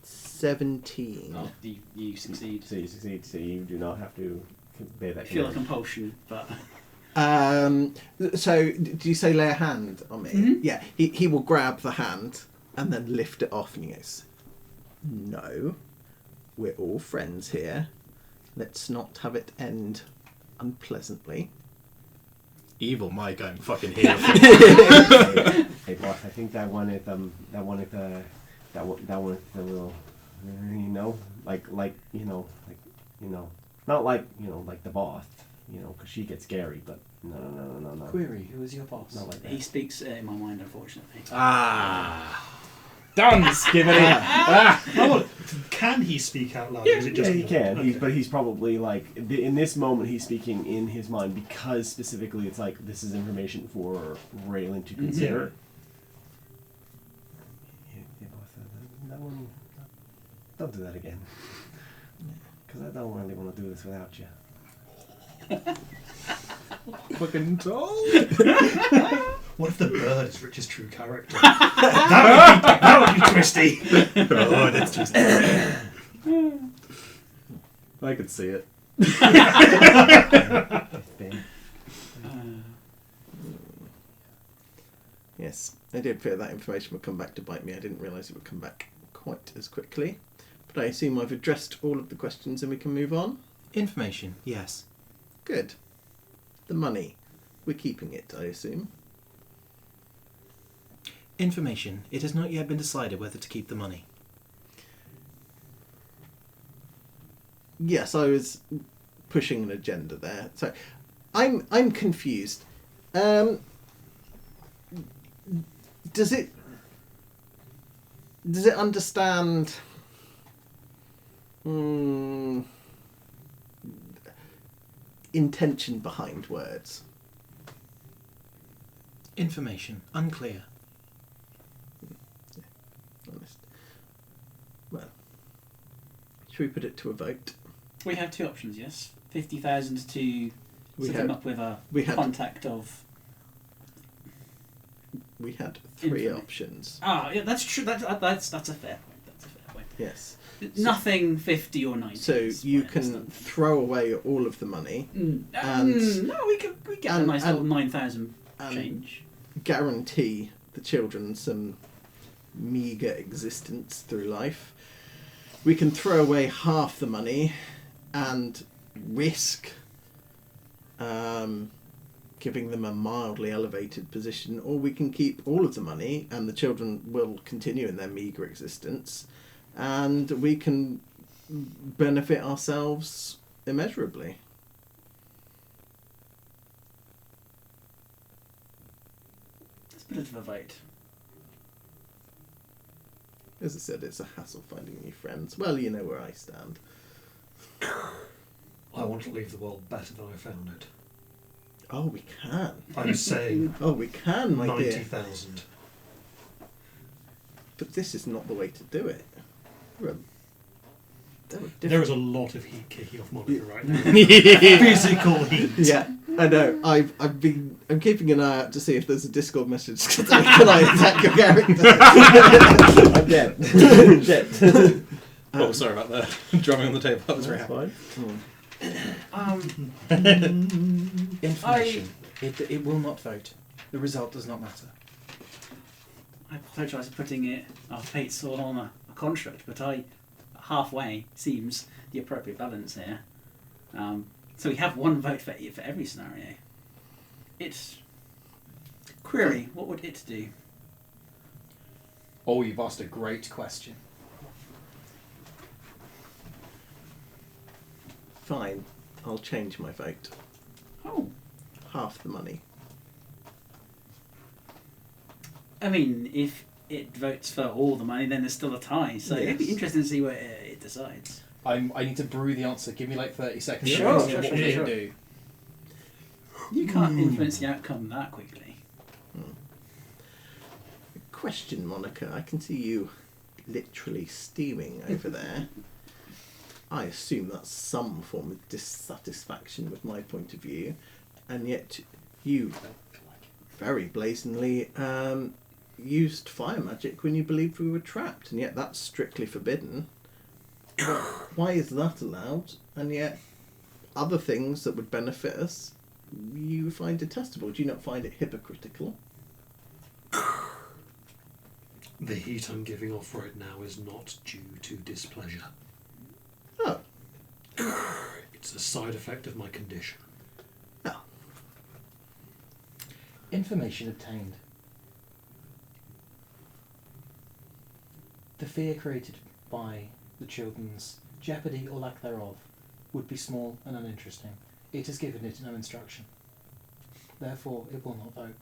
17. Oh, you succeed. So you succeed. So you do not have to bear that. I feel a command. compulsion, but... So do you say lay a hand on me? Mhm. Yeah. He will grab the hand and then lift it off, and he goes, "No, we're all friends here. Let's not have it end unpleasantly." Evil Mike, I'm fucking here. Hey boss, I think that one is the little, not like like the boss, because she gets scary, but no. Query: who is your boss? Not like that. He speaks in my mind, unfortunately. Done, Skivity. Can he speak out loud? Yeah, or is it just he can. Okay. But he's probably in this moment he's speaking in his mind because specifically it's like this is information for Raylan to consider. Yeah, boss, that one, don't do that again. Because I don't really want to do this without you. Fucking told. What if the bird is Rich's true character? that would be twisty. Oh, that's just. I could see it. Yes, I did fear that information would come back to bite me. I didn't realise it would come back quite as quickly. But I assume I've addressed all of the questions and we can move on. Information, yes. Good. The money. We're keeping it, I assume. Information. It has not yet been decided whether to keep the money. Yes, I was pushing an agenda there. So I'm confused. Does it understand intention behind words? Information unclear. Honest. Well, should we put it to a vote? We have two options, yes. 50,000 to We set had them up with a we had contact of... we had three Infinite. options. Ah, yeah, that's true. That's a fair point. That's a fair point. Yes. Nothing 50 or 90. So is you what I can understand. throw away all of the money, No, we get a and- nice little and- 9,000 and change. guarantee the children some meagre existence through life. We can throw away half the money and risk giving them a mildly elevated position, or we can keep all of the money and the children will continue in their meagre existence, and we can benefit ourselves immeasurably. Let's put it to a vote. As I said, it's a hassle finding new friends. Well, you know where I stand. I want to leave the world better than I found it. Oh, we can. I'm saying Oh, we can, my dear. 90,000. But this is not the way to do it. There are There is a lot of heat kicking off Monica right now. Yeah. Physical heat. Yeah, I know. I'm keeping an eye out to see if there's a Discord message. Can I attack your character? I'm dead. Shit. Oh, sorry about that. Drumming on the table. That was very That's happy. fine. Information. It will not vote. The result does not matter. I apologise for putting our fates all on a construct, but halfway seems the appropriate balance here. So we have one vote for every scenario. It's query. What would it do? Oh, you've asked a great question. Fine, I'll change my vote. Oh, Half the money. I mean, if it votes for all the money, then there's still a tie. So it'd be Yes. interesting to see what it decides. I need to brew the answer. Give me like 30 seconds. Yeah. Sure, What sure, would sure, it sure. do? You can't influence the outcome that quickly. Question, Monica. I can see you literally steaming over there. I assume that's some form of dissatisfaction with my point of view, and yet you very blazingly used fire magic when you believed we were trapped, and yet that's strictly forbidden. Why is that allowed? And yet other things that would benefit us you find detestable. Do you not find it hypocritical? The heat I'm giving off right now is not due to displeasure. Oh. It's a side effect of my condition. Oh. Information obtained. The fear created by the children's jeopardy or lack thereof would be small and uninteresting. It has given it no instruction. Therefore, it will not vote.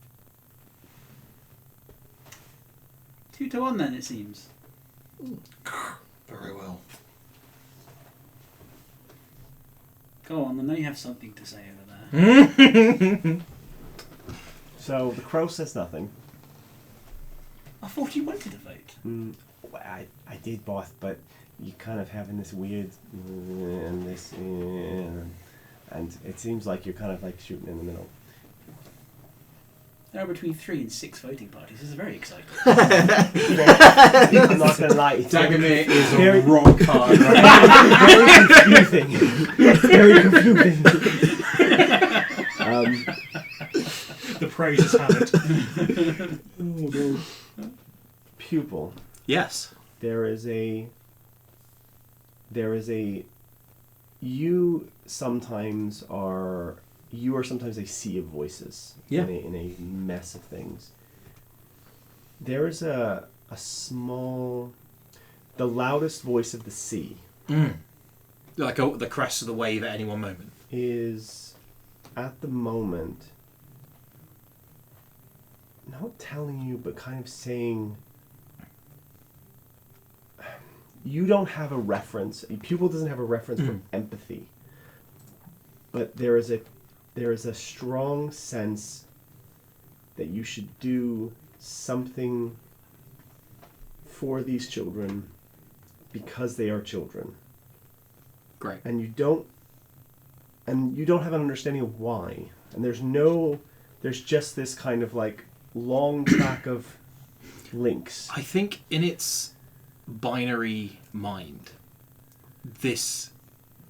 2-1 then, it seems. Very well. Go on, I know you have something to say over there. So the crow says nothing. I thought you wanted a vote. Well, I did both, but you kind of having this weird and this and it seems like you're kind of like shooting in the middle. There are between 3 and 6 voting parties. This is very exciting. I'm not gonna lie, it's Dagamir is very- a rock card, right? very confusing. Very confusing. The praises have it. Pupil. Yes. There is a you are sometimes a sea of voices. Yeah. In a mess of things. There is a small, the loudest voice of the sea. Like the crest of the wave at any one moment. is, at the moment, not telling you, but kind of saying, you don't have a reference. A pupil doesn't have a reference for empathy, but there is a strong sense that you should do something for these children because they are children. Great. And you don't have an understanding of why. And there's just this kind of like long track of links. I think in its binary mind, this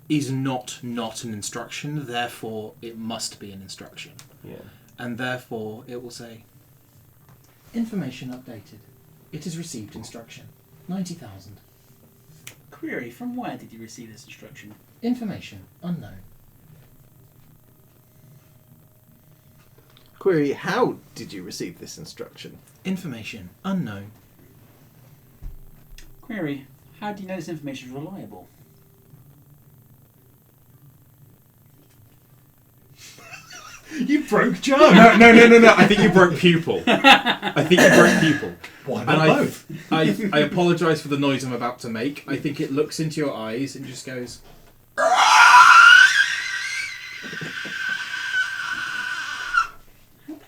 is not an instruction, therefore it must be an instruction. Yeah. And therefore it will say, information updated. It has received instruction. 90,000. Query, from where did you receive this instruction? Information unknown. Query, how did you receive this instruction? Information unknown. Query, how do you know this information is reliable? You broke Joe! No. I think you broke pupil. Why And not both? I apologise for the noise I'm about to make. I think it looks into your eyes and just goes...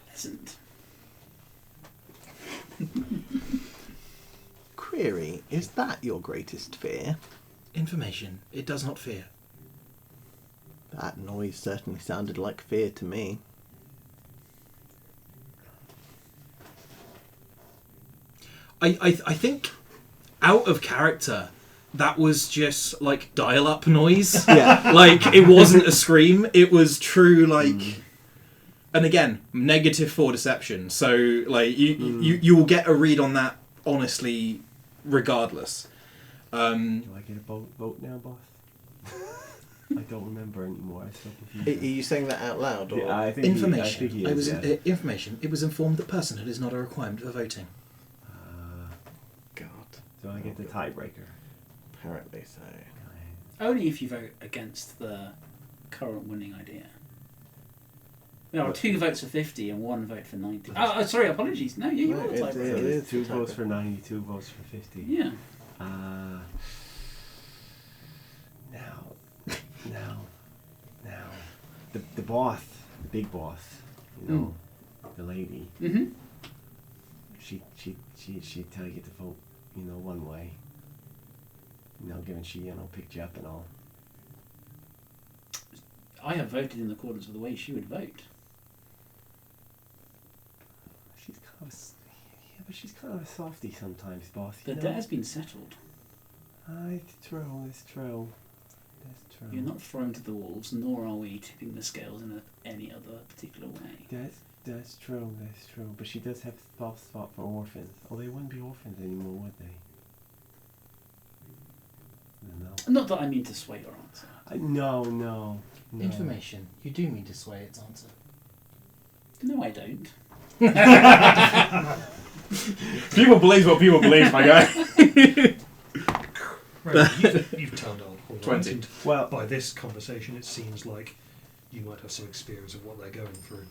Pleasant. Query, is that your greatest fear? Information. It does not fear. That noise certainly sounded like fear to me. I think, out of character, that was just like dial-up noise. Yeah. Like, it wasn't a scream. It was true, like... And again, -4 deception. So, like, you will get a read on that, honestly, regardless. Do I get a vote now, boss? I don't remember anymore. I'm so Are confused. you saying that out loud? Or? Yeah, I think Information. he is, yeah. Information. It was informed that personhood is not a requirement for voting. God. So I get the tiebreaker. Apparently so. Only if you vote against the current winning idea. There are 2 votes for 50 and 1 vote for 90. Oh, sorry, apologies. No, you are the No, tiebreaker. it is 2 the votes tiebreaker. for 90, 2 votes for 50. Yeah. Now, the boss, the big boss, you know, the lady. Mm-hmm. She'd tell you to vote, you know, one way. You know, given she, you know, picked you up and all. I have voted in accordance with the way she would vote. She's kind of, yeah, but she's kind of a softie sometimes, boss. The You know? debt has been settled. It's true. It's true. That's true. You're not thrown to the wolves, nor are we tipping the scales in any other particular way. That's true. That's true. But she does have a soft spot for orphans. Oh, they wouldn't be orphans anymore, would they? No. Not that I mean to sway your answer. No. Information. You do mean to sway its answer. No, I don't. People believe what people believe, my guy. Right, you've turned on all 20. right, and Well, by this conversation, it seems like you might have some experience of what they're going through.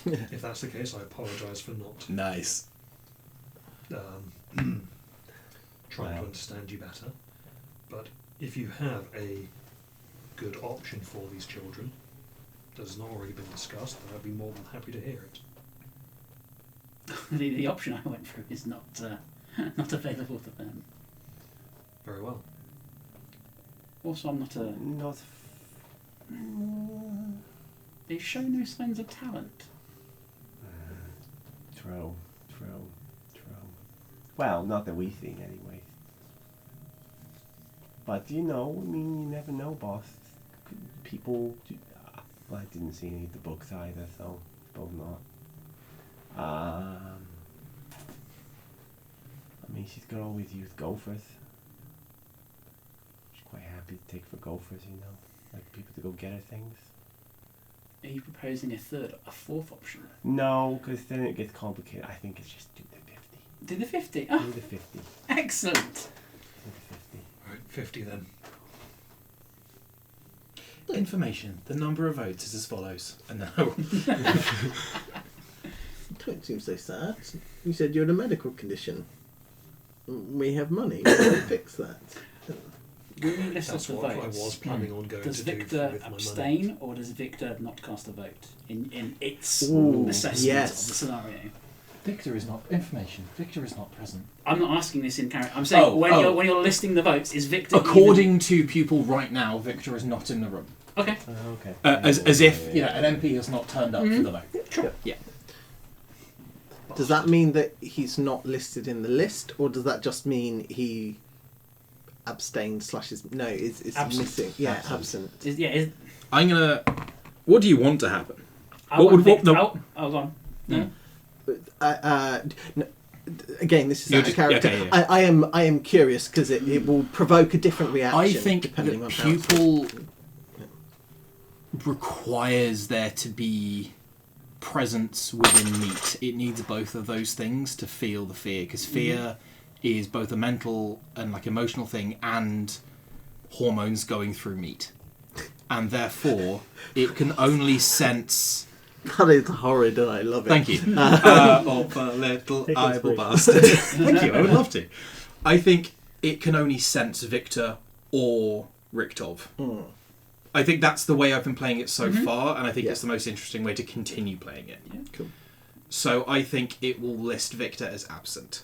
If that's the case, I apologise for not Nice. trying to understand you better. But if you have a good option for these children that has not already been discussed, then I'd be more than happy to hear it. The option I went through is not available to them. Very well. Also, I'm not a... not. They show no signs of talent. True. Well, not that we think, anyway. But you know, I mean, you never know, boss. People. Well, I didn't see any of the books either, so I suppose not. I mean, she's got always used gophers. She's quite happy to take for gophers, you know, like people to go get her things. Are you proposing a fourth option? No, because then it gets complicated. I think it's just do the 50. Do the 50. Do Oh, the 50. excellent. Do the 50. Right, 50 then. Information. The number of votes is as follows. And then I will... Don't seem so sad. You said you're in a medical condition. We have money. We can fix that. Will you list off That's the what votes? I was planning on going Does to do Victor with my money. abstain, or does Victor not cast a vote in its Ooh, assessment yes. of the scenario? Victor is not information. Victor is not present. I'm not asking this in character. I'm saying when you're listing the votes, is Victor According to Pupil right now, Victor is not in the room. Okay. Okay. As if an MP has not turned up for the vote. Sure. Yeah. Does that mean that he's not listed in the list, or does that just mean he abstained / is no? Is Absent. missing? Yeah, absent. I'm gonna. What do you want to happen? I What want would- what- Victor, no. go on. No. No, again, this is You're out of just- character. okay, yeah. I am curious because it will provoke a different reaction. I think depending that on how Pupil requires there to be presence within meat. It needs both of those things to feel the fear, because fear is both a mental and emotional thing and hormones going through meat, and therefore it can only sense. That is horrid, and I love it. Thank you. Of a little Take eyeball inspiration. bastard. Thank you. I would love to. I think it can only sense Victor or Richtov. I think that's the way I've been playing it so far, and I think Yeah. it's the most interesting way to continue playing it. Yeah. Cool. So I think it will list Victor as absent.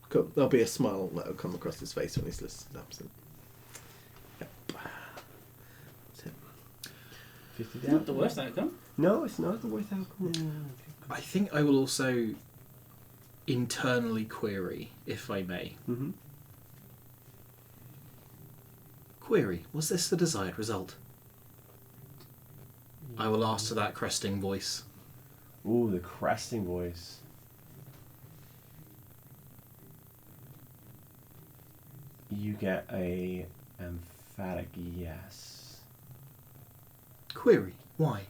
Cool. There'll be a smile that will come across his face when he's listed absent. Yep. That's it. 50 Not the worst outcome. No, it's not the worst outcome. I think I will also internally query, if I may. Mm-hmm. Query, was this the desired result? I will ask to that cresting voice. Ooh, the cresting voice. You get a emphatic yes. Query, why?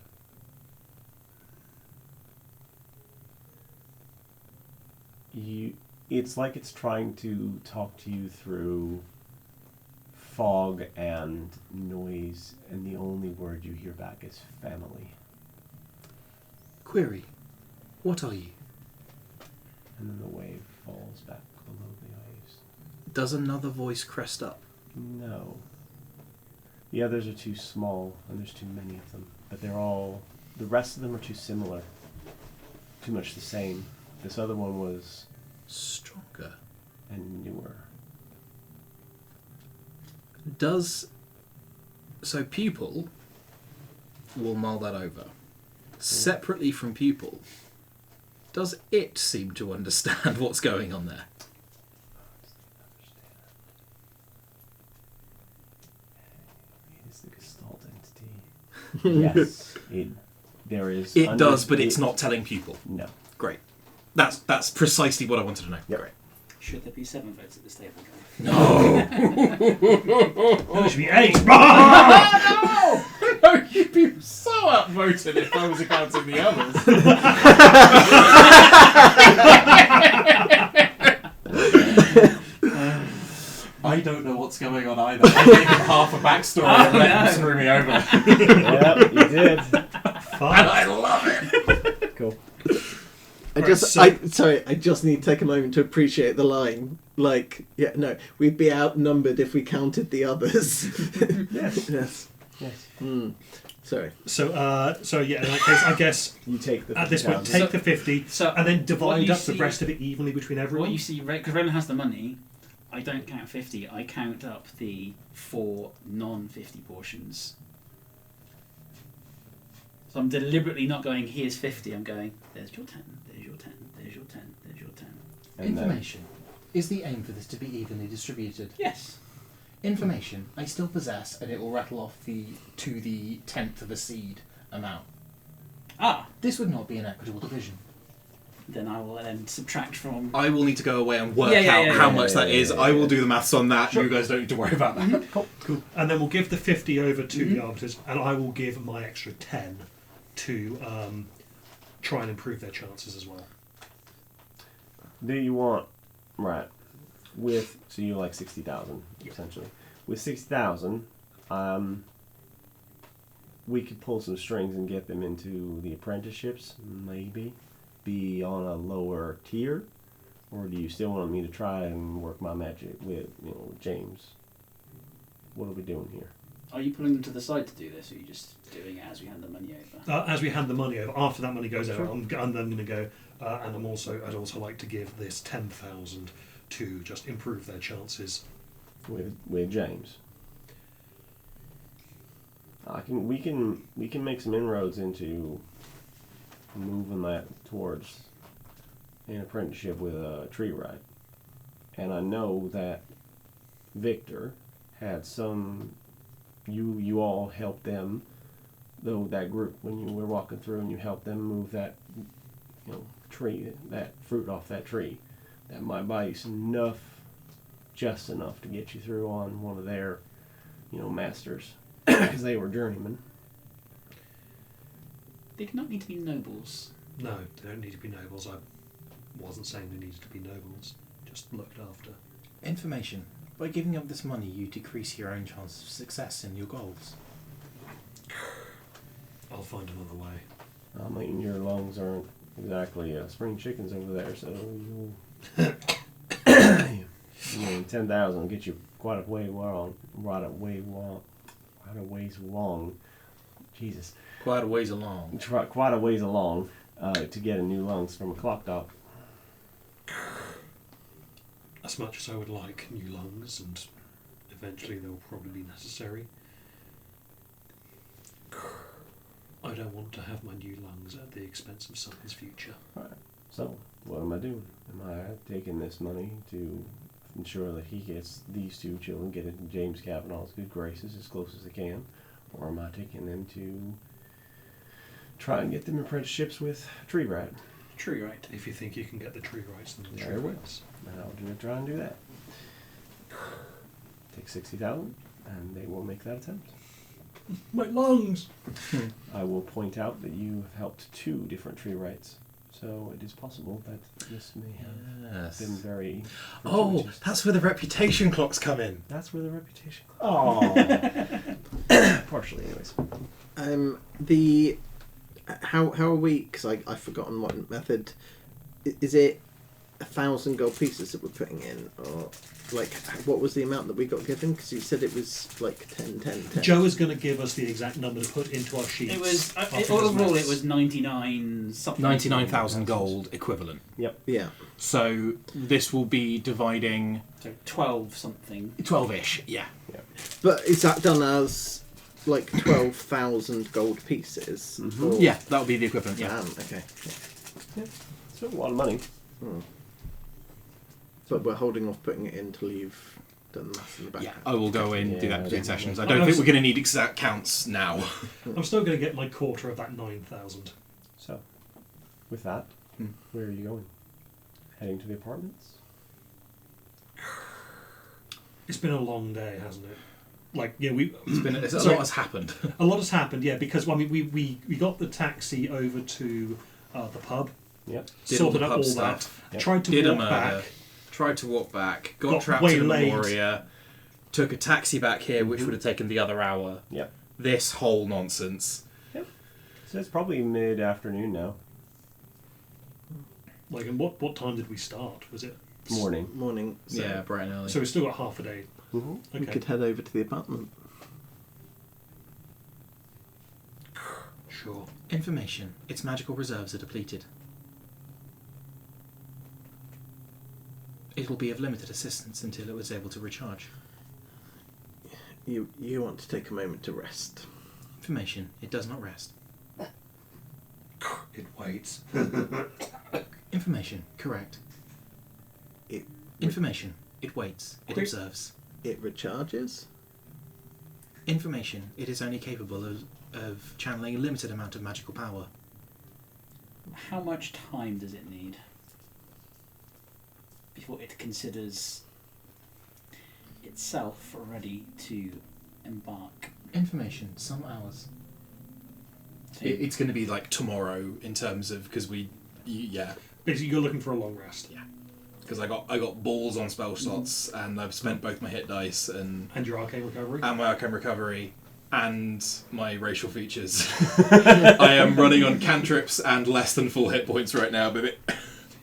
It's like it's trying to talk to you through fog and noise, and the only word you hear back is family. Query, what are you? And then the wave falls back below the waves. Does another voice crest up? No. The others are too small, and there's too many of them. But the rest of them are too similar. Too much the same. This other one was Stronger. and newer. So Pupil will mull that over. Separately from Pupil, does it seem to understand what's going on there? It is the Gestalt entity. Yes. There is... It does, but it's not telling Pupil. No. Great. That's precisely what I wanted to know. Yep. Great. Should there be 7 votes at this table? No! There should be 8. No, you'd be so outvoted if I was counting the others. I don't know what's going on either. I gave him half a backstory and let him screw me over. Yep, you did. And I love it. Cool. I just need to take a moment to appreciate the line. We'd be outnumbered if we counted the others. Yes. Yes. Yes. Sorry. So yeah, in that case, I guess You take the at this point, 50,000. take the 50, So and then what divide you up the see- rest of it evenly between everyone. What you see, because Raymond has the money, I don't count 50. I count up the 4 non-50 portions. So I'm deliberately not going, here's 50. I'm going, there's your 10, there's your 10, there's your 10, there's your 10. And then- Information. Is the aim for this to be evenly distributed? Yes. Information I still possess, and it will rattle off to the 10th of a seed amount. Ah, This would not be an equitable division. then I will subtract from... I will need to go away and work Yeah, out yeah, how yeah, much that is. I will do the maths on that. Sure. You guys don't need to worry about that. Cool. And then we'll give the 50 over to the arbiters, and I will give my extra 10 to try and improve their chances as well. Do you want... Right. So you like 60,000, essentially. With 60,000, We could pull some strings and get them into the apprenticeships, maybe. Be on a lower tier, or do you still want me to try and work my magic with, with James? What are we doing here? Are you pulling them to the side to do this, or are you just doing it as we hand the money over? As we hand the money over, after that money goes Sure. out, I'm then going to go, and I'd also like to give this 10,000 to just improve their chances. With James. We can make some inroads into moving that towards an apprenticeship with a tree ride. And I know that Victor had some. You all helped them, though, that group, when you were walking through, and you helped them move that tree, that fruit off that tree. That might buy you just enough to get you through on one of their masters, because they were journeymen. They do not need to be nobles. No, they don't need to be nobles. I wasn't saying they needed to be nobles, just looked after. Information. By giving up this money, you decrease your own chance of success in your goals. I'll find another way. I mean, your lungs aren't exactly spring chickens over there, so you'll 10,000 will get you quite a ways along. Jesus. Quite a ways along. Quite a ways along to get a new lungs from a clock dog. As much as I would like new lungs, and eventually they will probably be necessary, I don't want to have my new lungs at the expense of someone's future. Right. So, what am I doing? Am I taking this money to ensure that these two children get into James Kavanaugh's good graces as close as they can? Or am I taking them to try and get them apprenticeships with Tree Rat? True, right? If you think you can get the tree rights, then the There tree we rights. And I'll try and do that. Take 60,000, and they will make that attempt. My lungs! I will point out that you have helped 2 different tree rights, so it is possible that this may have been very. Oh, fortuitous. that's where the reputation clocks come in. That's where the reputation. Oh. Partially, anyways. How are we? Because I've forgotten what method. Is it 1,000 gold pieces that we're putting in, or like what was the amount that we got given? Because you said it was like 10. Joe is going to give us the exact number to put into our sheets. It was after this overall. mess. It was 99 something. 99,000 gold equivalent. Yeah. So this will be dividing So 12 something. 12-ish. Yeah. But is that done as like 12,000 gold pieces? Mhm. Or- Yeah, that will be the equivalent. Yeah. Okay. It's a lot of money. Hmm. But we're holding off putting it in until you've done the math in the back. Yeah, I will go in, do that Yeah. between sessions. I Yeah. don't think we're going to need exact counts now. I'm still going to get my quarter of that 9,000. So, with that, Hmm. where are you going? Heading to the apartments? It's been a long day, hasn't it? Like, yeah, a A lot has happened. A lot has happened, yeah, because we got the taxi over to the pub, Yep. Did all sorted the out pub all stuff. that, Yep. tried to Did a walk murder. back. Tried to walk back. Got Got trapped in waylaid. Memoria. Took a taxi back here, which would have taken the other hour. Yep. This whole nonsense. So it's probably mid-afternoon now. Like, and what time did we start? Was it Morning. Morning. So Yeah, bright and early. So we've still got half a day. Mm-hmm. we Okay, could head over to the apartment. sure. Information. Its magical reserves are depleted. It will be of limited assistance until it was able to recharge. You want to take a moment to rest. Information. It does not rest. It waits. Information. Correct. It Information. It waits. It Okay. observes. it recharges. Information. It is only capable of channeling a limited amount of magical power. How much time does it need before it considers itself ready to embark? Information. Some hours. So It's going to be like tomorrow in terms of because yeah. Basically, you're looking for a long rest. Yeah. because I got balls on spell slots, and I've spent both my hit dice and your arcane recovery. my arcane recovery and my racial features. I am running on cantrips and less than full hit points right now, baby.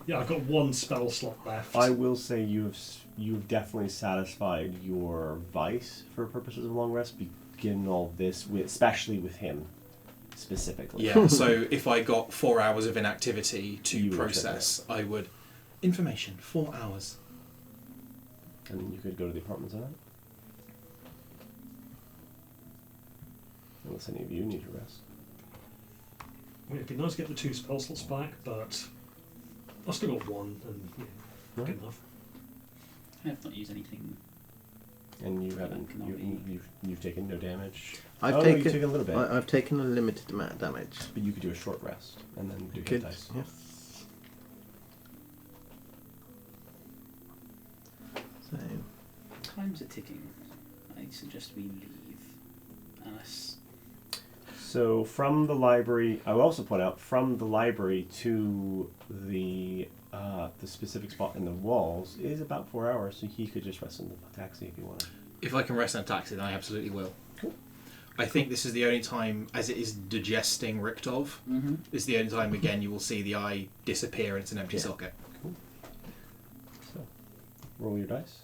Yeah, I've got one spell slot left. I will say you've definitely satisfied your vice for purposes of long rest, begin all this, especially with him specifically. Yeah, so if I got 4 hours of inactivity to You would process, I would... Information, 4 hours. And then you could go to the apartments on that. Unless any of you need to rest. I mean, it'd be nice to get the 2 spell slots back, but I've still got 1, and yeah, Right. good enough. I have not used anything. And you haven't. Cannot You've taken no damage. I've You've taken taken a little bit, I've taken a limited amount of damage. but you could do a short rest and then do hit Good. dice. Yeah. So Time's are ticking. I suggest we leave. Unless... So from the library, I will also point out from the library to the specific spot in the walls is about 4 hours, so he could just rest in the taxi if you wanted. If I can rest in a taxi, then I absolutely will. Cool. I think this is the only time, as it is digesting Richtov, this is the only time again you will see the eye disappear and it's an empty Yeah. socket. Cool. So roll your dice.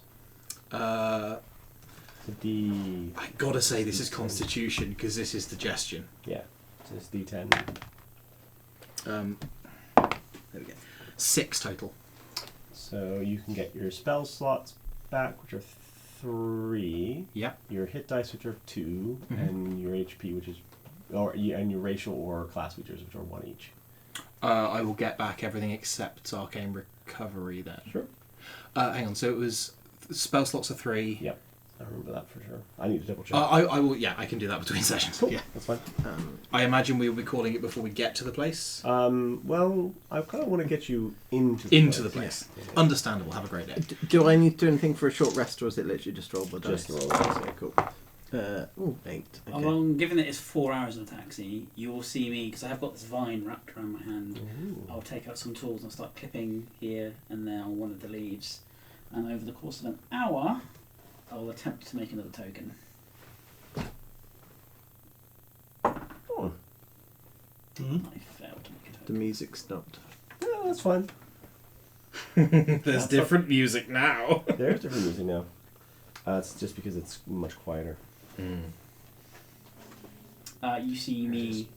The I gotta say this is Constitution because this is digestion. yeah, so it's D10. There we go. 6 total. So you can get your spell slots back, which are 3. Yep. Your hit dice, which are 2, Mhm. and your HP, which is, and your racial or class features, which are 1 each. I will get back everything except arcane recovery then. Sure. Hang on. So it was spell slots are 3. Yep. I remember that for sure. I need to double check. I will. Yeah, I can do that between sessions. Cool. Yeah. That's fine. I imagine we will be calling it before we get to the place. Well, I kind of want to get you into Into the place. place. Understandable. Have a great day. do I need to do anything for a short rest, or is it literally just roll the dice? Just roll the dice. Okay, cool. 8. Okay. Well, given that it's 4 hours in a taxi, you will see me, because I have got this vine wrapped around my hand. Ooh. I'll take out some tools and start clipping here and there on one of the leaves. And over the course of an hour, I will attempt to make another token. Oh, Mm-hmm. I failed to make a The token. music stopped. yeah, that's fine. There's different music now. There's different music now. It's just because it's much quieter. You see me,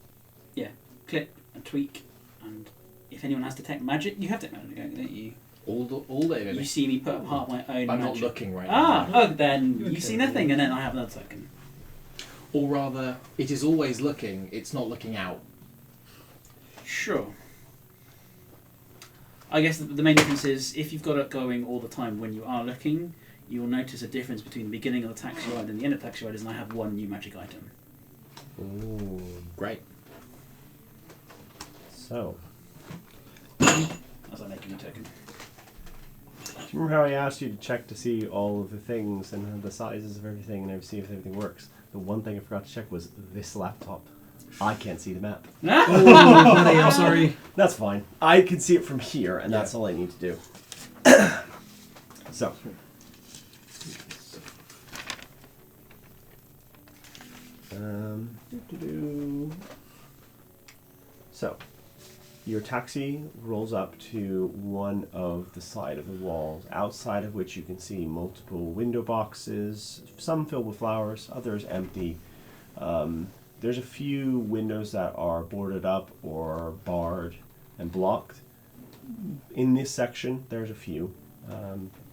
clip and tweak, and if anyone has detect magic, you have detect magic, don't you? All day, You baby. see me put up part of my own I'm magic. not looking right Ah, now. oh, then you Okay. see nothing, and then I have another token. Or rather, it is always looking. It's not looking out. Sure. I guess the main difference is if you've got it going all the time when you are looking, you will notice a difference between the beginning of the taxi ride and the end of the taxi ride is, and I have 1 new magic item. Ooh. Great. So, As I'm making a token. do you remember how I asked you to check to see all of the things and the sizes of everything and see if everything works? The one thing I forgot to check was this laptop. I can't see the map. Oh, buddy, I'm sorry. That's fine. I can see it from here, and that's all I need to do. So. So, your taxi rolls up to one of the side of the walls, outside of which you can see multiple window boxes, some filled with flowers, others empty. There's a few windows that are boarded up or barred and blocked. In this section, there's a few.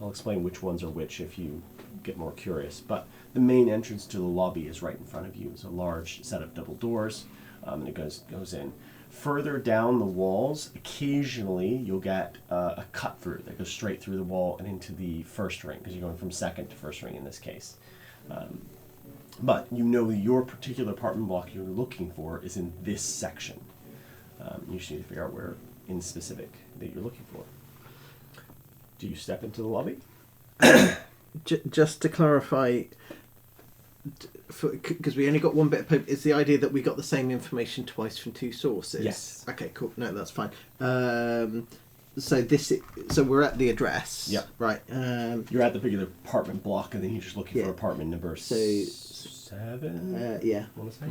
I'll explain which ones are which if you get more curious. But the main entrance to the lobby is right in front of you. It's a large set of double doors, and it goes in. Further down the walls, occasionally you'll get a cut through that goes straight through the wall and into the first ring, because you're going from second to first ring in this case. But you know your particular apartment block you're looking for is in this section. You just need to figure out where in specific that you're looking for. Do you step into the lobby? Just to clarify, because we only got one bit of paper, is the idea that we got the same information twice from 2 sources? Yes. Okay, cool. No, that's fine. So we're at the address. Yep. Right. You're at the particular apartment block, and then you're just looking Yeah. for apartment number So- 7. Yeah. I want to say.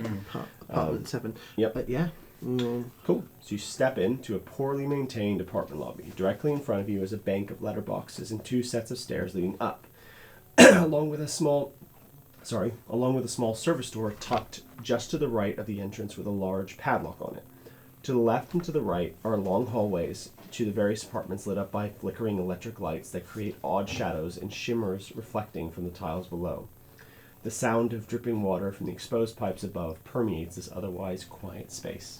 Apartment 7. Yep. But yeah. Cool. So you step into a poorly maintained apartment lobby. Directly in front of you is a bank of letterboxes and 2 sets of stairs leading up, along with a small service door tucked just to the right of the entrance with a large padlock on it. To the left and to the right are long hallways to the various apartments lit up by flickering electric lights that create odd shadows and shimmers reflecting from the tiles below. The sound of dripping water from the exposed pipes above permeates this otherwise quiet space.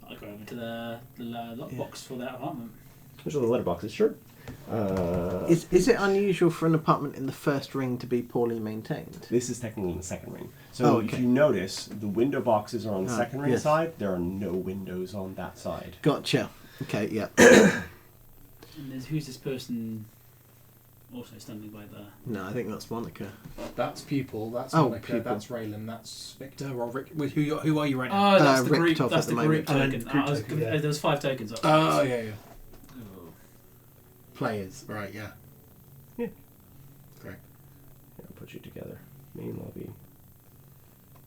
I'll go over to the lockbox for that apartment. Which are the letterboxes? Sure. Is it unusual for an apartment in the first ring to be poorly maintained? This is technically in the second ring. So Oh, okay. if you notice, the window boxes are on the second ring yes. side. There are no windows on that side. Gotcha. Okay. Yeah. And who's this person also standing by the... No, I think that's Monica. That's Pupil, that's Oh, Monica, Pupil. that's Raylan, that's Victor. Or Rick, who are you right now? Oh, that's the Rick group. Toff That's at the the group moment. token. Group I was token, yeah. There was 5 tokens up. Oh, yeah. Oh. Players, right, yeah. Yeah. Great. Yeah, I'll put you together. Main lobby.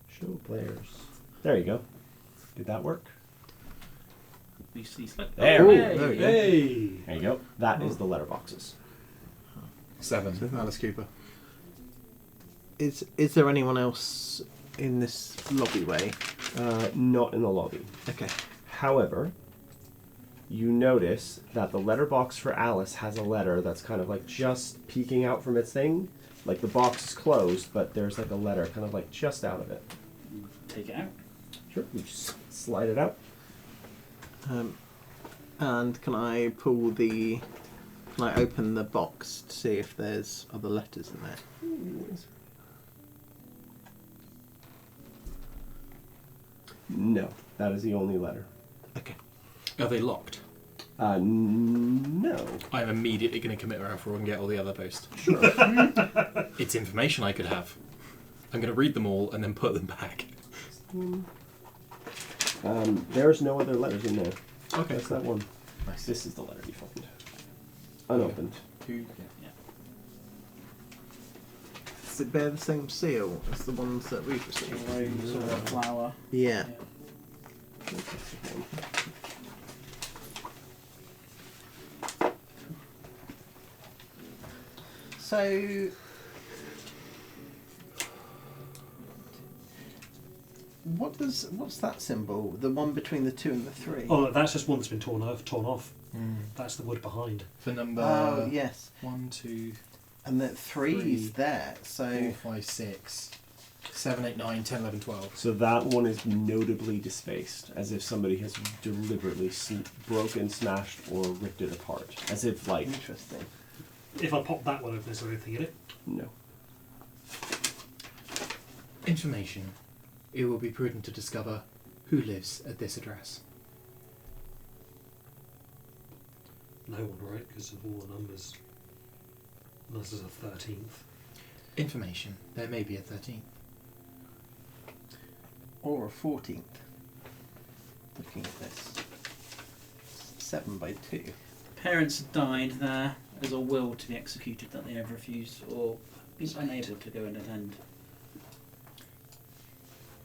Show players. There you go. Did that work? You see, select. There. Oh, There we go. Hey! There you go. That is the letterboxes. 7. Alice Cooper. Is there anyone else in this lobbyway? Not in the lobby. Okay. However, you notice that the letterbox for Alice has a letter that's kind of like just peeking out from its thing. Like the box is closed, but there's like a letter kind of like just out of it. Take it out. Sure. You just slide it out. And can I open the box to see if there's other letters in there? No, that is the only letter. Okay. Are they locked? No. I'm immediately going to commit Ralph and get all the other posts. It's information I could have. I'm going to read them all and then put them back. There's no other letters in there. Okay. That's that one. Nice. This is the letter you found. Unopened. Does it bear the same seal as the ones that we've received? Rose or a flower. Yeah. So, what's that symbol? The one between the 2 and the 3? Oh, that's just one that's been torn off. That's the wood behind. For number Oh, yes. 1, 2, And the 3 is 3, there. So 4, 5, 6, 7, 8, 9, 10, 11, 12. So that one is notably defaced, as if somebody has deliberately broken, smashed, or ripped it apart. As if, like, interesting. If I pop that one open, is there anything in it? no. Information. It will be prudent to discover who lives at this address. No one, right? Because of all the numbers. Unless there's a 13th. Information. There may be a 13th. Or a 14th. Looking at this. 7 by 2. Parents died there as a will to be executed that they have refused or been unable to go and attend.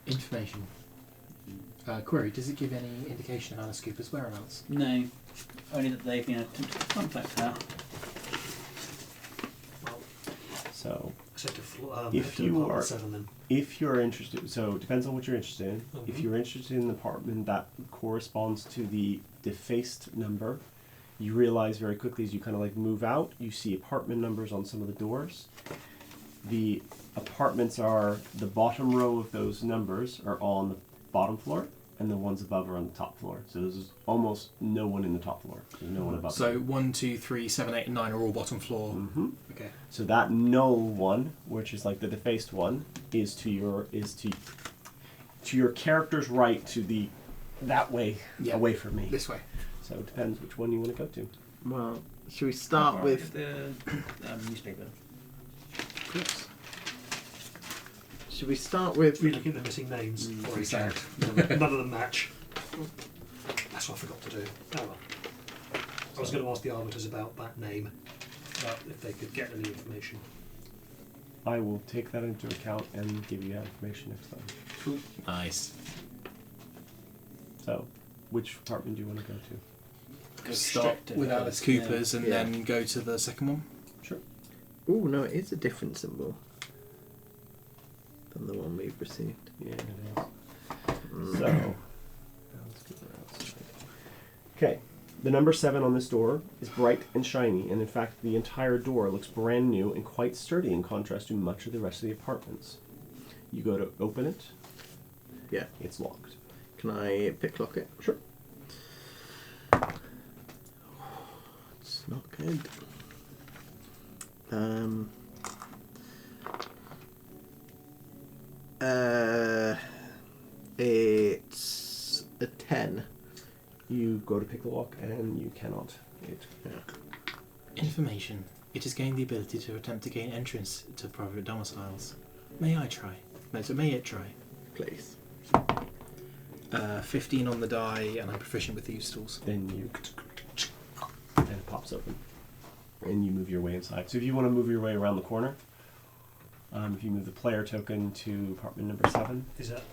Information. Query, does it give any indication of Alice Cooper's whereabouts? No, only that they've been attempting to contact her. Well, So, I said to If to you apartment are- 7 then. if you're interested, so it depends on what you're interested in. If Mhm. you're interested in an apartment that corresponds to the defaced number, you realize very quickly as you kind of like move out, you see apartment numbers on some of the doors. The apartments are, the bottom row of those numbers are on the bottom floor, and the ones above are on the top floor. So there's almost no one in the top floor. There's no one above. So 1, 2, 3, 7, 8, and 9 are all bottom floor. Mm-hmm. Okay. So that null one, which is like the defaced one, is to your character's right, to the that way, Yeah. away from me. This way. So it depends which one you want to go to. Well, should we start with... the newspaper. Yes. Should we start with... We looking at the missing names. Or exact. None of them match. That's That's what I forgot to do. Oh well. I was going to ask the arbiters about that name, about if they could get any information. I will take that into account and give you that information next time. Cool. Nice. So, which apartment do you want to go to? Go Start straight to with hers, Alice Cooper's and Yeah. then go to the second one. Sure. Oh no, it is a different symbol than the one we've received. Yeah, it is. So, let's get outside. Okay, the number 7 on this door is bright and shiny, and in fact, the entire door looks brand new and quite sturdy in contrast to much of the rest of the apartments. You go to open it. Yeah. It's locked. Can I picklock it? Sure. It's not good. It's a 10. You go to pick the lock, and you cannot. Information. It has gained the ability to attempt to gain entrance to private domiciles. May I try? No, so may it try. Please. 15 on the die, and I'm proficient with the use tools. Then you... and it pops open. And you move your way inside. So if you want to move your way around the corner, if you move the player token to apartment number 7. Is that?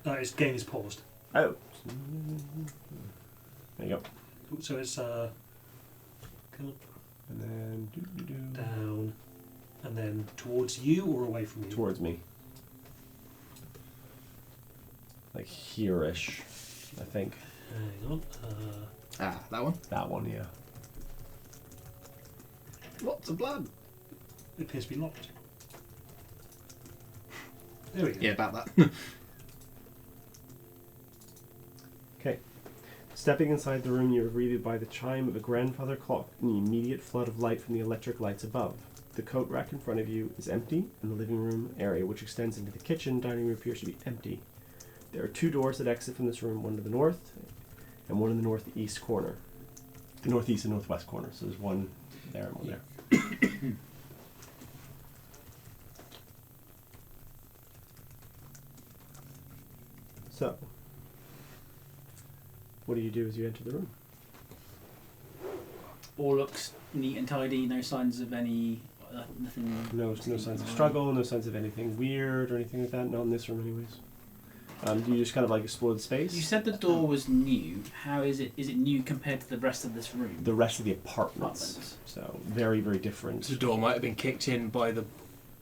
Its game is paused. Oh! There you go. So it's come And then... down, and then towards you or away from you? towards me. Like here-ish, I think. Hang on. That one? That one, yeah. Lots of blood. It appears to be locked. There we go. Yeah, about that. Okay. Stepping inside the room, you are greeted by the chime of a grandfather clock and the immediate flood of light from the electric lights above. The coat rack in front of you is empty, and the living room area, which extends into the kitchen dining room, appears to be empty. There are 2 doors that exit from this room, one to the north and one in the northeast corner. The northeast and northwest corner, so there's one there and one there. So, what do you do as you enter the room? All looks neat and tidy. No signs of any nothing. No signs of struggle, no signs of anything weird or anything like that. Not in this room, anyways. Do you just kind of like explore the space? You said the door was new. How is it? Is it new compared to the rest of this room? The rest of the apartments. Apartments. So very, very different. The door might have been kicked in by the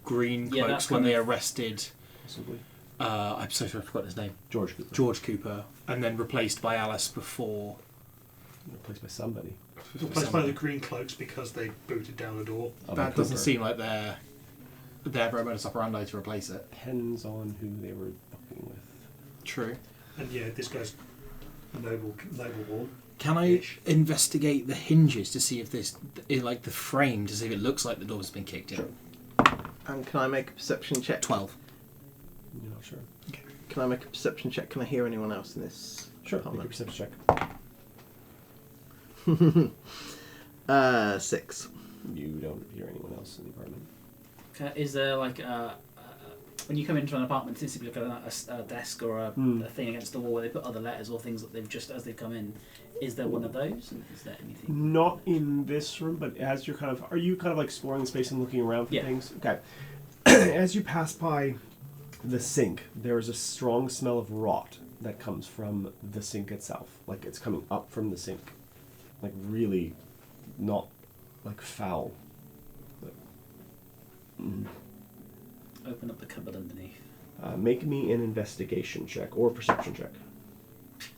green Yeah, cloaks that's when kind they of- arrested. Possibly. I'm so sorry, I forgot his name. George Cooper. George Cooper, and then replaced by Alice before. Replaced by somebody. Replaced by the green cloaks because they booted down the door. Of That a doesn't Cooper. seem like their modus operandi to replace it. Depends on who they were fucking with. True. And yeah, this guy's a noble one. Can I Ish. investigate the hinges to see if like the frame, to see if it looks like the door's been kicked in? Sure. And can I make a perception check? 12. You're not sure. Can I make a perception check? Can I hear anyone else in this Sure. Make a apartment? perception check. 6. You don't hear anyone else in the apartment. Is there like when you come into an apartment, since you look at a desk or a thing against the wall where they put other letters or things that they've just as they've come in, is there one of those? Is there anything? Not in this room, but as you're are you kind of like exploring the space and looking around for Yeah. things? Okay. As you pass by the sink, there is a strong smell of rot that comes from the sink itself. Like it's coming up from the sink. Like really not like foul. But, Open up the cupboard underneath. make me an investigation check or perception check.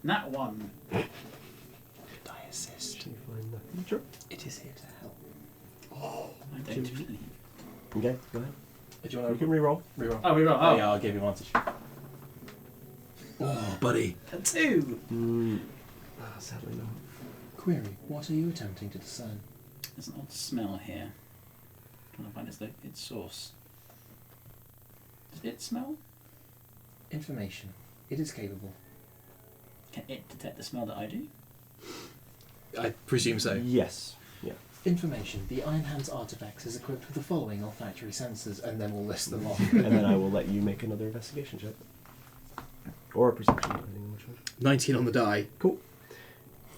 That one. Could I assist? Can you find nothing? Sure. It is here to help. I don't really. Okay, go ahead. Do you You want can to reroll. reroll? Oh, we roll. Oh, Oh, yeah, I'll give you advantage. Oh, buddy. a 2. Sadly not. Query, what are you attempting to discern? There's an odd smell here. Trying to find its source. Does it smell? Information. It is capable. Can it detect the smell that I do? I presume so. Yes. Yeah. Information. The Iron Hands artifacts is equipped with the following olfactory sensors, and then we'll list them off. And then I will let you make another investigation check. Or a perception, depending on which one. 19 on the die. Cool.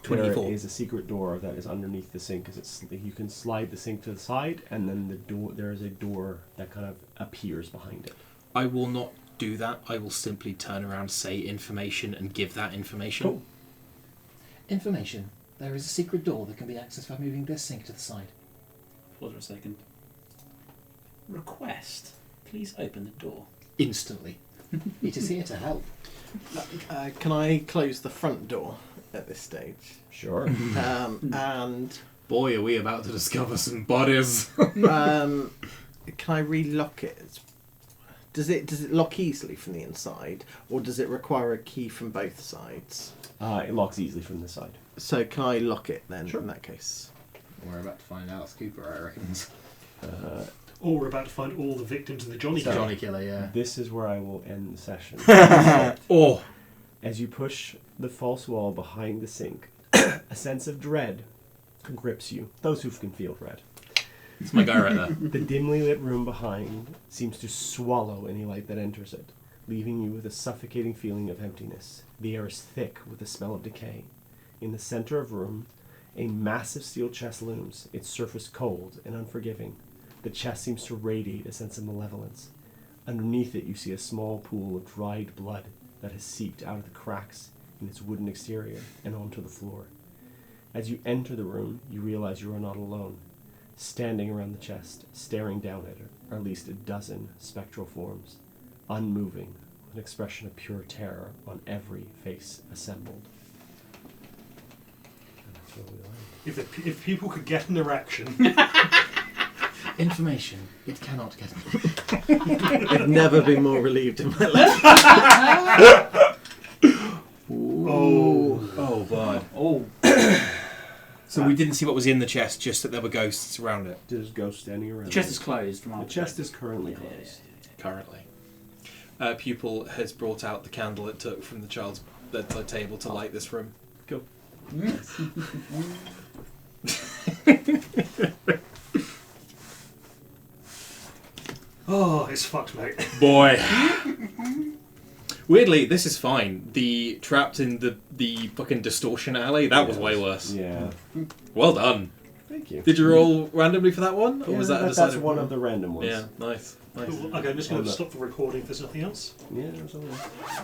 24. There is a secret door that is underneath the sink. You can slide the sink to the side, and then there is a door that kind of appears behind it. I will not do that. I will simply turn around, say information, and give that information. Cool. Information. There is a secret door that can be accessed by moving this sink to the side. Hold on a second. Request. Please open the door. Instantly. It is here to help. Can I close the front door at this stage? Sure. And Boy, are we about to discover some bodies. can I relock it? Does it lock easily from the inside, or does it require a key from both sides? It locks easily from this side. So can I lock it then? Sure. In that case. We're about to find Alice Cooper, I reckon. Or we're about to find all the victims of the Johnny Killer. Johnny Killer, yeah. This is where I will end the session. Oh, As you push the false wall behind the sink, a sense of dread grips you. Those who can feel dread. it's my guy right there. The dimly lit room behind seems to swallow any light that enters it, leaving you with a suffocating feeling of emptiness. The air is thick with the smell of decay. In the center of the room, a massive steel chest looms, its surface cold and unforgiving. The chest seems to radiate a sense of malevolence. Underneath it, you see a small pool of dried blood that has seeped out of the cracks in its wooden exterior and onto the floor. As you enter the room, you realize you are not alone. Standing around the chest, staring down at it, are at least a dozen spectral forms, unmoving, with an expression of pure terror on every face assembled. And that's where we land. If people could get an erection, Information. It cannot get. I've never been more relieved in my life. Oh, God. Oh, So we didn't see what was in the chest, just that there were ghosts around it There's ghosts standing around. the chest it. is closed from our The chest is perspective. currently Yeah, closed. currently. Pupil has brought out the candle it took from the child's bedside table to light this room. Go. oh, it's fucked, mate. Boy. Weirdly, this is fine. The trapped in the fucking distortion alley, that was way worse. Yeah. Well done. Thank you. Did you roll randomly for that one? Or Yeah, was that a that's decided one of the random ones. Yeah, nice. Nice. Okay, I'm just going to stop the recording if there's nothing else. Yeah, there's only